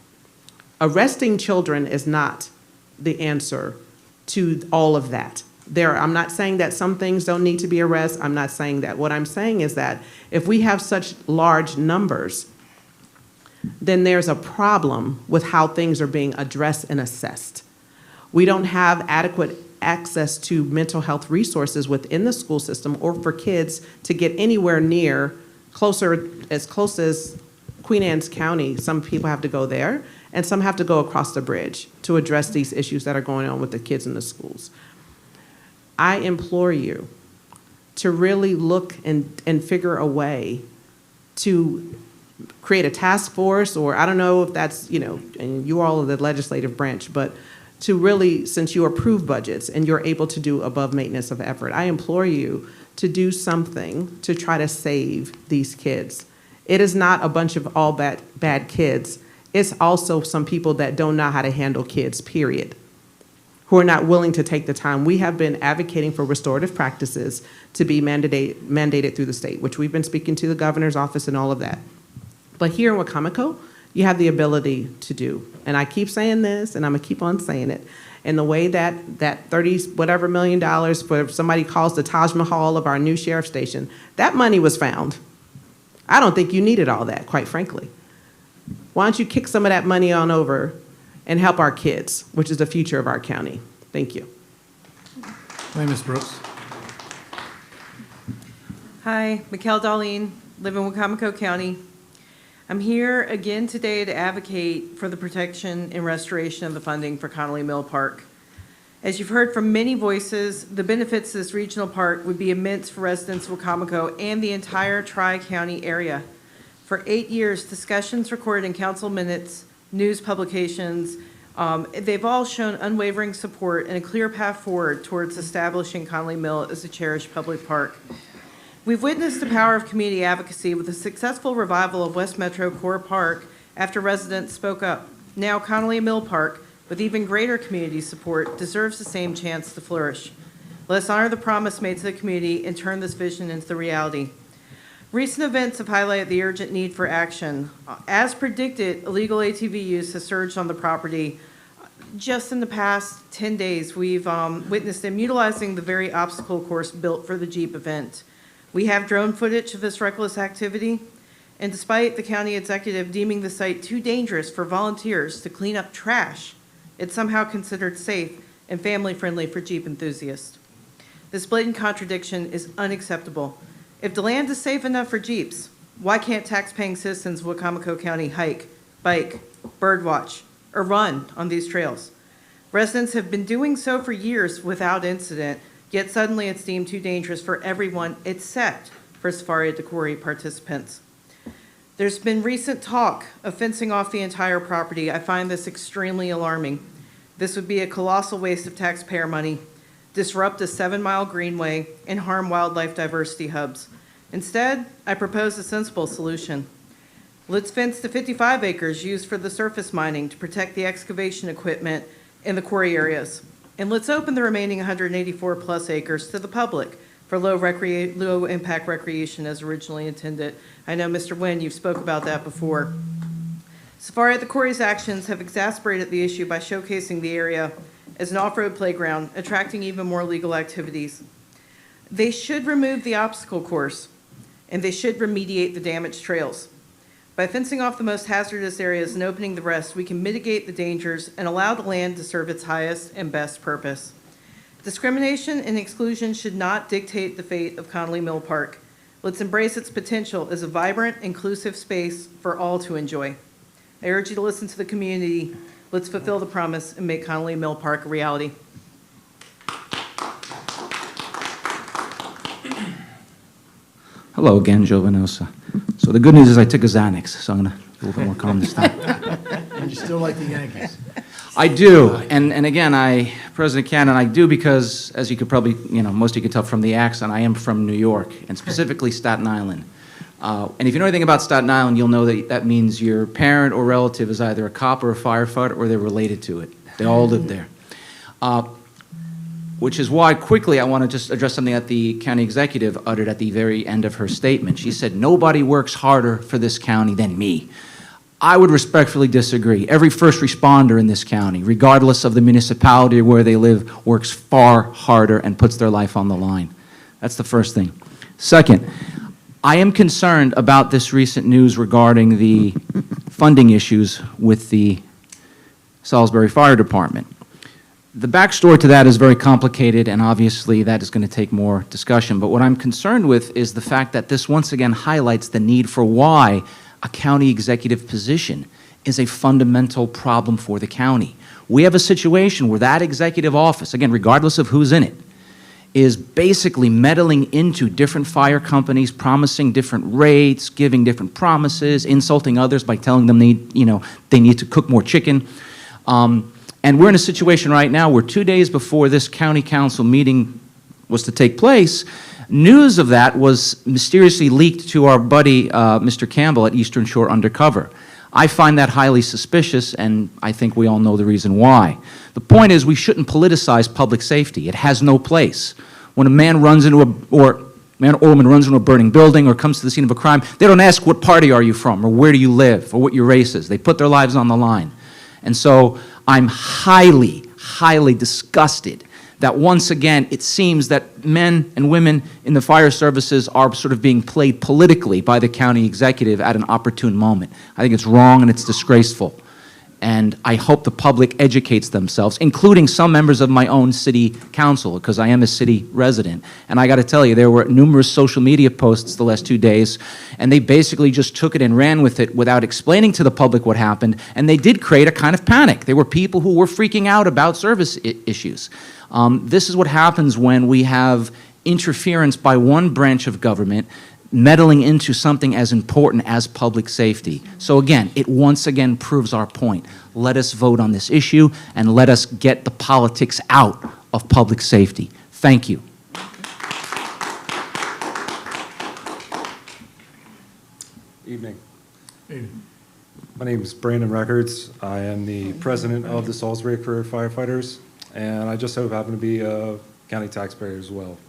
Arresting children is not the answer to all of that. I'm not saying that some things don't need to be arrested. I'm not saying that. What I'm saying is that if we have such large numbers, then there's a problem with how things are being addressed and assessed. We don't have adequate access to mental health resources within the school system or for kids to get anywhere near as close as Queen Anne's County. Some people have to go there, and some have to go across the bridge to address these issues that are going on with the kids in the schools. I implore you to really look and figure a way to create a task force, or I don't know if that's, and you all are the legislative branch, but to really, since you approve budgets and you're able to do above maintenance of effort, I implore you to do something to try to save these kids. It is not a bunch of all bad kids. It's also some people that don't know how to handle kids, period, who are not willing to take the time. We have been advocating for restorative practices to be mandated through the state, which we've been speaking to the governor's office and all of that. But here in Wicomico, you have the ability to do. And I keep saying this, and I'm gonna keep on saying it. In the way that 30 whatever $million for somebody calls the Taj Mahal of our new sheriff station, that money was found. I don't think you needed all that, quite frankly. Why don't you kick some of that money on over and help our kids, which is the future of our county. Thank you. Hi, Ms. Brooks. Hi, Mikkel Darlene, live in Wicomico County. I'm here again today to advocate for the protection and restoration of the funding for Connolly Mill Park. As you've heard from many voices, the benefits of this regional park would be immense for residents of Wicomico and the entire Tri-County area. For 8 years, discussions recorded in council minutes, news publications, they've all shown unwavering support and a clear path forward towards establishing Connolly Mill as a cherished public park. We've witnessed the power of community advocacy with the successful revival of West Metro Core Park after residents spoke up. Now Connolly Mill Park, with even greater community support, deserves the same chance to flourish. Let us honor the promise made to the community and turn this vision into the reality. Recent events have highlighted the urgent need for action. As predicted, illegal ATV use has surged on the property. Just in the past 10 days, we've witnessed them utilizing the very obstacle course built for the Jeep event. We have drone footage of this reckless activity, and despite the county executive deeming the site too dangerous for volunteers to clean up trash, it's somehow considered safe and family-friendly for Jeep enthusiasts. This blatant contradiction is unacceptable. If the land is safe enough for Jeeps, why can't tax-paying citizens of Wicomico County hike, bike, birdwatch, or run on these trails? Residents have been doing so for years without incident, yet suddenly it's deemed too dangerous for everyone except for Safari at Decoree participants. There's been recent talk of fencing off the entire property. I find this extremely alarming. This would be a colossal waste of taxpayer money, disrupt a 7-mile greenway, and harm wildlife diversity hubs. Instead, I propose a sensible solution. Let's fence the 55 acres used for the surface mining to protect the excavation equipment in the quarry areas. And let's open the remaining 184 plus acres to the public for low impact recreation as originally intended. I know, Mr. Nguyen, you've spoke about that before. Safari at the Quarry's actions have exacerbated the issue by showcasing the area as an off-road playground, attracting even more legal activities. They should remove the obstacle course, and they should remediate the damaged trails. By fencing off the most hazardous areas and opening the rest, we can mitigate the dangers and allow the land to serve its highest and best purpose. Discrimination and exclusion should not dictate the fate of Connolly Mill Park. Let's embrace its potential as a vibrant, inclusive space for all to enjoy. I urge you to listen to the community. Let's fulfill the promise and make Connolly Mill Park a reality. Hello again, Joe Venosa. So the good news is I took a Xanax, so I'm going to be a little bit more calm this time. And you still like the Yankees? I do, and again, President Cannon, I do because, as you could probably, most of you can tell from the accent, I am from New York, and specifically Staten Island. And if you know anything about Staten Island, you'll know that that means your parent or relative is either a cop or a firefighter, or they're related to it. They all live there. Which is why, quickly, I want to just address something that the county executive uttered at the very end of her statement. She said, "Nobody works harder for this county than me." I would respectfully disagree. Every first responder in this county, regardless of the municipality or where they live, works far harder and puts their life on the line. That's the first thing. Second, I am concerned about this recent news regarding the funding issues with the Salisbury Fire Department. The backstory to that is very complicated, and obviously that is going to take more discussion. But what I'm concerned with is the fact that this once again highlights the need for why a county executive position is a fundamental problem for the county. We have a situation where that executive office, again, regardless of who's in it, is basically meddling into different fire companies, promising different rates, giving different promises, insulting others by telling them they need to cook more chicken. And we're in a situation right now where 2 days before this county council meeting was to take place, news of that was mysteriously leaked to our buddy, Mr. Campbell at Eastern Shore Undercover. I find that highly suspicious, and I think we all know the reason why. The point is, we shouldn't politicize public safety. It has no place. When a man runs into or woman runs into a burning building or comes to the scene of a crime, they don't ask what party are you from or where do you live or what your race is. They put their lives on the line. And so I'm highly, highly disgusted that once again it seems that men and women in the fire services are sort of being played politically by the county executive at an opportune moment. I think it's wrong and it's disgraceful. And I hope the public educates themselves, including some members of my own city council, because I am a city resident. And I got to tell you, there were numerous social media posts the last 2 days, and they basically just took it and ran with it without explaining to the public what happened, and they did create a kind of panic. There were people who were freaking out about service issues. This is what happens when we have interference by one branch of government meddling into something as important as public safety. So again, it once again proves our point. Let us vote on this issue and let us get the politics out of public safety. Thank you. Evening. My name is Brandon Records. I am the president of the Salisbury Career Firefighters, and I just so happen to be a county taxpayer as well.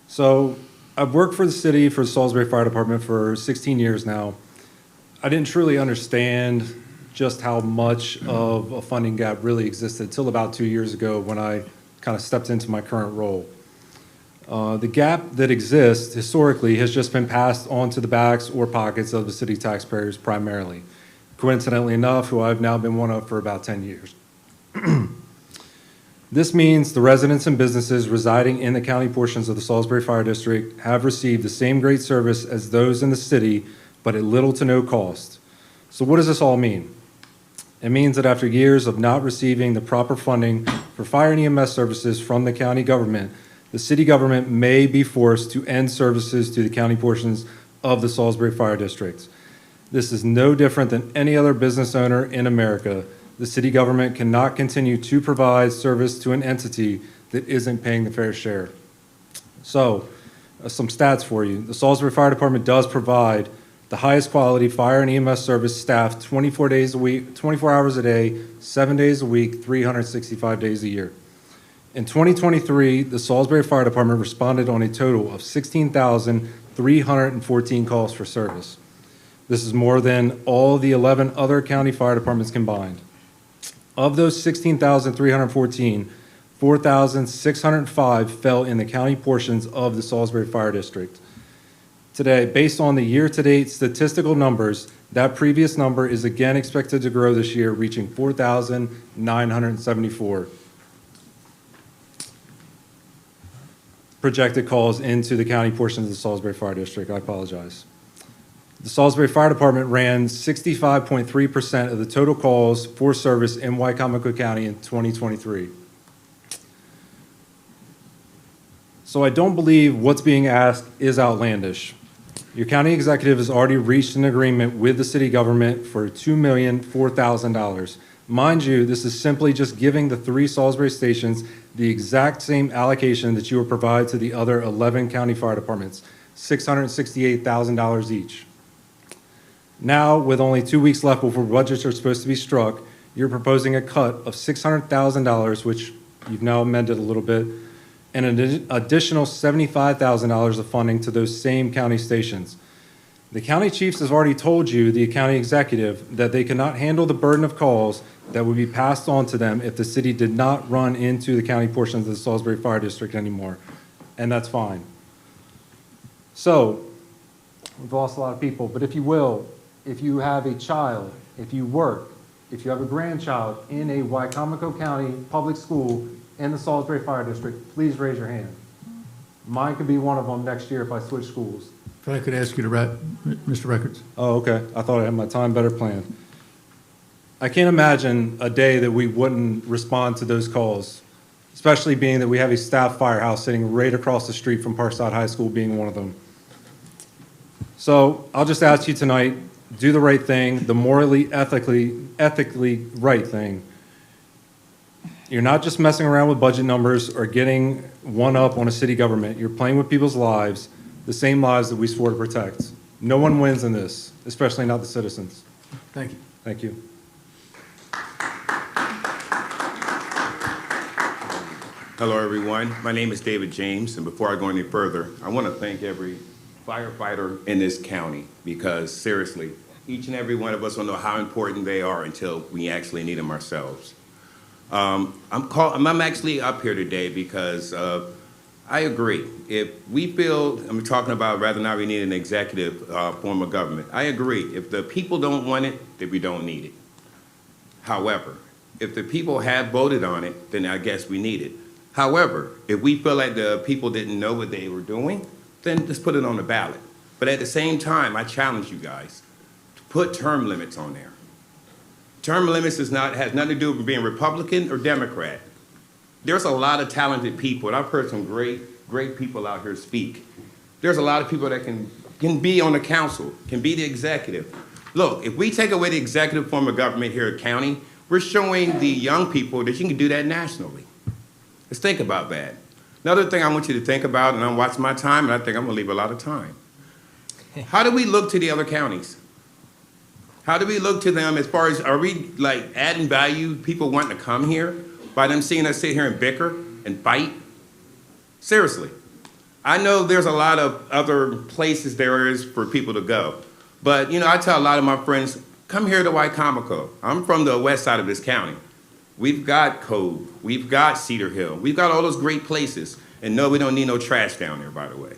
So I've worked for the city, for the Salisbury Fire Department for 16 years now. I didn't truly understand just how much of a funding gap really existed until about 2 years ago when I kind of stepped into my current role. The gap that exists historically has just been passed on to the backs or pockets of the city taxpayers primarily. Coincidentally enough, who I've now been one of for about 10 years. This means the residents and businesses residing in the county portions of the Salisbury Fire District have received the same great service as those in the city, but at little to no cost. So what does this all mean? It means that after years of not receiving the proper funding for fire and EMS services from the county government, the city government may be forced to end services to the county portions of the Salisbury Fire District. This is no different than any other business owner in America. The city government cannot continue to provide service to an entity that isn't paying the fair share. So, some stats for you. The Salisbury Fire Department does provide the highest quality fire and EMS service staffed 24 days a week, 24 hours a day, 7 days a week, 365 days a year. In 2023, the Salisbury Fire Department responded on a total of 16,314 calls for service. This is more than all the 11 other county fire departments combined. Of those 16,314, 4,605 fell in the county portions of the Salisbury Fire District. Today, based on the year-to-date statistical numbers, that previous number is again expected to grow this year, reaching 4,974 projected calls into the county portions of the Salisbury Fire District. I apologize. The Salisbury Fire Department ran 65.3% of the total calls for service in Wicomico County in 2023. So I don't believe what's being asked is outlandish. Your county executive has already reached an agreement with the city government for $2,004,000. Mind you, this is simply just giving the 3 Salisbury stations the exact same allocation that you will provide to the other 11 county fire departments, $668,000 each. Now, with only 2 weeks left before budgets are supposed to be struck, you're proposing a cut of $600,000, which you've now amended a little bit, and an additional $75,000 of funding to those same county stations. The county chiefs have already told you, the county executive, that they cannot handle the burden of calls that would be passed on to them if the city did not run into the county portions of the Salisbury Fire District anymore, and that's fine. So, we've lost a lot of people, but if you will, if you have a child, if you work, if you have a grandchild in a Wicomico County public school in the Salisbury Fire District, please raise your hand. Mine could be one of them next year if I switch schools. If I could ask you to Mr. Records. Oh, okay. I thought I had my time better planned. I can't imagine a day that we wouldn't respond to those calls, especially being that we have a staff firehouse sitting right across the street from Parkside High School being one of them. So I'll just ask you tonight, do the right thing, the morally, ethically right thing. You're not just messing around with budget numbers or getting one up on a city government. You're playing with people's lives, the same lives that we swore to protect. No one wins in this, especially not the citizens. Thank you. Thank you. Hello, everyone. My name is David James, and before I go any further, I want to thank every firefighter in this county because, seriously, each and every one of us don't know how important they are until we actually need them ourselves. I'm actually up here today because I agree. If we feel, I'm talking about rather not we need an executive form of government. I agree. If the people don't want it, then we don't need it. However, if the people have voted on it, then I guess we need it. However, if we feel like the people didn't know what they were doing, then just put it on the ballot. But at the same time, I challenge you guys to put term limits on there. Term limits has nothing to do with being Republican or Democrat. There's a lot of talented people, and I've heard some great people out here speak. There's a lot of people that can be on the council, can be the executive. Look, if we take away the executive form of government here at county, we're showing the young people that you can do that nationally. Let's think about that. Another thing I want you to think about, and I'm watching my time, and I think I'm gonna leave a lot of time. How do we look to the other counties? How do we look to them as far as, are we like adding value, people wanting to come here by them seeing us sit here and bicker and fight? Seriously. I know there's a lot of other places there is for people to go. But, you know, I tell a lot of my friends, come here to Wicomico. I'm from the west side of this county. We've got Cove, we've got Cedar Hill, we've got all those great places. And no, we don't need no trash down there, by the way.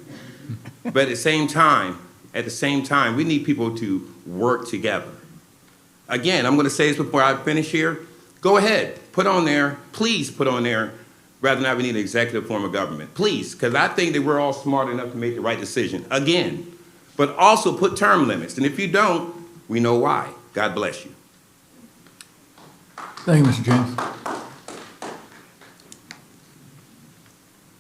But at the same time, we need people to work together. Again, I'm gonna say this before I finish here. Go ahead, put on there, please put on there, rather than have we need an executive form of government. Please, because I think that we're all smart enough to make the right decision. Again, but also put term limits. And if you don't, we know why. God bless you. Thank you, Mr. James.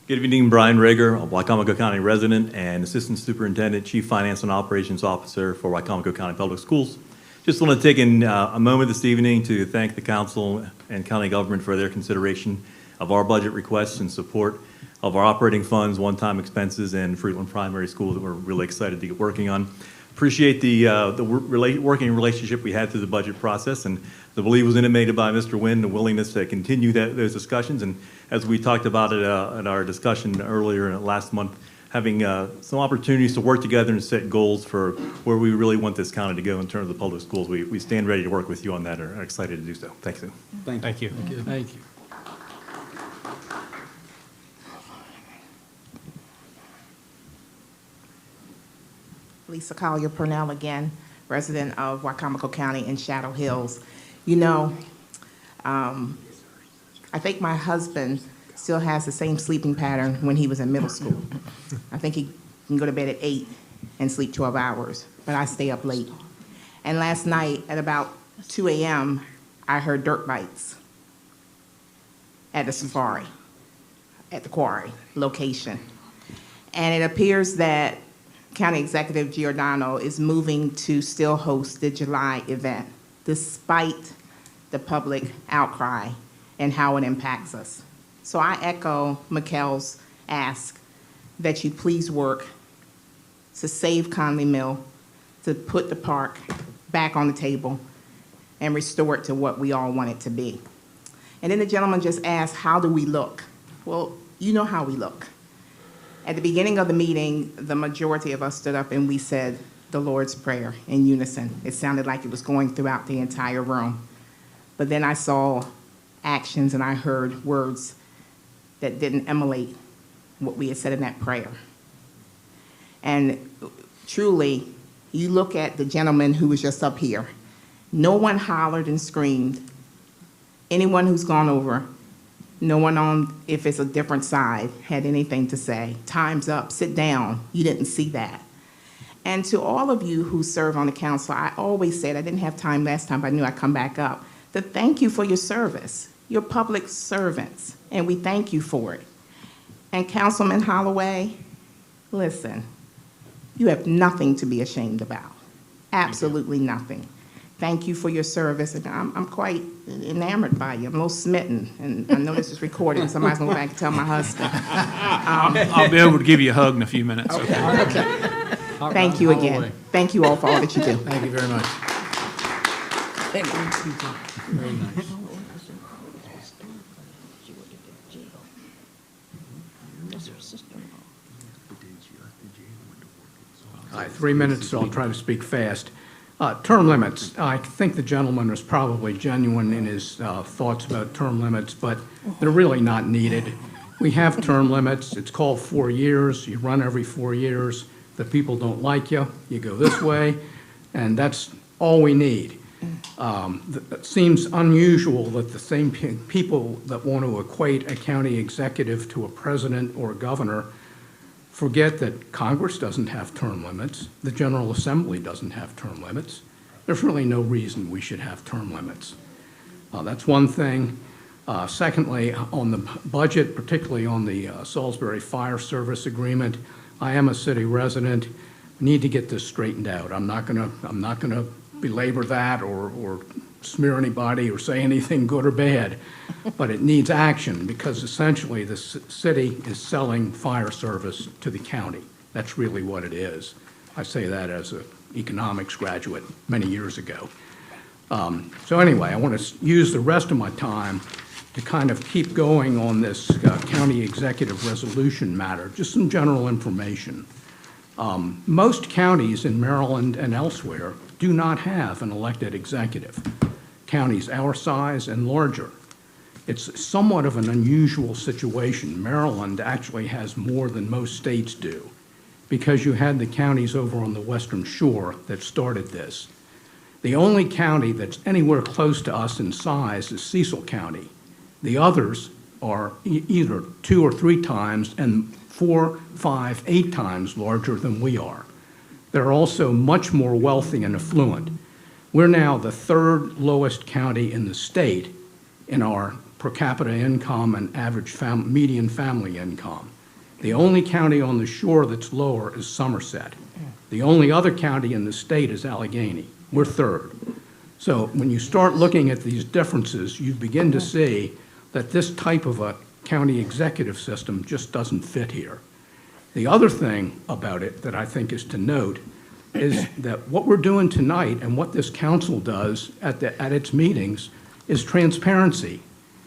Good evening, Brian Rager, a Wicomico County resident and Assistant Superintendent, Chief Finance and Operations Officer for Wicomico County Public Schools. Just want to take a moment this evening to thank the council and county government for their consideration of our budget requests and support of our operating funds, one-time expenses, and Fruitland Primary School that we're really excited to get working on. Appreciate the working relationship we had through the budget process, and the belief was intimated by Mr. Wynn, the willingness to continue those discussions. And as we talked about it in our discussion earlier last month, having some opportunities to work together and set goals for where we really want this county to go in terms of public schools. We stand ready to work with you on that and are excited to do so. Thanks. Thank you. Thank you. Lisa Collier Purnell again, resident of Wicomico County in Shadow Hills. You know, I think my husband still has the same sleeping pattern when he was in middle school. I think he can go to bed at 8 and sleep 12 hours, but I stay up late. And last night at about 2 a.m., I heard dirt bites at the safari, at the quarry location. And it appears that County Executive Giordano is moving to still host the July event, despite the public outcry and how it impacts us. So I echo Mikkel's ask that you please work to save Conley Mill, to put the park back on the table and restore it to what we all want it to be. And then the gentleman just asked, how do we look? Well, you know how we look. At the beginning of the meeting, the majority of us stood up and we said the Lord's Prayer in unison. It sounded like it was going throughout the entire room. But then I saw actions and I heard words that didn't emulate what we had said in that prayer. And truly, you look at the gentleman who was just up here. No one hollered and screamed. Anyone who's gone over, no one on, if it's a different side, had anything to say. Time's up, sit down. You didn't see that. And to all of you who serve on the council, I always said, I didn't have time last time, but I knew I'd come back up, to thank you for your service. You're public servants, and we thank you for it. And Councilman Holloway, listen, you have nothing to be ashamed about. Absolutely nothing. Thank you for your service, and I'm quite enamored by you. I'm a little smitten, and I know this is recorded. Somebody's going to go back and tell my husband. I'll be able to give you a hug in a few minutes. Okay. Thank you again. Thank you all for all that you do. Thank you very much. Very nice. All right, 3 minutes, so I'll try to speak fast. Term limits. I think the gentleman was probably genuine in his thoughts about term limits, but they're really not needed. We have term limits. It's called 4 years. You run every 4 years. The people don't like you, you go this way, and that's all we need. It seems unusual that the same people that want to equate a county executive to a president or a governor forget that Congress doesn't have term limits. The General Assembly doesn't have term limits. There's really no reason we should have term limits. That's one thing. Secondly, on the budget, particularly on the Salisbury Fire Service agreement, I am a city resident. We need to get this straightened out. I'm not gonna belabor that or smear anybody or say anything good or bad, but it needs action because essentially the city is selling fire service to the county. That's really what it is. I say that as an economics graduate many years ago. So anyway, I want to use the rest of my time to kind of keep going on this county executive resolution matter, just some general information. Most counties in Maryland and elsewhere do not have an elected executive. Counties our size and larger. It's somewhat of an unusual situation. Maryland actually has more than most states do because you had the counties over on the Western Shore that started this. The only county that's anywhere close to us in size is Cecil County. The others are either 2 or 3 times and 4, 5, 8 times larger than we are. They're also much more wealthy and affluent. We're now the 3rd lowest county in the state in our per capita income and average median family income. The only county on the shore that's lower is Somerset. The only other county in the state is Allegheny. We're 3rd. So when you start looking at these differences, you begin to see that this type of a county executive system just doesn't fit here. The other thing about it that I think is to note is that what we're doing tonight and what this council does at its meetings is transparency.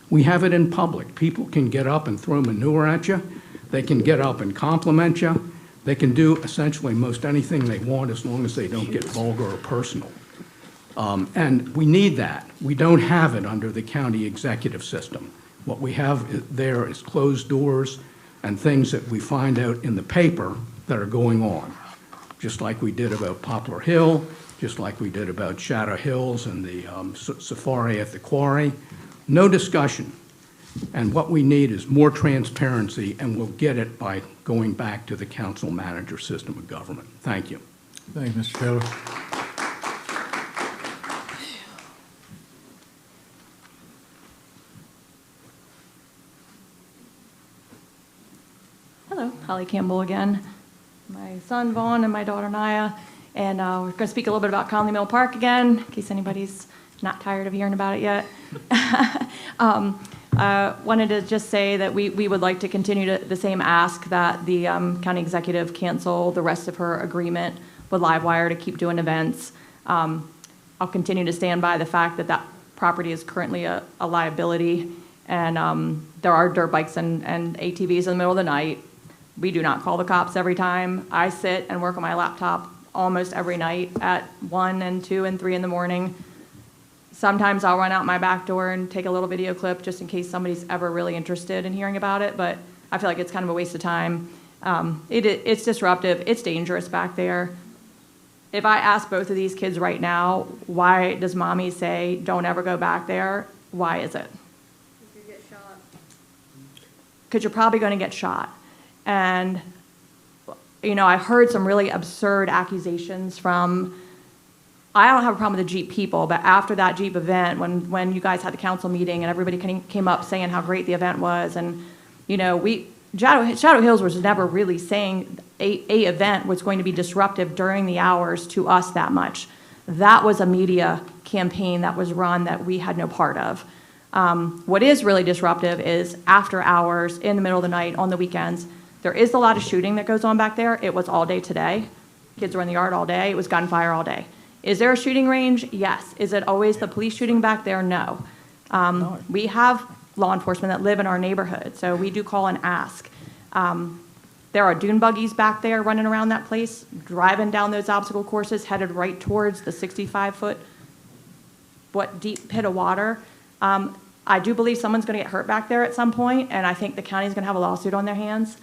We have it in public. People can get up and throw manure at you. They can get up and compliment you. They can do essentially most anything they want as long as they don't get vulgar or personal. And we need that. We don't have it under the county executive system. What we have there is closed doors and things that we find out in the paper that are going on. just like we did about Poplar Hill, just like we did about Shadow Hills and the safari at the quarry. No discussion. And what we need is more transparency, and we'll get it by going back to the council manager system of government. Thank you. Thank you, Mr. Taylor. Hello, Holly Campbell again. My son Vaughn and my daughter Naya, and we're going to speak a little bit about Conley Mill Park again, in case anybody's not tired of hearing about it yet. Wanted to just say that we would like to continue the same ask that the county executive cancel the rest of her agreement with Livewire to keep doing events. I'll continue to stand by the fact that that property is currently a liability, and there are dirt bikes and ATVs in the middle of the night. We do not call the cops every time. I sit and work on my laptop almost every night at 1 and 2 and 3 in the morning. Sometimes I'll run out my back door and take a little video clip just in case somebody's ever really interested in hearing about it, but I feel like it's kind of a waste of time. It's disruptive. It's dangerous back there. If I ask both of these kids right now, why does mommy say don't ever go back there? Why is it? Because you get shot. Because you're probably going to get shot. And, you know, I've heard some really absurd accusations from, I don't have a problem with the Jeep people, but after that Jeep event, when you guys had the council meeting and everybody came up saying how great the event was, and, you know, Shadow Hills was never really saying a event was going to be disruptive during the hours to us that much. That was a media campaign that was run that we had no part of. What is really disruptive is after hours, in the middle of the night, on the weekends. There is a lot of shooting that goes on back there. It was all day today. Kids were in the yard all day. It was gunfire all day. Is there a shooting range? Yes. Is it always the police shooting back there? No. We have law enforcement that live in our neighborhood, so we do call and ask. There are dune buggies back there running around that place, driving down those obstacle courses, headed right towards the 65-foot deep pit of water. I do believe someone's going to get hurt back there at some point, and I think the county's going to have a lawsuit on their hands.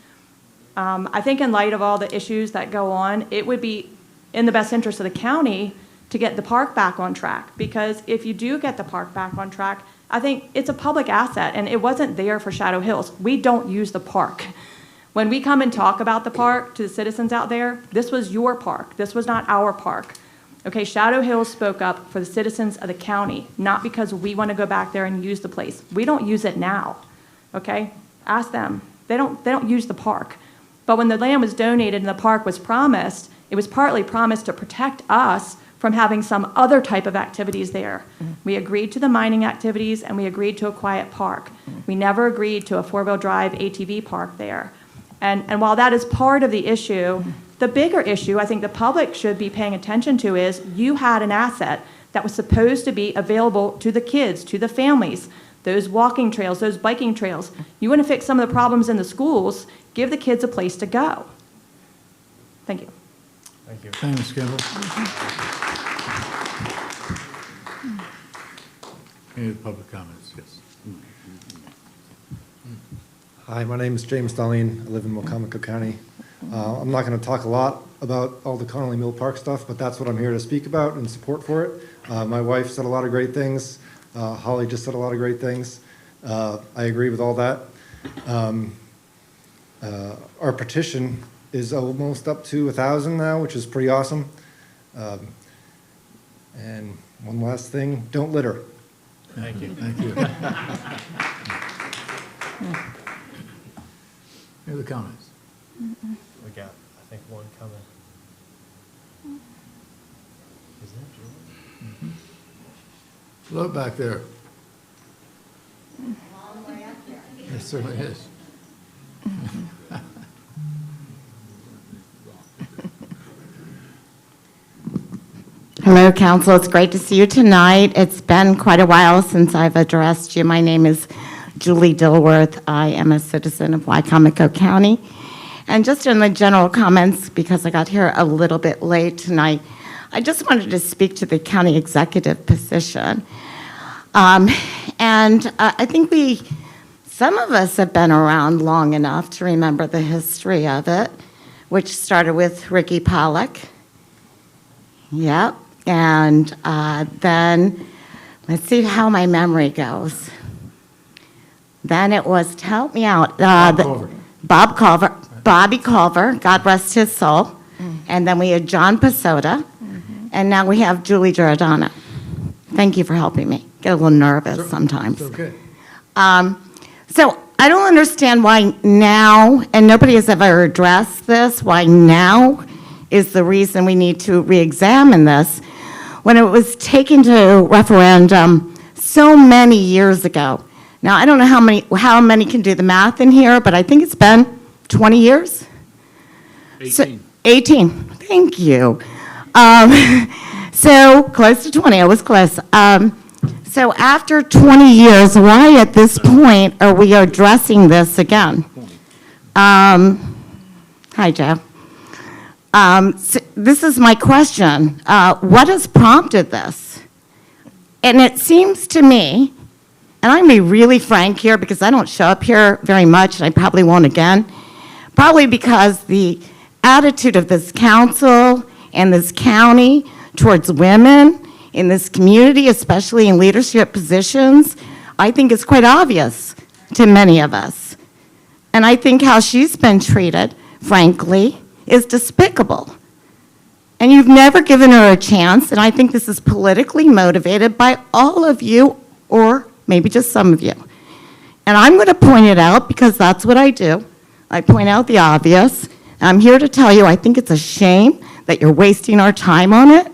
I think in light of all the issues that go on, it would be in the best interest of the county to get the park back on track, because if you do get the park back on track, I think it's a public asset, and it wasn't there for Shadow Hills. We don't use the park. When we come and talk about the park to the citizens out there, this was your park. This was not our park. Okay, Shadow Hills spoke up for the citizens of the county, not because we want to go back there and use the place. We don't use it now, okay? Ask them. They don't use the park. But when the land was donated and the park was promised, it was partly promised to protect us from having some other type of activities there. We agreed to the mining activities, and we agreed to a quiet park. We never agreed to a four-wheel drive ATV park there. And while that is part of the issue, the bigger issue I think the public should be paying attention to is you had an asset that was supposed to be available to the kids, to the families, those walking trails, those biking trails. You want to fix some of the problems in the schools, give the kids a place to go. Thank you. Thank you. Thank you, Ms. Campbell. Any public comments? Yes. Hi, my name is James Darlene. I live in Wicomico County. I'm not going to talk a lot about all the Connolly Mill Park stuff, but that's what I'm here to speak about and support for it. My wife said a lot of great things. Holly just said a lot of great things. I agree with all that. Our petition is almost up to 1,000 now, which is pretty awesome. And one last thing, don't litter. Thank you. Thank you. Any other comments? We got, I think, one coming. Is that Julie? Hello back there. It certainly is. Hello, Council. It's great to see you tonight. It's been quite a while since I've addressed you. My name is Julie Dilworth. I am a citizen of Wicomico County. And just in the general comments, because I got here a little bit late tonight, I just wanted to speak to the county executive position. And I think some of us have been around long enough to remember the history of it which started with Ricky Pollock. Yep. And then, let's see how my memory goes. Then it was, to help me out. Bob Culver, Bobby Culver, God rest his soul. And then we had John Pasota. And now we have Julie Giordano. Thank you for helping me. Get a little nervous sometimes. It's okay. So I don't understand why now, and nobody has ever addressed this, why now is the reason we need to re-examine this, when it was taken to referendum so many years ago. Now, I don't know how many can do the math in here, but I think it's been 20 years? 18. 18, thank you. So close to 20, I was close. So after 20 years, why at this point are we addressing this again? Hi, Joe. So this is my question. What has prompted this? And it seems to me, and I'm going to be really frank here because I don't show up here very much, and I probably won't again, probably because the attitude of this council and this county towards women in this community, especially in leadership positions, I think is quite obvious to many of us. And I think how she's been treated, frankly, is despicable. And you've never given her a chance, and I think this is politically motivated by all of you, or maybe just some of you. And I'm going to point it out because that's what I do. I point out the obvious. I'm here to tell you I think it's a shame that you're wasting our time on it.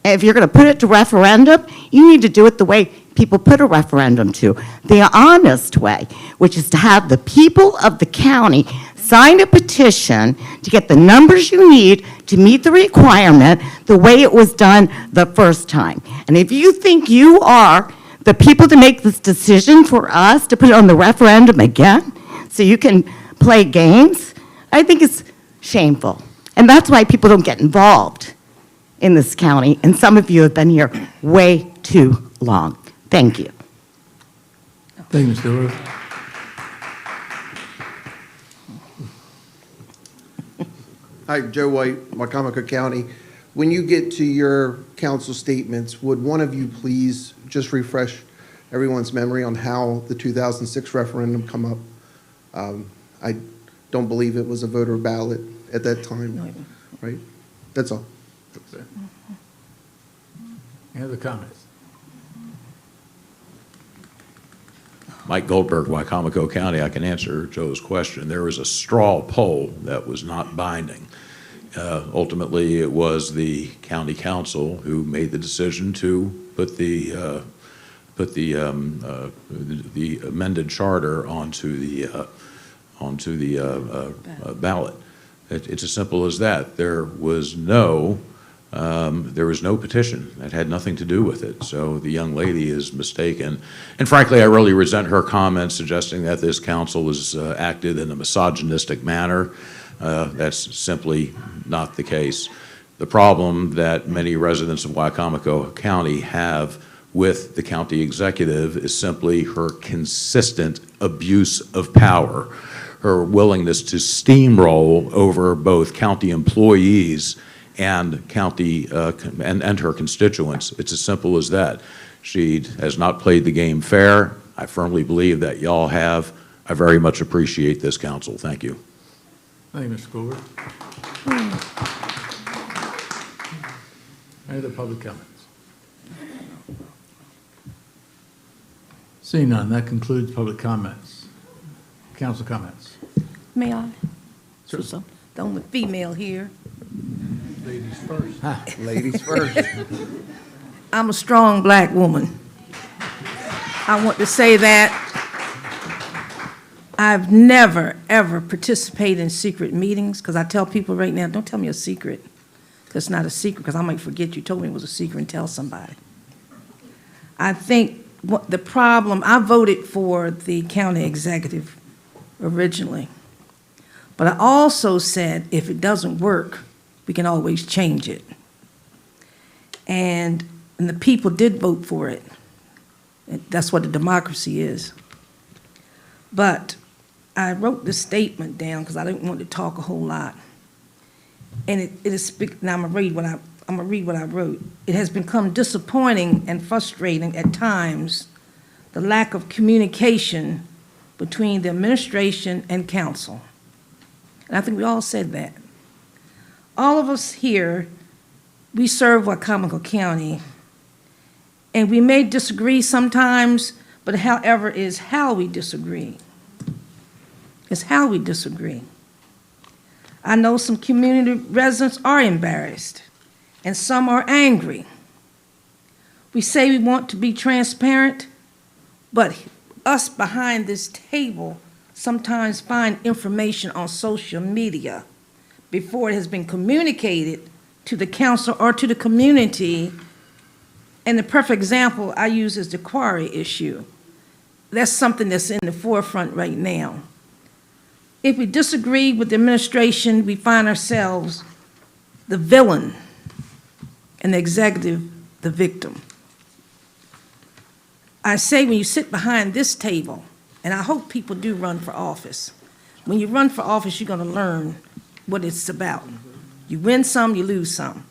And if you're going to put it to referendum, you need to do it the way people put a referendum to, the honest way, which is to have the people of the county sign a petition to get the numbers you need to meet the requirement the way it was done the first time. And if you think you are the people to make this decision for us to put it on the referendum again so you can play games, I think it's shameful. And that's why people don't get involved in this county, and some of you have been here way too long. Thank you. Thank you, Mr. Ruth. Hi, Joe White, Wicomico County. When you get to your council statements, would one of you please just refresh everyone's memory on how the 2006 referendum come up? I don't believe it was a voter ballot at that time, right? That's all. Any other comments? Mike Goldberg, Wicomico County. I can answer Joe's question. There was a straw poll that was not binding. Ultimately, it was the county council who made the decision to put the amended charter onto the ballot. It's as simple as that. There was no petition. That had nothing to do with it. So the young lady is mistaken. And frankly, I really resent her comments suggesting that this council has acted in a misogynistic manner. That's simply not the case. The problem that many residents of Wicomico County have with the county executive is simply her consistent abuse of power, her willingness to steamroll over both county employees and county and her constituents. It's as simple as that. She has not played the game fair. I firmly believe that y'all have. I very much appreciate this council. Thank you. Thank you, Mr. Goldberg. Any other public comments? Seeing none, that concludes public comments. Council comments. May I? Sure. So, the only female here. Ladies first. Ladies first. I'm a strong black woman. I want to say that I've never, ever participated in secret meetings, because I tell people right now, don't tell me a secret, because it's not a secret, because I might forget you told me it was a secret and tell somebody. I think what the problem, I voted for the county executive originally, but I also said if it doesn't work, we can always change it. And the people did vote for it. That's what a democracy is. But I wrote the statement down because I didn't want to talk a whole lot. and it is, now I'm gonna read what I wrote. It has become disappointing and frustrating at times, the lack of communication between the administration and council. And I think we all said that. All of us here, we serve Wicomico County, and we may disagree sometimes, but however is how we disagree. It's how we disagree. I know some community residents are embarrassed, and some are angry. We say we want to be transparent, but us behind this table sometimes find information on social media before it has been communicated to the council or to the community. And the perfect example I use is the quarry issue. That's something that's in the forefront right now. If we disagree with the administration, we find ourselves the villain and the executive the victim. I say when you sit behind this table, and I hope people do run for office, when you run for office, you're gonna learn what it's about. You win some, you lose some.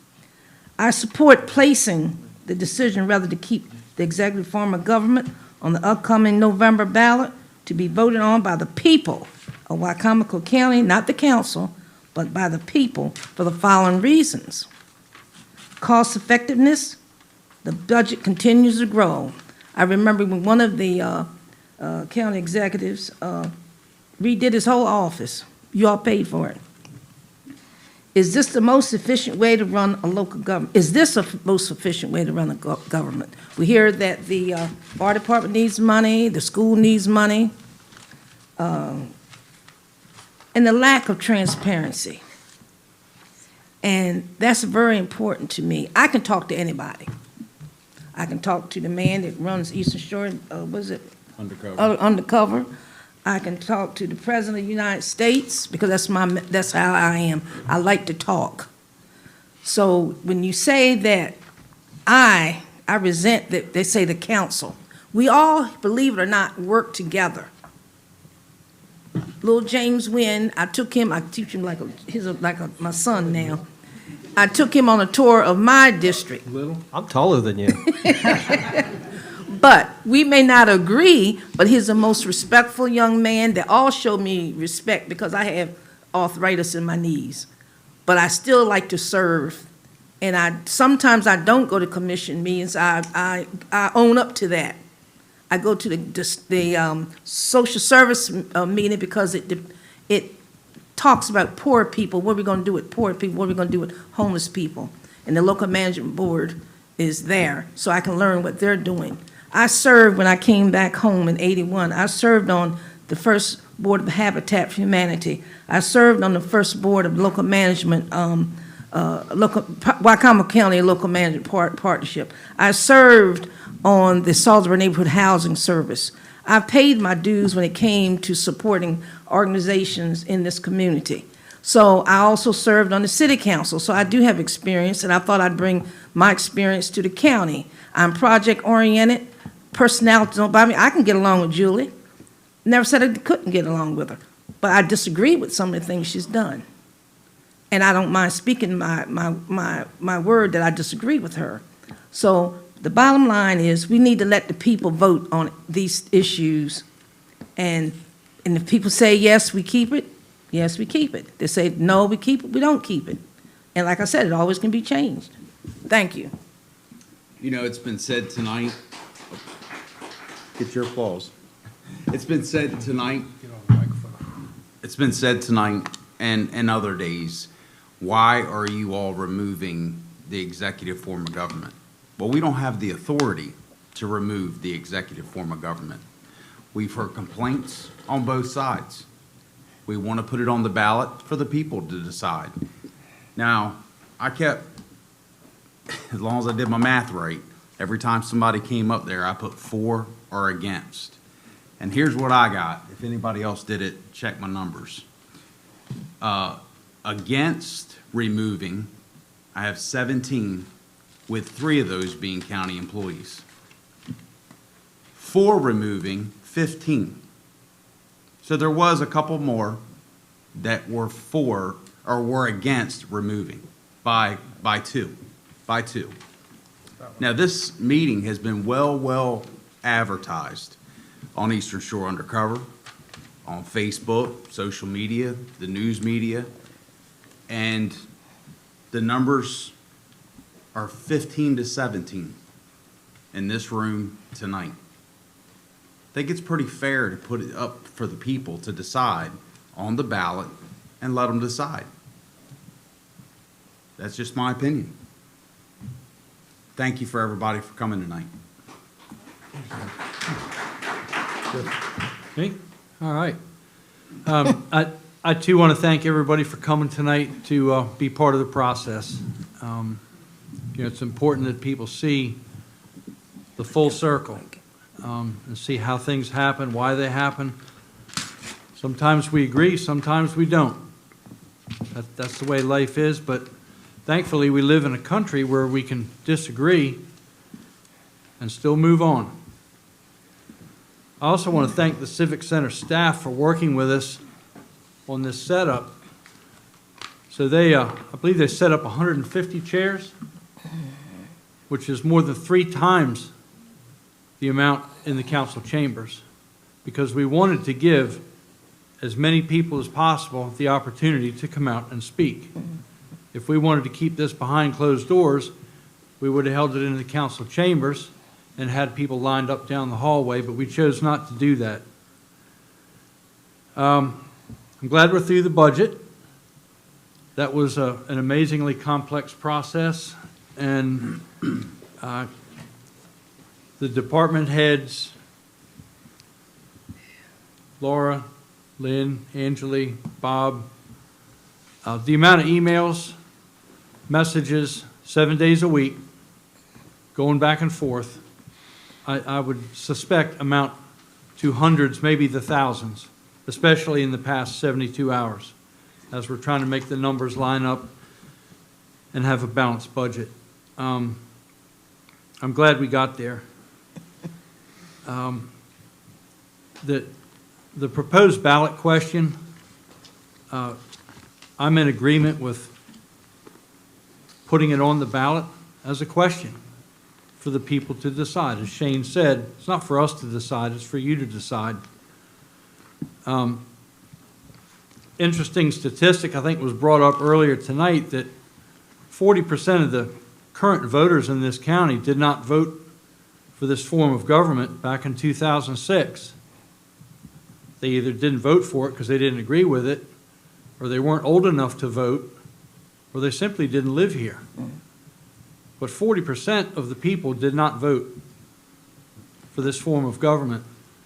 I support placing the decision whether to keep the executive form of government on the upcoming November ballot to be voted on by the people of Wicomico County, not the council, but by the people for the following reasons. Cost effectiveness, the budget continues to grow. I remember when one of the county executives redid his whole office. You all paid for it. Is this the most efficient way to run a local government? Is this the most efficient way to run a government? We hear that the fire department needs money, the school needs money, and the lack of transparency. And that's very important to me. I can talk to anybody. I can talk to the man that runs Eastern Shore, was it? Undercover. Undercover. I can talk to the President of the United States, because that's how I am. I like to talk. So when you say that I resent that they say the council, we all, believe it or not, work together. Little James Wynn, I took him, I teach him he's like my son now. I took him on a tour of my district. Little? I'm taller than you. But we may not agree, but he's the most respectful young man. They all show me respect because I have arthritis in my knees. But I still like to serve. And sometimes I don't go to commission meetings. I own up to that. I go to the social service meeting because it talks about poor people. What are we going to do with poor people? What are we going to do with homeless people? And the local management board is there, so I can learn what they're doing. I served when I came back home in '81. I served on the first board of Habitat for Humanity. I served on the first board of local management, Wicomico County Local Management Partnership. I served on the Salisbury Neighborhood Housing Service. I paid my dues when it came to supporting organizations in this community. So I also served on the city council, so I do have experience, and I thought I'd bring my experience to the county. I'm project-oriented, personality don't bother me. I can get along with Julie. Never said I couldn't get along with her, but I disagree with some of the things she's done. And I don't mind speaking my word that I disagree with her. So the bottom line is we need to let the people vote on these issues. And if people say, yes, we keep it, yes, we keep it. They say, no, we keep it, we don't keep it. And like I said, it always can be changed. Thank you. You know, it's been said tonight, get your applause. It's been said tonight. It's been said tonight and other days, why are you all removing the executive form of government? Well, we don't have the authority to remove the executive form of government. We've heard complaints on both sides. We want to put it on the ballot for the people to decide. Now, I kept, as long as I did my math right, every time somebody came up there, I put for or against. And here's what I got. If anybody else did it, check my numbers. Against removing, I have 17, with 3 of those being county employees. For removing, 15. So there was a couple more that were for or were against removing by two. Now, this meeting has been well advertised on Eastern Shore Undercover, on Facebook, social media, the news media, and the numbers are 15 to 17 in this room tonight. I think it's pretty fair to put it up for the people to decide on the ballot and let them decide. That's just my opinion. Thank you for everybody for coming tonight. Me? All right. I too want to thank everybody for coming tonight to be part of the process. It's important that people see the full circle and see how things happen, why they happen. Sometimes we agree, sometimes we don't. That's the way life is, but thankfully we live in a country where we can disagree and still move on. I also want to thank the Civic Center staff for working with us on this setup. So I believe they set up 150 chairs, which is more than 3 times the amount in the council chambers, because we wanted to give as many people as possible the opportunity to come out and speak. If we wanted to keep this behind closed doors, we would have held it in the council chambers and had people lined up down the hallway, but we chose not to do that. I'm glad we're through the budget. That was an amazingly complex process, and the department heads, Laura, Lynn, Angeli, Bob, the amount of emails, messages, 7 days a week, going back and forth, I would suspect amount to hundreds, maybe the thousands, especially in the past 72 hours, as we're trying to make the numbers line up and have a balanced budget. I'm glad we got there. The proposed ballot question, I'm in agreement with putting it on the ballot as a question for the people to decide. As Shane said, it's not for us to decide, it's for you to decide. Interesting statistic I think was brought up earlier tonight that 40% of the current voters in this county did not vote for this form of government back in 2006. They either didn't vote for it because they didn't agree with it, or they weren't old enough to vote, or they simply didn't live here. But 40% of the people did not vote for this form of government.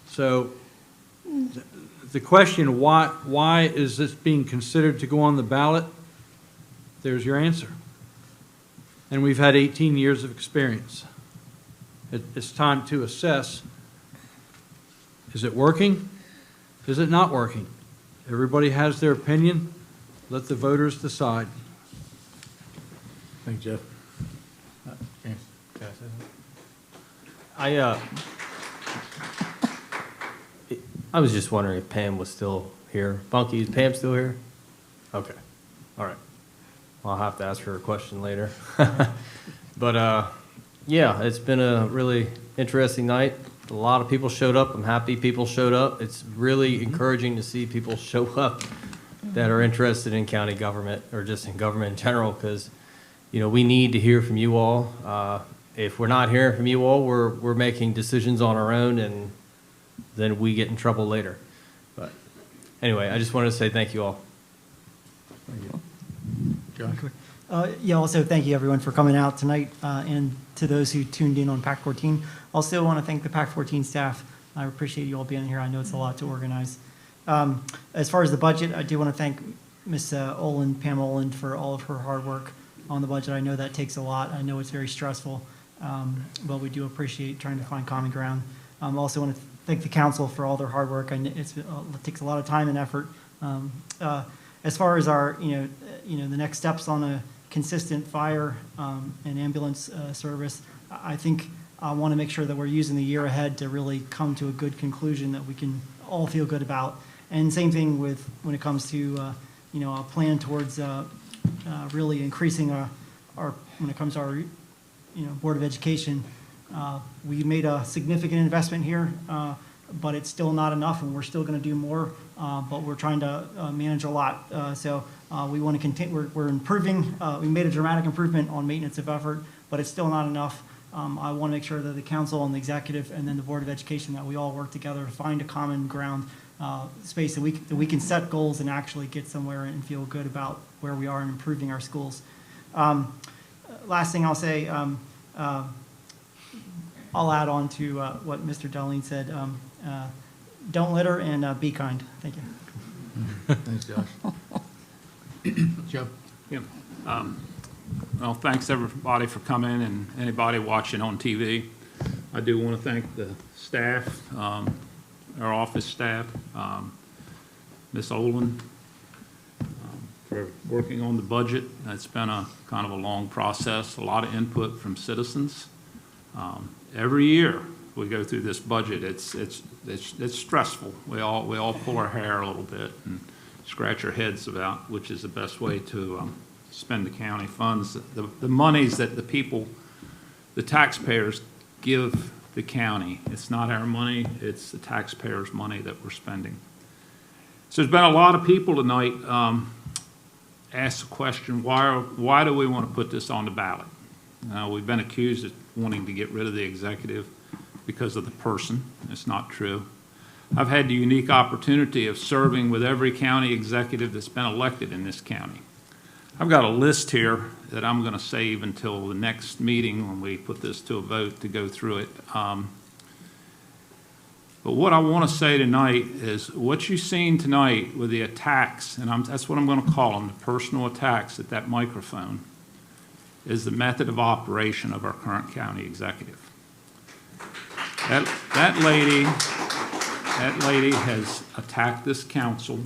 So the question, why is this being considered to go on the ballot? There's your answer. And we've had 18 years of experience. It's time to assess, is it working? Is it not working? Everybody has their opinion. Let the voters decide. Thank you, Jeff. James. I was just wondering if Pam was still here. Bunky, is Pam still here? Okay. All right. Well, I'll have to ask her a question later. But yeah, it's been a really interesting night. A lot of people showed up. I'm happy people showed up. It's really encouraging to see people show up that are interested in county government or just in government in general, because we need to hear from you all. If we're not hearing from you all, we're making decisions on our own, and then we get in trouble later. But anyway, I just wanted to say thank you all. Thank you. John? Also thank you everyone for coming out tonight, and to those who tuned in on PAC 14. Also want to thank the PAC 14 staff. I appreciate you all being here. I know it's a lot to organize. As far as the budget, I do want to thank Ms. Pam Oland, for all of her hard work on the budget. I know that takes a lot. I know it's very stressful, but we do appreciate trying to find common ground. Also want to thank the council for all their hard work. I know it takes a lot of time and effort. As far as our, the next steps on a consistent fire and ambulance service, I think I want to make sure that we're using the year ahead to really come to a good conclusion that we can all feel good about. And same thing with when it comes to, a plan towards really increasing when it comes to our, Board of Education. We made a significant investment here, but it's still not enough, and we're still going to do more, but we're trying to manage a lot. So we want to continue, we're improving, we made a dramatic improvement on maintenance of effort, but it's still not enough. I want to make sure that the council and the executive and then the Board of Education, that we all work together to find a common ground space that we can set goals and actually get somewhere and feel good about where we are in improving our schools. Last thing I'll say, I'll add on to what Mr. Darlene said. Don't litter and be kind. Thank you. Thanks, Josh. Joe? Yeah. Well, thanks everybody for coming and anybody watching on TV. I do want to thank the staff, our office staff, Ms. Olin, for working on the budget. It's been a kind of a long process, a lot of input from citizens. Every year we go through this budget, it's stressful. We all pull our hair a little bit and scratch our heads about which is the best way to spend the county funds. The monies that the people, the taxpayers give the county. It's not our money, it's the taxpayers' money that we're spending. So there's been a lot of people tonight ask the question, why do we want to put this on the ballot? We've been accused of wanting to get rid of the executive because of the person. It's not true. I've had the unique opportunity of serving with every county executive that's been elected in this county. I've got a list here that I'm going to save until the next meeting when we put this to a vote to go through it. But what I want to say tonight is what you've seen tonight with the attacks, and that's what I'm going to call them, the personal attacks at that microphone, is the method of operation of our current county executive. That lady has attacked this council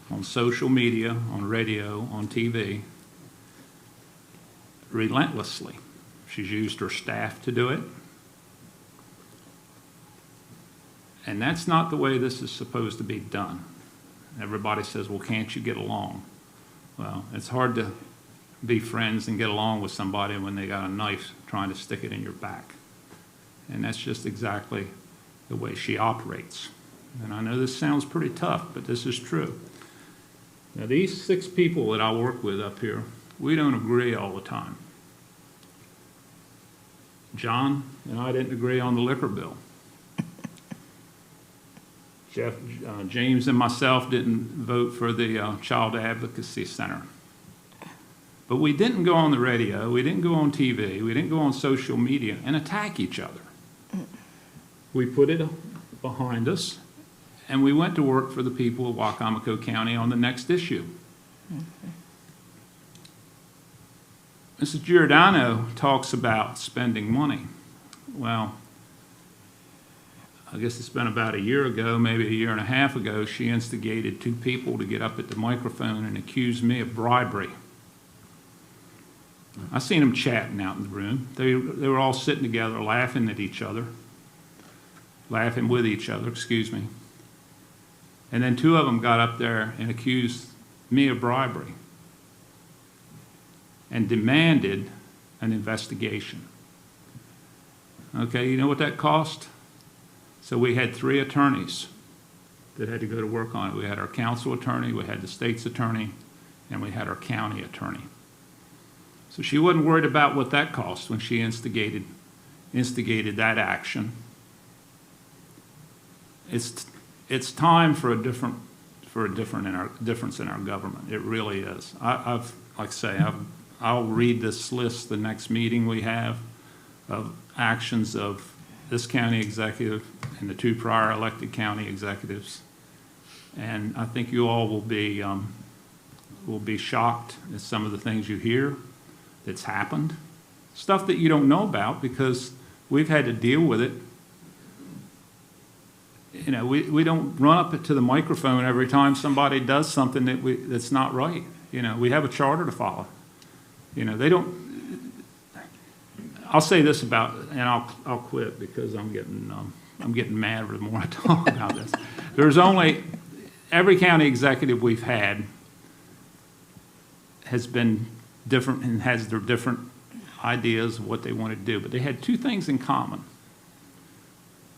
on social media, on radio, on TV, relentlessly. She's used her staff to do it. And that's not the way this is supposed to be done. Everybody says, well, can't you get along? Well, it's hard to be friends and get along with somebody when they got a knife trying to stick it in your back. And that's just exactly the way she operates. And I know this sounds pretty tough, but this is true. Now, these 6 people that I work with up here, we don't agree all the time. John and I didn't agree on the liquor bill. James and myself didn't vote for the Child Advocacy Center. But we didn't go on the radio, we didn't go on TV, we didn't go on social media and attack each other. We put it behind us, and we went to work for the people of Wicomico County on the next issue. Mrs. Giordano talks about spending money. Well, I guess it's been about a year ago, maybe a year and a half ago, she instigated 2 people to get up at the microphone and accuse me of bribery. I seen them chatting out in the room. They were all sitting together laughing at each other, laughing with each other, excuse me. And then 2 of them got up there and accused me of bribery and demanded an investigation. Okay, you know what that cost? So we had 3 attorneys that had to go to work on it. We had our council attorney, we had the state's attorney, and we had our county attorney. So she wasn't worried about what that cost when she instigated that action. It's time for a difference in our government. It really is. I'll read this list the next meeting we have of actions of this county executive and the 2 prior elected county executives, and I think you all will be shocked at some of the things you hear that's happened, stuff that you don't know about because we've had to deal with it. You know, we don't run up to the microphone every time somebody does something that's not right. You know, we have a charter to follow. You know, they don't. I'll say this about, and I'll quit because I'm getting mad the more I talk about this. There's only every county executive we've had has been different and has their different ideas of what they want to do, but they had two things in common.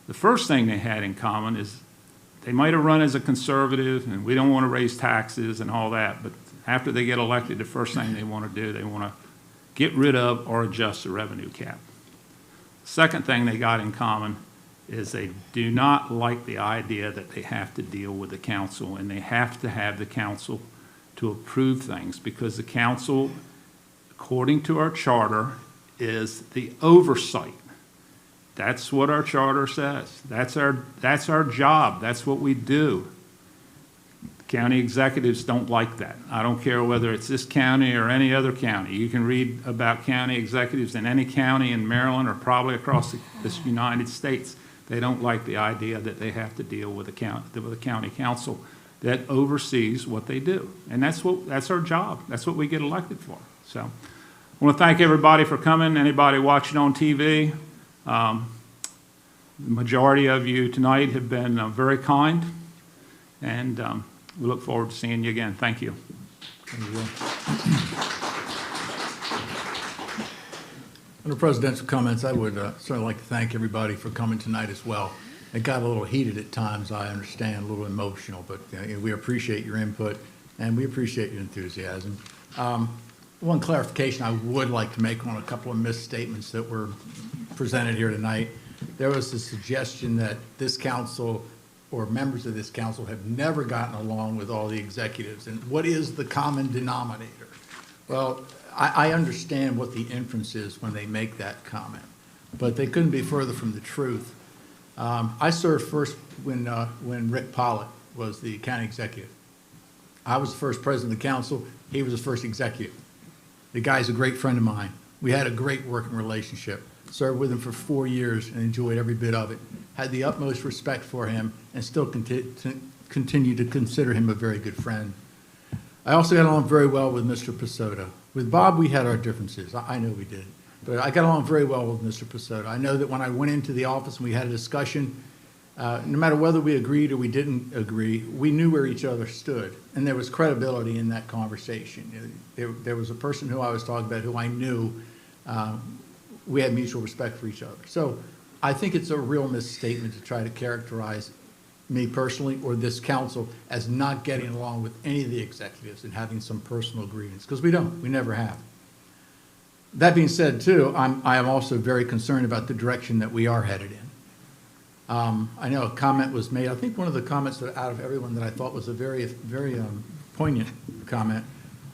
The first thing they had in common is they might have run as a conservative, and we don't want to raise taxes and all that, but after they get elected, the first thing they want to do, they want to get rid of or adjust the revenue cap. The second thing they got in common is they do not like the idea that they have to deal with the council, and they have to have the council to approve things, because the council, according to our charter, is the oversight. That's what our charter says. That's our job. That's what we do. County executives don't like that. I don't care whether it's this county or any other county. You can read about county executives in any county in Maryland or probably across this United States. They don't like the idea that they have to deal with a county council that oversees what they do. And that's our job. That's what we get elected for. So I want to thank everybody for coming, anybody watching on TV. The majority of you tonight have been very kind, and we look forward to seeing you again. Thank you. Under presidential comments, I would certainly like to thank everybody for coming tonight as well. It got a little heated at times, I understand, a little emotional, but we appreciate your input and we appreciate your enthusiasm. One clarification I would like to make on a couple of misstatements that were presented here tonight. There was a suggestion that this council or members of this council have never gotten along with all the executives. And what is the common denominator? Well, I understand what the inference is when they make that comment, but they couldn't be further from the truth. I served first when Rick Pollitt was the county executive. I was the first president of the council. He was the first executive. The guy's a great friend of mine. We had a great working relationship. Served with him for 4 years and enjoyed every bit of it. Had the utmost respect for him and still continue to consider him a very good friend. I also got along very well with Mr. Pessota. With Bob, we had our differences. I know we did. But I got along very well with Mr. Pessota. I know that when I went into the office and we had a discussion, no matter whether we agreed or we didn't agree, we knew where each other stood. And there was credibility in that conversation. There was a person who I was talking about who I knew we had mutual respect for each other. So I think it's a real misstatement to try to characterize me personally or this council as not getting along with any of the executives and having some personal grievance, because we don't. We never have. That being said, too, I am also very concerned about the direction that we are headed in. I know a comment was made. I think one of the comments that out of everyone that I thought was a very, very poignant comment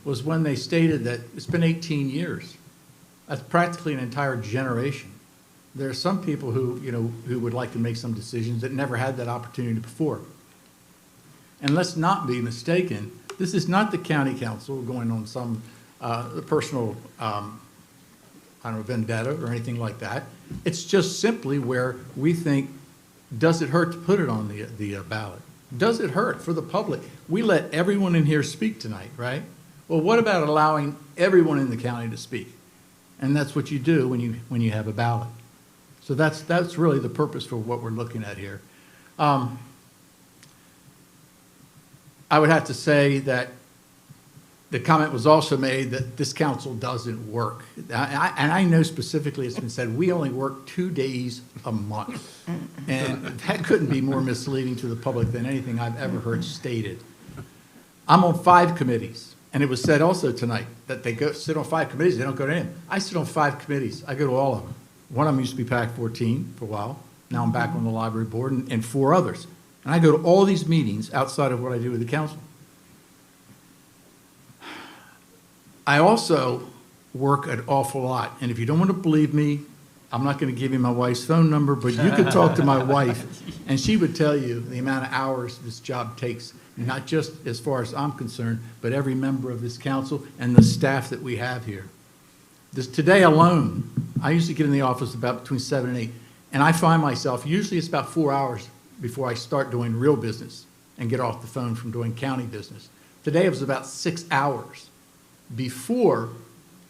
was when they stated that it's been 18 years. That's practically an entire generation. There are some people who would like to make some decisions that never had that opportunity before. And let's not be mistaken, this is not the county council going on some personal, vendetta or anything like that. It's just simply where we think, does it hurt to put it on the ballot? Does it hurt for the public? We let everyone in here speak tonight, right? Well, what about allowing everyone in the county to speak? And that's what you do when you have a ballot. So that's really the purpose for what we're looking at here. I would have to say that the comment was also made that this council doesn't work. And I know specifically it's been said, we only work 2 days a month. And that couldn't be more misleading to the public than anything I've ever heard stated. I'm on 5 committees. And it was said also tonight that they sit on 5 committees, they don't go to any. I sit on 5 committees. I go to all of them. One of them used to be PAC 14 for a while. Now I'm back on the library board and 4 others. And I go to all these meetings outside of what I do with the council. I also work an awful lot. And if you don't want to believe me, I'm not going to give you my wife's phone number, but you could talk to my wife, and she would tell you the amount of hours this job takes, not just as far as I'm concerned, but every member of this council and the staff that we have here. Today alone, I usually get in the office about between 7 and 8, and I find myself, usually it's about 4 hours before I start doing real business and get off the phone from doing county business. Today it was about 6 hours before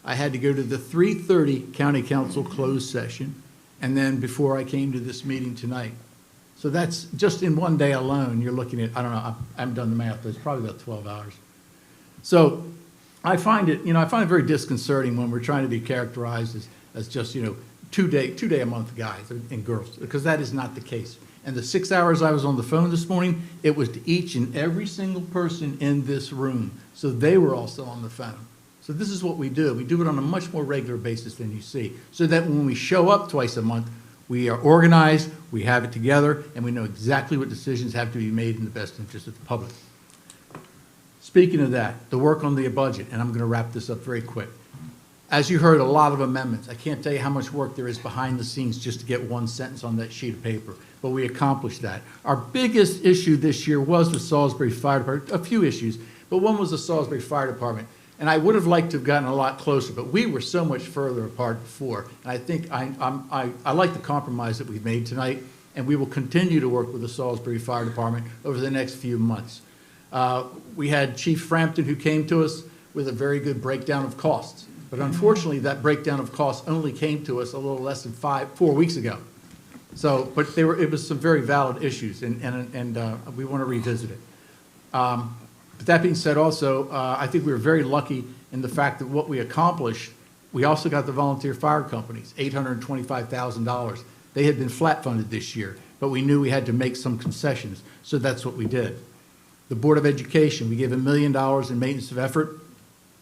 I had to go to the 3:30 county council closed session, and then before I came to this meeting tonight. So that's just in one day alone, you're looking at, I don't know, I haven't done the math, but it's probably about 12 hours. So I find it very disconcerting when we're trying to be characterized as just, two day a month guys and girls, because that is not the case. And the 6 hours I was on the phone this morning, it was to each and every single person in this room. So they were also on the phone. So this is what we do. We do it on a much more regular basis than you see, so that when we show up twice a month, we are organized, we have it together, and we know exactly what decisions have to be made in the best interest of the public. Speaking of that, the work on the budget, and I'm going to wrap this up very quick. As you heard, a lot of amendments. I can't tell you how much work there is behind the scenes just to get one sentence on that sheet of paper, but we accomplished that. Our biggest issue this year was the Salisbury Fire Department, a few issues, but one was the Salisbury Fire Department. And I would have liked to have gotten a lot closer, but we were so much further apart before. And I think I like the compromise that we've made tonight, and we will continue to work with the Salisbury Fire Department over the next few months. We had Chief Frampton who came to us with a very good breakdown of costs. But unfortunately, that breakdown of costs only came to us a little less than 4 weeks ago. So, but it was some very valid issues, and we want to revisit it. But that being said, also, I think we were very lucky in the fact that what we accomplished, we also got the volunteer fire companies, $825,000. They had been flat funded this year, but we knew we had to make some concessions, so that's what we did. The Board of Education, we gave $1 million in maintenance of effort,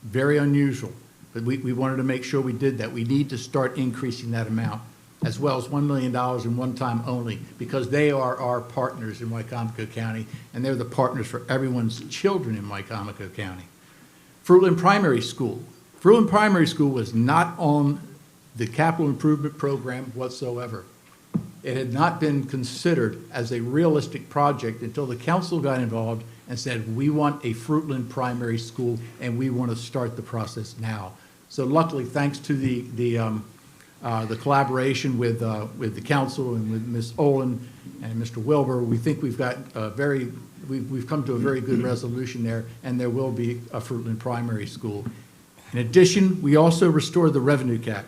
very unusual, but we wanted to make sure we did that. We need to start increasing that amount, as well as $1 million in one time only, because they are our partners in Wicomico County, and they're the partners for everyone's children in Wicomico County. Fruitland Primary School. Fruitland Primary School was not on the capital improvement program whatsoever. It had not been considered as a realistic project until the council got involved and said, we want a Fruitland Primary School, and we want to start the process now. So luckily, thanks to the collaboration with the council and with Ms. Olin and Mr. Wilbur, we think we've got we've come to a very good resolution there, and there will be a Fruitland Primary School. In addition, we also restored the revenue cap.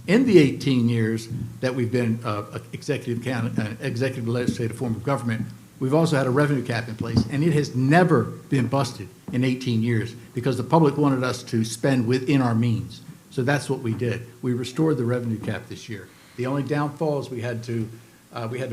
In the 18 years that we've been executive legislative form of government, we've also had a revenue cap in place, and it has never been busted in 18 years because the public wanted us to spend within our means. So that's what we did. We restored the revenue cap this year. The only downfall is we had to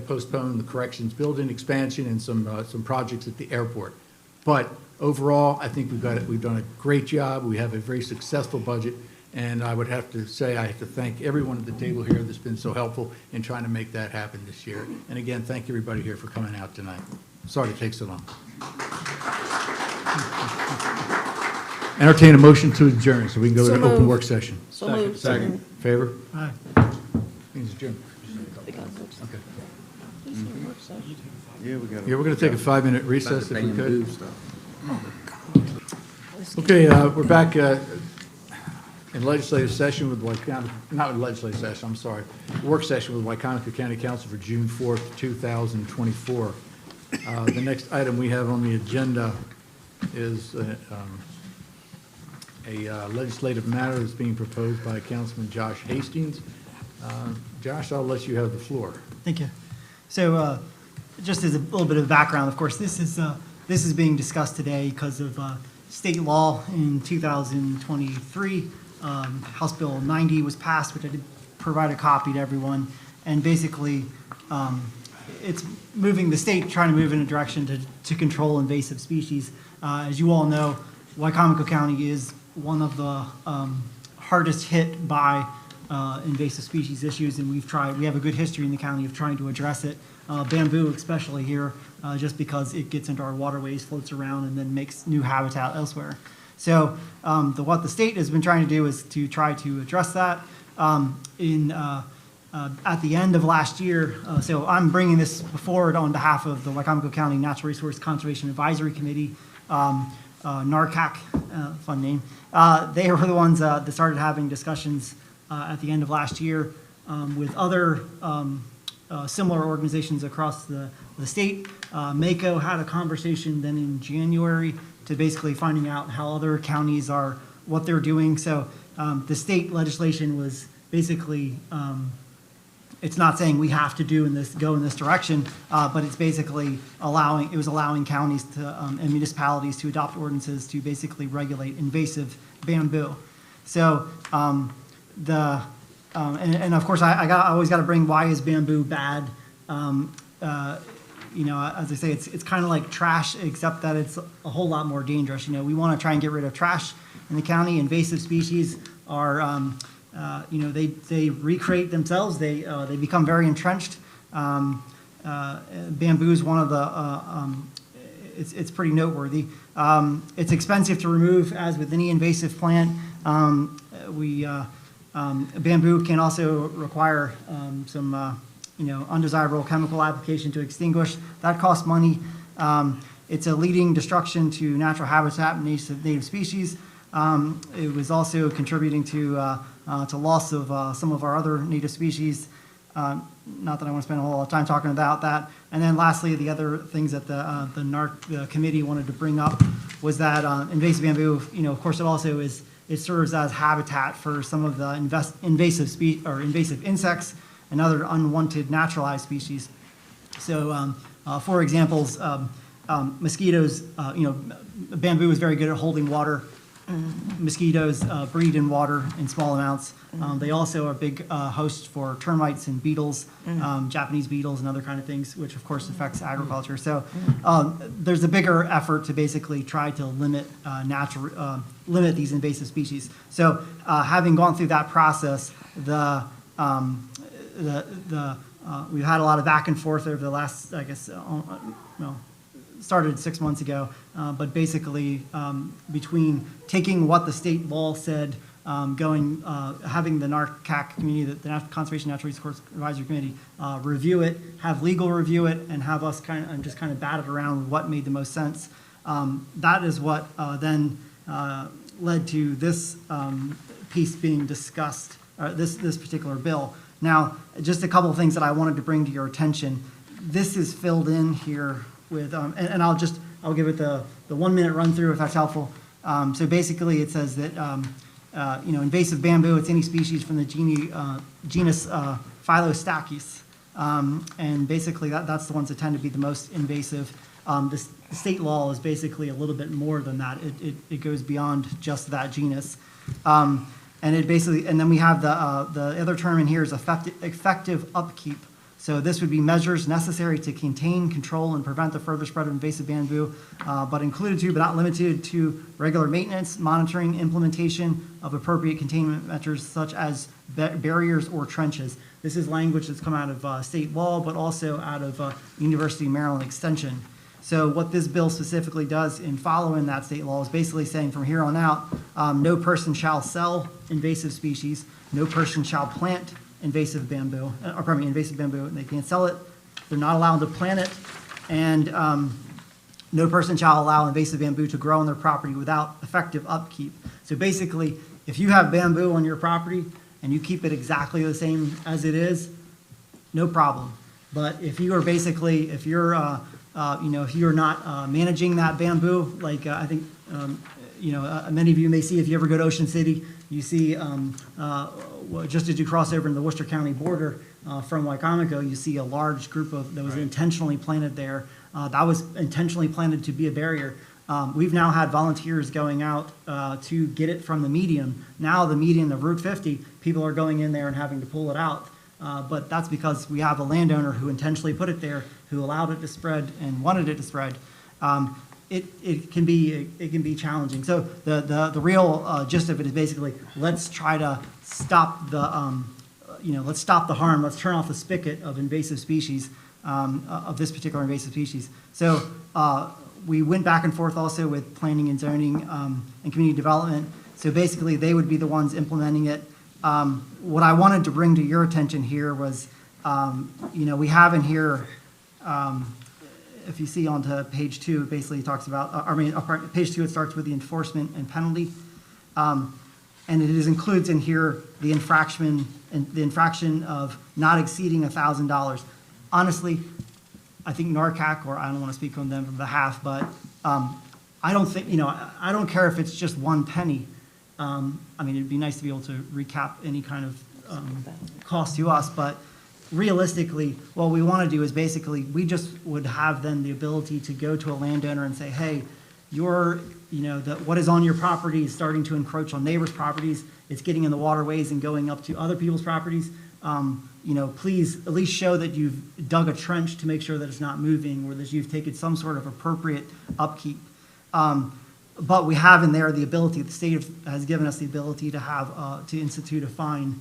postpone the corrections building expansion and some projects at the airport. But overall, I think we've done a great job. We have a very successful budget, and I would have to say I have to thank everyone at the table here that's been so helpful in trying to make that happen this year. And again, thank everybody here for coming out tonight. Sorry to take so long. Entertain a motion to adjourn so we can go to open work session. So moved. Second. Favor? Aye. Means adjourn. Okay. Yeah, we got. Yeah, we're going to take a 5-minute recess if we could. Okay, we're back in legislative session with not in legislative session, I'm sorry, work session with Wicomico County Council for June 4th, 2024. The next item we have on the agenda is a legislative matter that's being proposed by Councilman Josh Hastings. Josh, I'll let you have the floor. Thank you. So just as a little bit of background, of course, this is being discussed today because of state law in 2023. House Bill 90 was passed, which I did provide a copy to everyone. And basically, it's moving the state, trying to move in a direction to control invasive species. As you all know, Wicomico County is one of the hardest hit by invasive species issues, and we have a good history in the county of trying to address it. Bamboo especially here, just because it gets into our waterways, floats around, and then makes new habitat elsewhere. So what the state has been trying to do is to try to address that. At the end of last year, so I'm bringing this forward on behalf of the Wicomico County Natural Resource Conservation Advisory Committee, NARCAC, fun name. They were the ones that started having discussions at the end of last year with other similar organizations across the state. MACO had a conversation then in January to basically finding out how other counties are, what they're doing. So the state legislation was basically It's not saying we have to go in this direction, but it's basically allowing counties to, and municipalities to adopt ordinances to basically regulate invasive bamboo. So, and of course, I always got to bring, why is bamboo bad? You know, as I say, it's kind of like trash, except that it's a whole lot more dangerous. You know, we want to try and get rid of trash in the county. Invasive species are, you know, they recreate themselves. They become very entrenched. Bamboo is one of the, it's pretty noteworthy. It's expensive to remove, as with any invasive plant. Bamboo can also require some, you know, undesirable chemical application to extinguish. That costs money. It's a leading destruction to natural habitat and native species. It was also contributing to loss of some of our other native species. Not that I want to spend a whole lot of time talking about that. And then lastly, the other things that the NARC committee wanted to bring up was that invasive bamboo, you know, of course, it serves as habitat for some of the invasive insects and other unwanted naturalized species. So, for examples, mosquitoes, you know, bamboo is very good at holding water. Mosquitoes breed in water in small amounts. They also are big hosts for termites and beetles, Japanese beetles and other kind of things, which of course affects agriculture. So there's a bigger effort to basically try to limit limit these invasive species. So having gone through that process, we've had a lot of back and forth over the last, I guess, started 6 months ago, but basically between taking what the state law said, having the NARCAC committee, the National Conservation Natural Resource Advisory Committee, review it, have legal review it, and have us just kind of bat it around with what made the most sense. That is what then led to this piece being discussed, this particular bill. Now, just a couple of things that I wanted to bring to your attention. This is filled in here with, and I'll give it the 1 minute run through if that's helpful. So basically it says that, you know, invasive bamboo, it's any species from the genus Phylostachys. And basically that's the ones that tend to be the most invasive. The state law is basically a little bit more than that. It goes beyond just that genus. And it basically, and then we have the other term in here is effective upkeep. So this would be measures necessary to contain, control, and prevent the further spread of invasive bamboo, but included to, but not limited to, regular maintenance, monitoring, implementation of appropriate containment measures such as barriers or trenches. This is language that's come out of state law, but also out of University of Maryland Extension. So what this bill specifically does in following that state law is basically saying from here on out, no person shall sell invasive species, no person shall plant invasive bamboo, and they can't sell it, they're not allowed to plant it, and no person shall allow invasive bamboo to grow on their property without effective upkeep. So basically, if you have bamboo on your property and you keep it exactly the same as it is, no problem. But if you are basically, if you're not managing that bamboo, like I think, you know, many of you may see if you ever go to Ocean City, you see, just as you cross over in the Worcester County border from Wicomico, you see a large group that was intentionally planted there. That was intentionally planted to be a barrier. We've now had volunteers going out to get it from the median. Now the median of Route 50, people are going in there and having to pull it out. But that's because we have a landowner who intentionally put it there, who allowed it to spread and wanted it to spread. It can be challenging. So the real gist of it is basically, let's try to stop the let's stop the harm. Let's turn off the spigot of invasive species, of this particular invasive species. So we went back and forth also with planning and zoning and community development. So basically, they would be the ones implementing it. What I wanted to bring to your attention here was, we have in here, if you see onto page 2, it basically talks about, page 2, it starts with the enforcement and penalty. And it includes in here the infraction of not exceeding $1,000. Honestly, I think NARCAC, or I don't want to speak on them on behalf, but I don't think, I don't care if it's just 1 penny. It'd be nice to be able to recap any kind of cost to us, but realistically, what we want to do is basically, we just would have then the ability to go to a landowner and say, hey, what is on your property is starting to encroach on neighbors' properties. It's getting in the waterways and going up to other people's properties. Please at least show that you've dug a trench to make sure that it's not moving, or that you've taken some sort of appropriate upkeep. But we have in there the ability, the state has given us the ability to have, to institute a fine.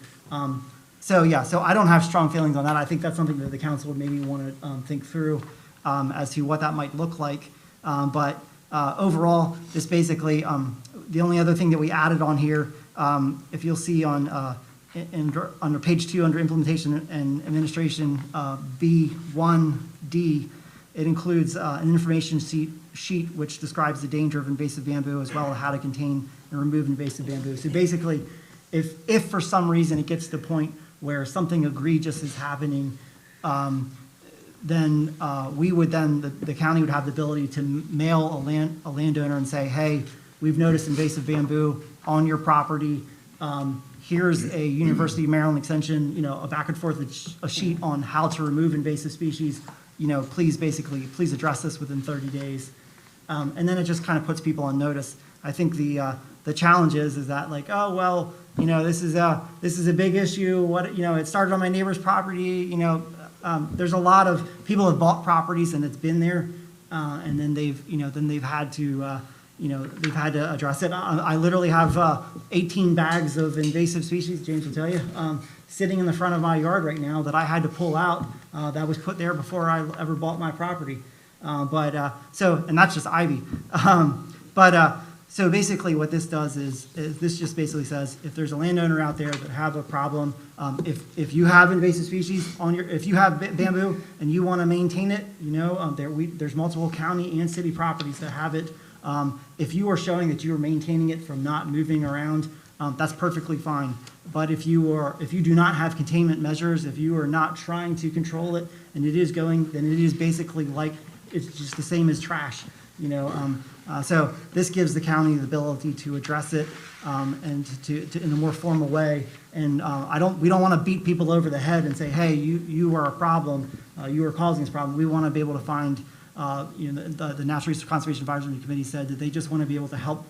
So I don't have strong feelings on that. I think that's something that the council would maybe want to think through as to what that might look like. But overall, this basically, the only other thing that we added on here, if you'll see on under page 2, under implementation and administration, B1D, it includes an information sheet which describes the danger of invasive bamboo, as well as how to contain and remove invasive bamboo. So basically, if for some reason it gets to the point where something egregious is happening, then we would then, the county would have the ability to mail a landowner and say, hey, we've noticed invasive bamboo on your property. Here's a University of Maryland extension, a back and forth, a sheet on how to remove invasive species. Please address this within 30 days. And then it just kind of puts people on notice. I think the challenge is that like, oh, well, this is a big issue. It started on my neighbor's property. There's a lot of people have bought properties and it's been there, and then they've had to address it. I literally have 18 bags of invasive species, James will tell you, sitting in the front of my yard right now that I had to pull out. That was put there before I ever bought my property. And that's just ivy. So basically what this does is this just basically says, if there's a landowner out there that have a problem, if you have invasive species if you have bamboo and you want to maintain it, there's multiple county and city properties that have it. If you are showing that you are maintaining it from not moving around, that's perfectly fine. But if you do not have containment measures, if you are not trying to control it, and it is going, then it is basically like, it's just the same as trash, So this gives the county the ability to address it, and to in a more formal way. And we don't want to beat people over the head and say, hey, you are a problem, you are causing this problem. We want to be able to find, the Natural Resource Conservation Advisory Committee said that they just want to be able to help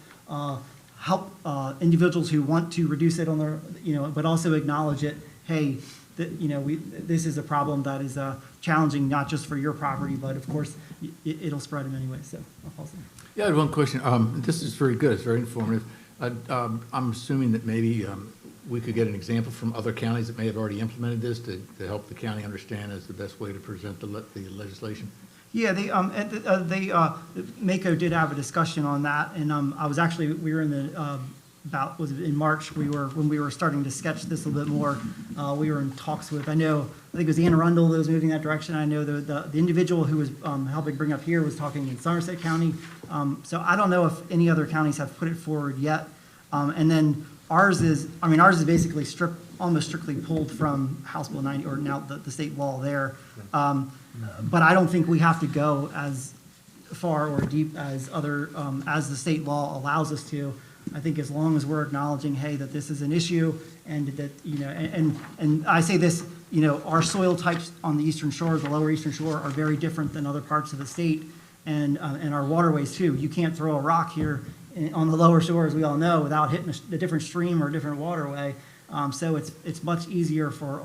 individuals who want to reduce it on their, but also acknowledge it. Hey, this is a problem that is challenging not just for your property, but of course it'll spread in many ways. So I'll pause there. Yeah, I had one question. This is very good. It's very informative. I'm assuming that maybe we could get an example from other counties that may have already implemented this to help the county understand as the best way to present the legislation. Yeah, MACO did have a discussion on that, and we were in the was it in March? When we were starting to sketch this a little bit more. We were in talks with. I think it was Anne Arundel that was moving that direction. I know the individual who was helping bring up here was talking in Somerset County. So I don't know if any other counties have put it forward yet. And then ours is basically almost strictly pulled from House Bill 90, or now the state law there. But I don't think we have to go as far or deep as as the state law allows us to. I think as long as we're acknowledging, hey, that this is an issue, and that, and I say this, our soil types on the eastern shore, the lower eastern shore, are very different than other parts of the state, and our waterways too. You can't throw a rock here on the lower shore, as we all know, without hitting a different stream or a different waterway. So it's much easier for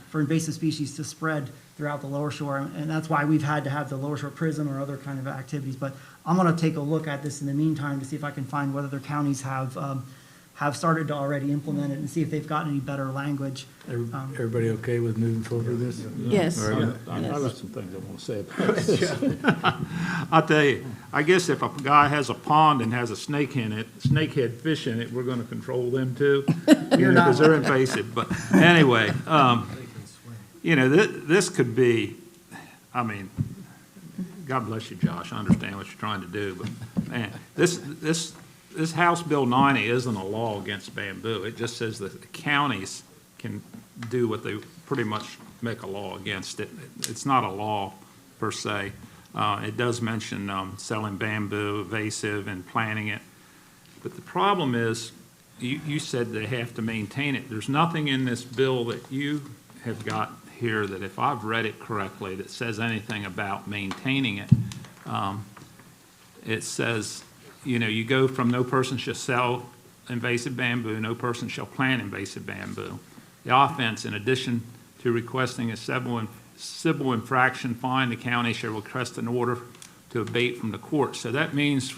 for invasive species to spread throughout the lower shore, and that's why we've had to have the lower shore prism or other kind of activities. But I'm going to take a look at this in the meantime to see if I can find what other counties have started to already implement it, and see if they've gotten any better language. Everybody okay with moving forward with this? Yes. I got some things I want to say about this. I'll tell you, I guess if a guy has a pond and has a snakehead fish in it, we're going to control them too, because they're invasive. But anyway, this could be, God bless you, Josh. I understand what you're trying to do, but man, this House Bill 90 isn't a law against bamboo. It just says that the counties can do what they pretty much make a law against it. It's not a law per se. It does mention selling bamboo, invasive, and planting it. But the problem is, you said they have to maintain it. There's nothing in this bill that you have got here that if I've read it correctly, that says anything about maintaining it. It says, you go from no person shall sell invasive bamboo, no person shall plant invasive bamboo. The offense, in addition to requesting a civil infraction fine, the county shall request an order to abate from the court. So that means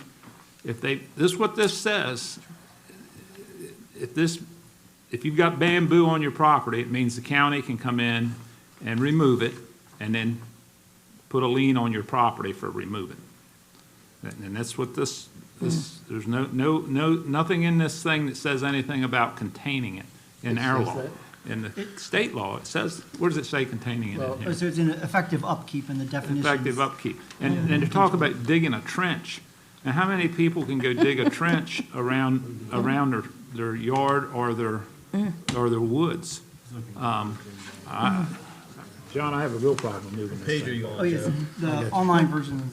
this is what this says. If you've got bamboo on your property, it means the county can come in and remove it and then put a lien on your property for removing it. And that's what there's nothing in this thing that says anything about containing it in our law. In the state law, it says, where does it say containing it in here? So it's an effective upkeep in the definition. Effective upkeep. And to talk about digging a trench. Now, how many people can go dig a trench around their yard or their woods? John, I have a real problem moving this thing. Oh, yes, the online version.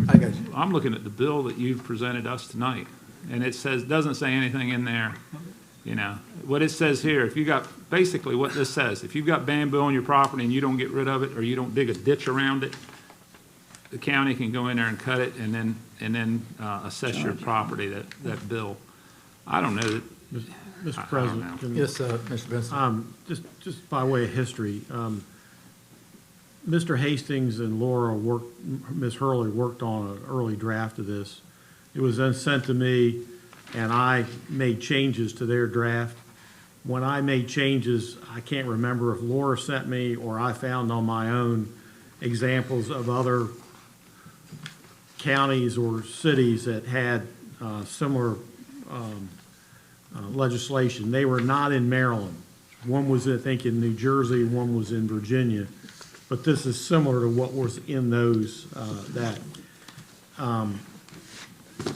I got you. I'm looking at the bill that you've presented us tonight, and it doesn't say anything in there. What it says here, basically what this says, if you've got bamboo on your property and you don't get rid of it, or you don't dig a ditch around it, the county can go in there and cut it and then assess your property, that bill. I don't know that. Mr. President. Yes, Mr. Benson. Just by way of history, Mr. Hastings and Ms. Hurley worked on an early draft of this. It was then sent to me, and I made changes to their draft. When I made changes, I can't remember if Laura sent me or I found on my own examples of other counties or cities that had similar legislation. They were not in Maryland. One was, I think, in New Jersey, one was in Virginia. But this is similar to what was in those,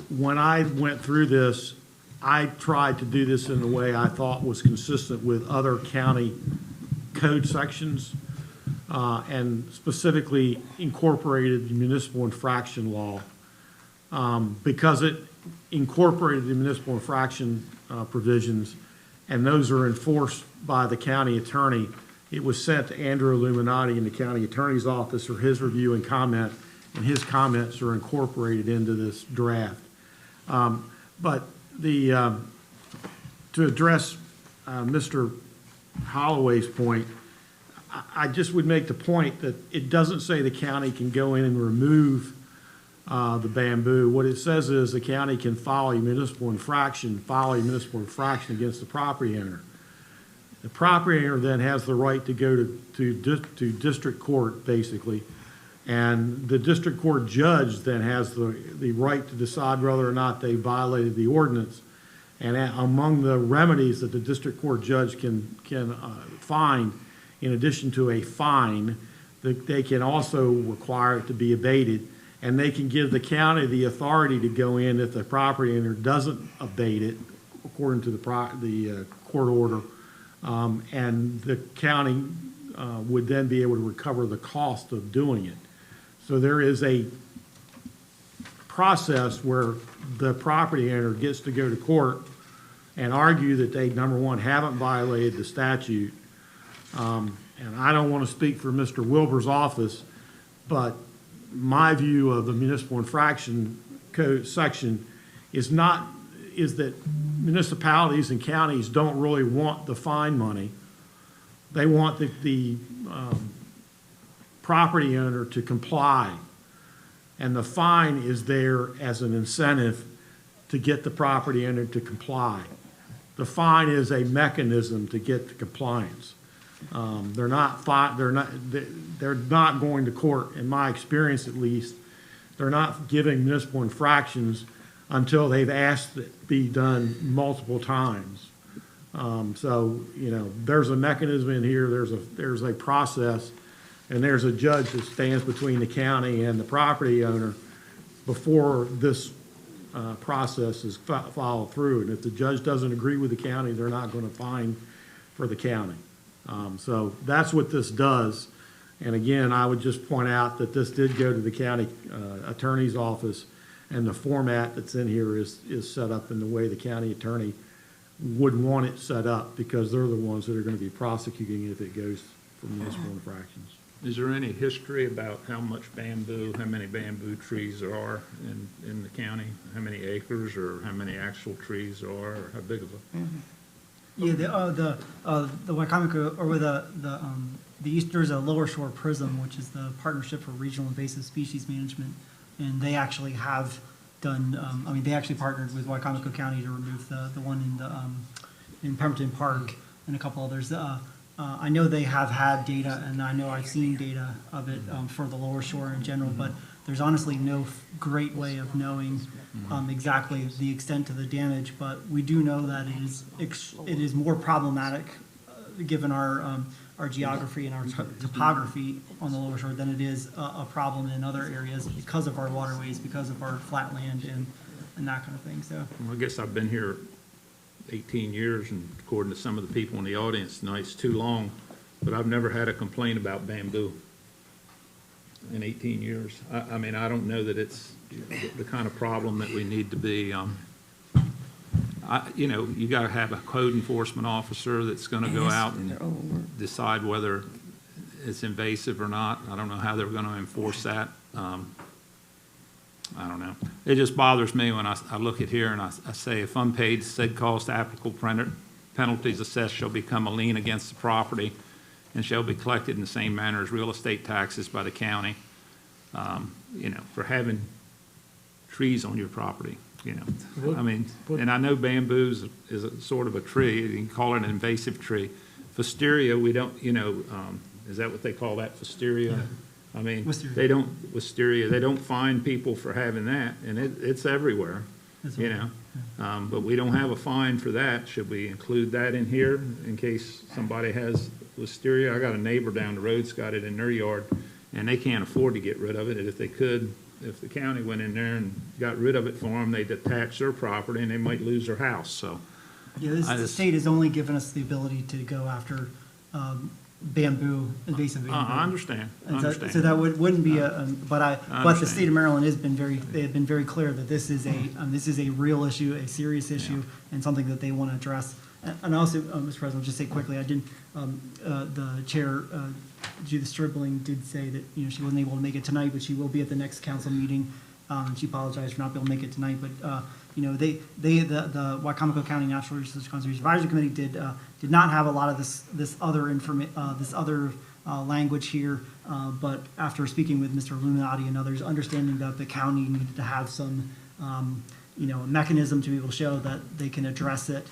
when I went through this, I tried to do this in a way I thought was consistent with other county code sections, and specifically incorporated the municipal infraction law. Because it incorporated the municipal infraction provisions, and those are enforced by the county attorney, it was sent to Andrew Illuminati in the county attorney's office for his review and comment, and his comments are incorporated into this draft. But to address Mr. Holloway's point, I just would make the point that it doesn't say the county can go in and remove the bamboo. What it says is the county can file a municipal infraction against the property owner. The property owner then has the right to go to district court, basically, and the district court judge then has the right to decide whether or not they violated the ordinance. And among the remedies that the district court judge can find, in addition to a fine, they can also require it to be abated, and they can give the county the authority to go in if the property owner doesn't abate it according to the court order. And the county would then be able to recover the cost of doing it. So there is a process where the property owner gets to go to court and argue that they, number one, haven't violated the statute. And I don't want to speak for Mr. Wilbur's office, but my view of the municipal infraction code section is that municipalities and counties don't really want the fine money. They want the property owner to comply. And the fine is there as an incentive to get the property owner to comply. The fine is a mechanism to get to compliance. They're not going to court, in my experience at least. They're not giving municipal infractions until they've asked it be done multiple times. So, there's a mechanism in here, there's a process, and there's a judge that stands between the county and the property owner before this process is followed through. And if the judge doesn't agree with the county, they're not going to fine for the county. So that's what this does. And again, I would just point out that this did go to the county attorney's office, and the format that's in here is set up in the way the county attorney would want it set up, because they're the ones that are going to be prosecuting it if it goes for municipal infractions. Is there any history about how many bamboo trees there are in the county? How many acres, or how many actual trees there are, or how big of a? Yeah, the Wicomico, or the East, there's a Lower Shore PRISM, which is the Partnership for Regional Invasive Species Management, and they actually have done, they actually partnered with Wicomico County to remove the one in Pemberton Park and a couple others. I know they have had data, and I know I've seen data of it for the Lower Shore in general, but there's honestly no great way of knowing exactly the extent of the damage. But we do know that it is more problematic, given our geography and our topography on the Lower Shore, than it is a problem in other areas because of our waterways, because of our flat land and that kind of thing. So Well, I guess I've been here 18 years, and according to some of the people in the audience tonight, it's too long, but I've never had a complaint about bamboo in 18 years. I mean, I don't know that it's the kind of problem that we need to be, you gotta have a code enforcement officer that's gonna go out and decide whether it's invasive or not. I don't know how they're gonna enforce that. I don't know. It just bothers me when I look at here and I say, if unpaid said cost applicable penalties assessed shall become a lien against the property and shall be collected in the same manner as real estate taxes by the county, for having trees on your property, I mean, and I know bamboo is a sort of a tree. You can call it an invasive tree. Wisteria, we don't, is that what they call that, wisteria? Yeah. I mean, wisteria, they don't fine people for having that, and it's everywhere, but we don't have a fine for that. Should we include that in here in case somebody has wisteria? I got a neighbor down the road's got it in their yard, and they can't afford to get rid of it. And if they could, if the county went in there and got rid of it for them, they'd attach their property and they might lose their house, so. yeah, the state has only given us the ability to go after invasive bamboo. I understand. So that wouldn't be but the state of Maryland they have been very clear that this is a real issue, a serious issue, and something that they want to address. And also, Mr. President, I'll just say quickly, the chair, Judith Stribling, did say that, she wasn't able to make it tonight, but she will be at the next council meeting. And she apologized for not being able to make it tonight, but, the Wicomico County Natural Resources Conservation Advisory Committee did not have a lot of this other language here, but after speaking with Mr. Illuminati and others, understanding that the county needed to have some, mechanism to be able to show that they can address it.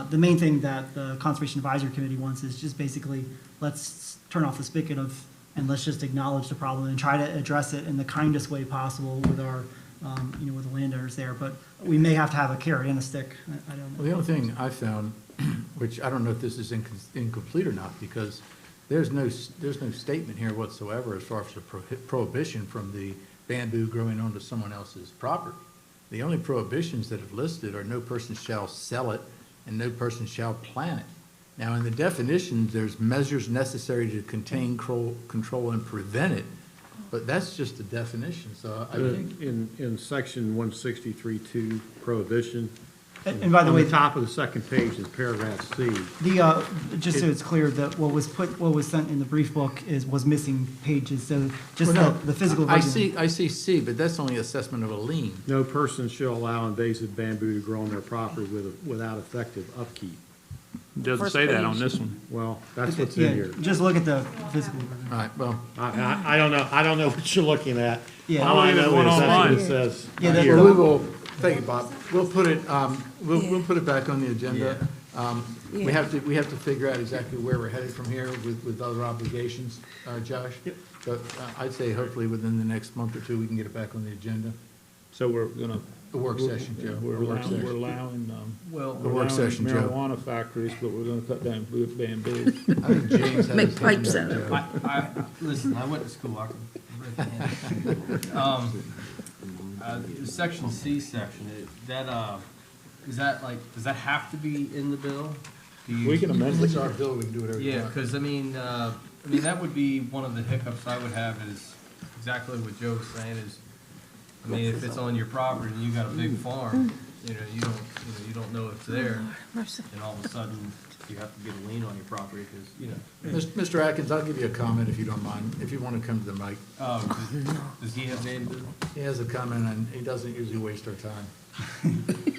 The main thing that the Conservation Advisory Committee wants is just basically, let's turn off the spigot and let's just acknowledge the problem and try to address it in the kindest way possible with our, with the landowners there. But we may have to have a carrot and a stick. I don't know. Well, the only thing I found, which I don't know if this is incomplete or not, because there's no statement here whatsoever as far as the prohibition from the bamboo growing onto someone else's property. The only prohibitions that have listed are no person shall sell it and no person shall plant it. Now, in the definitions, there's measures necessary to contain, control, and prevent it, but that's just the definition, so I think. In section 163.2 prohibition, And by the way, on the top of the second page is paragraph C. Just so it's clear, that what was sent in the brief book was missing pages, so just the physical version. I see C, but that's only assessment of a lien. No person shall allow invasive bamboo to grow on their property without effective upkeep. It doesn't say that on this one. Well, that's what's in here. Just look at the physical version. All right, well. I don't know what you're looking at. Yeah. All I know is that's what it says here. We will, thank you, Bob. We'll put it, we'll put it back on the agenda. We have to figure out exactly where we're headed from here with other obligations, Josh. Yep. But I'd say hopefully within the next month or two, we can get it back on the agenda. So we're gonna. The work session, Joe. We're allowing The work session, Joe. marijuana factories, but we're gonna cut down bamboo. I think James had Make his hand pipes up, out of Joe. Listen, I went to school, I can. Section C section, does that have to be in the bill? We can amend It's it. our bill, we can do whatever we Yeah, want. because that would be one of the hiccups I would have is exactly what Joe was saying is, if it's on your property and you got a big farm, you don't know it's there, and all of a sudden, you have to get a lien on your property, because, you know. Mr. Atkins, I'll give you a comment if you don't mind, if you want to come to the mic. Does he have bamboo? He has a comment, and he doesn't usually waste our time.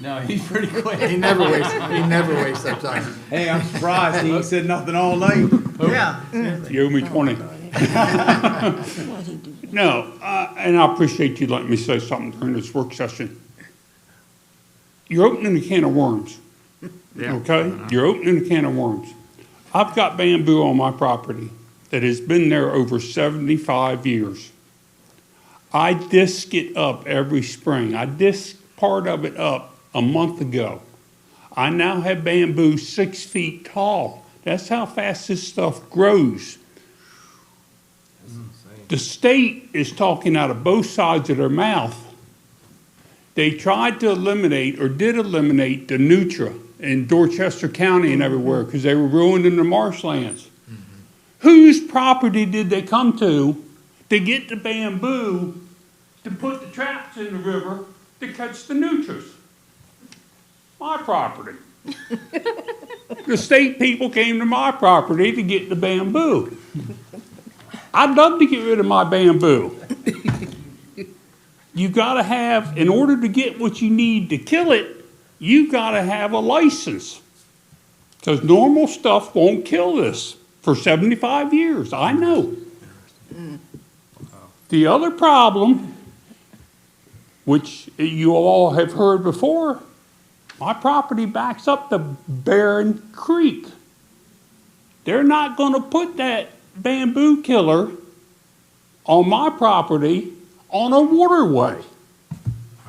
No, he's pretty quick. He never wastes our time. Hey, I'm surprised he ain't said nothing all night. Yeah. You owe me 20. No, and I appreciate you letting me say something during this work session. You're opening a can of worms, okay? You're opening a can of worms. I've got bamboo on my property that has been there over 75 years. I disc it up every spring. I disc part of it up a month ago. I now have bamboo 6 feet tall. That's how fast this stuff grows. The state is talking out of both sides of their mouth. They tried to eliminate, or did eliminate, the Nutra in Dorchester County and everywhere because they were ruining the marshlands. Whose property did they come to get the bamboo to put the traps in the river to catch the nutras? My property. The state people came to my property to get the bamboo. I'd love to get rid of my bamboo. You gotta have, in order to get what you need to kill it, you gotta have a license. Because normal stuff won't kill this for 75 years, I know. The other problem, which you all have heard before, my property backs up to Barren Creek. They're not gonna put that bamboo killer on my property on a waterway.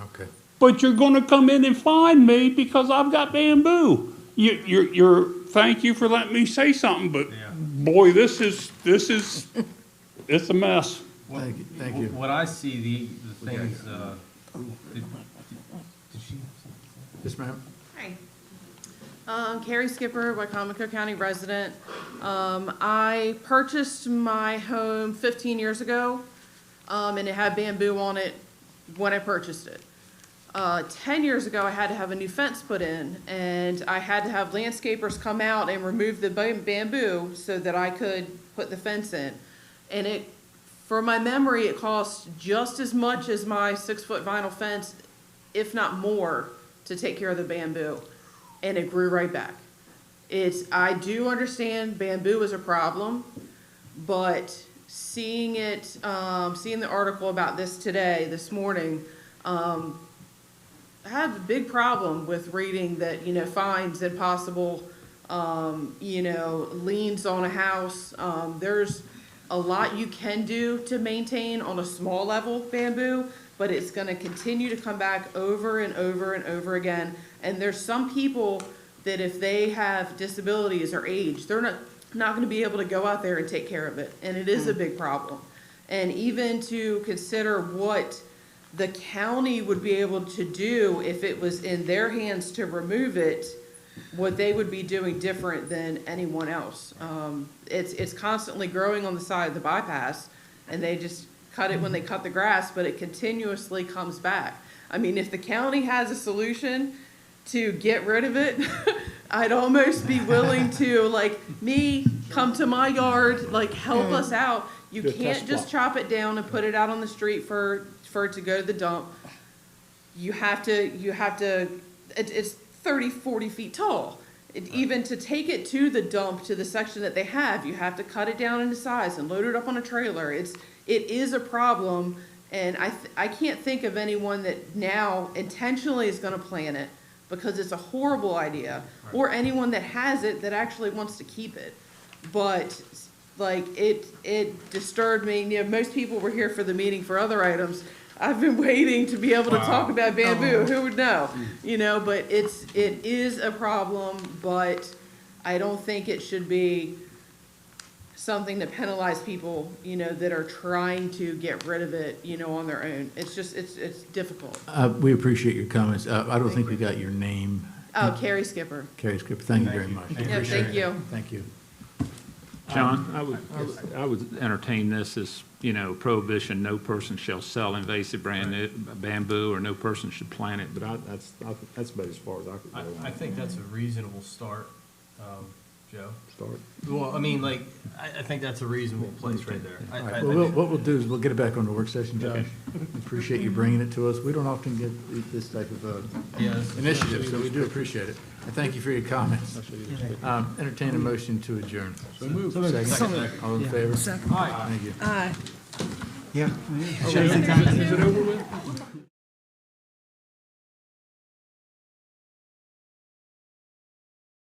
Okay. But you're gonna come in and find me because I've got bamboo. Thank you for letting me say something, but boy, this is, it's a mess. Thank you. What I see, the things, did she? Yes, ma'am. Hi. Carrie Skipper, Wicomico County resident. I purchased my home 15 years ago, and it had bamboo on it when I purchased it. 10 years ago, I had to have a new fence put in, and I had to have landscapers come out and remove the bamboo so that I could put the fence in. And for my memory, it cost just as much as my 6-foot vinyl fence, if not more, to take care of the bamboo. And it grew right back. I do understand bamboo is a problem, but seeing the article about this morning, I have a big problem with reading that, fines and possible, liens on a house. There's a lot you can do to maintain on a small level bamboo, but it's gonna continue to come back over and over and over again. And there's some people that if they have disabilities or age, they're not gonna be able to go out there and take care of it. And it is a big problem. And even to consider what the county would be able to do if it was in their hands to remove it, what they would be doing different than anyone else. It's constantly growing on the side of the bypass, and they just cut it when they cut the grass, but it continuously comes back. I mean, if the county has a solution to get rid of it, I'd almost be willing to, come to my yard, help us out. You can't just chop it down and put it out on the street for it to go to the dump. You have to, it's 30, 40 feet tall. Even to take it to the dump, to the section that they have, you have to cut it down into size and load it up on a trailer. It is a problem, and I can't think of anyone that now intentionally is gonna plant it because it's a horrible idea, or anyone that has it that actually wants to keep it. But it disturbed me. Most people were here for the meeting for other items. I've been waiting to be able to talk about bamboo. Who would know? But it is a problem, but I don't think it should be something to penalize people, that are trying to get rid of it, on their own. It's just, it's difficult. We appreciate your comments. I don't think we got your name. Oh, Carrie Skipper. Carrie Skipper, thank you very much. Yeah, thank you. Thank you. John, I would entertain this as, prohibition, no person shall sell invasive bamboo, or no person should plant it, but that's about as far as I could go. I think that's a reasonable start. Joe? Start. Well, I mean, like, I think that's a reasonable place right there. All right, well, what we'll do is we'll get it back on the work session, Josh. Appreciate you bringing it to us. We don't often get this type of initiative, so we do appreciate it. And thank you for your comments. Entertain a motion to adjourn. So moved. Second. All in favor? Thank you. Aye. Yeah. Is it over with?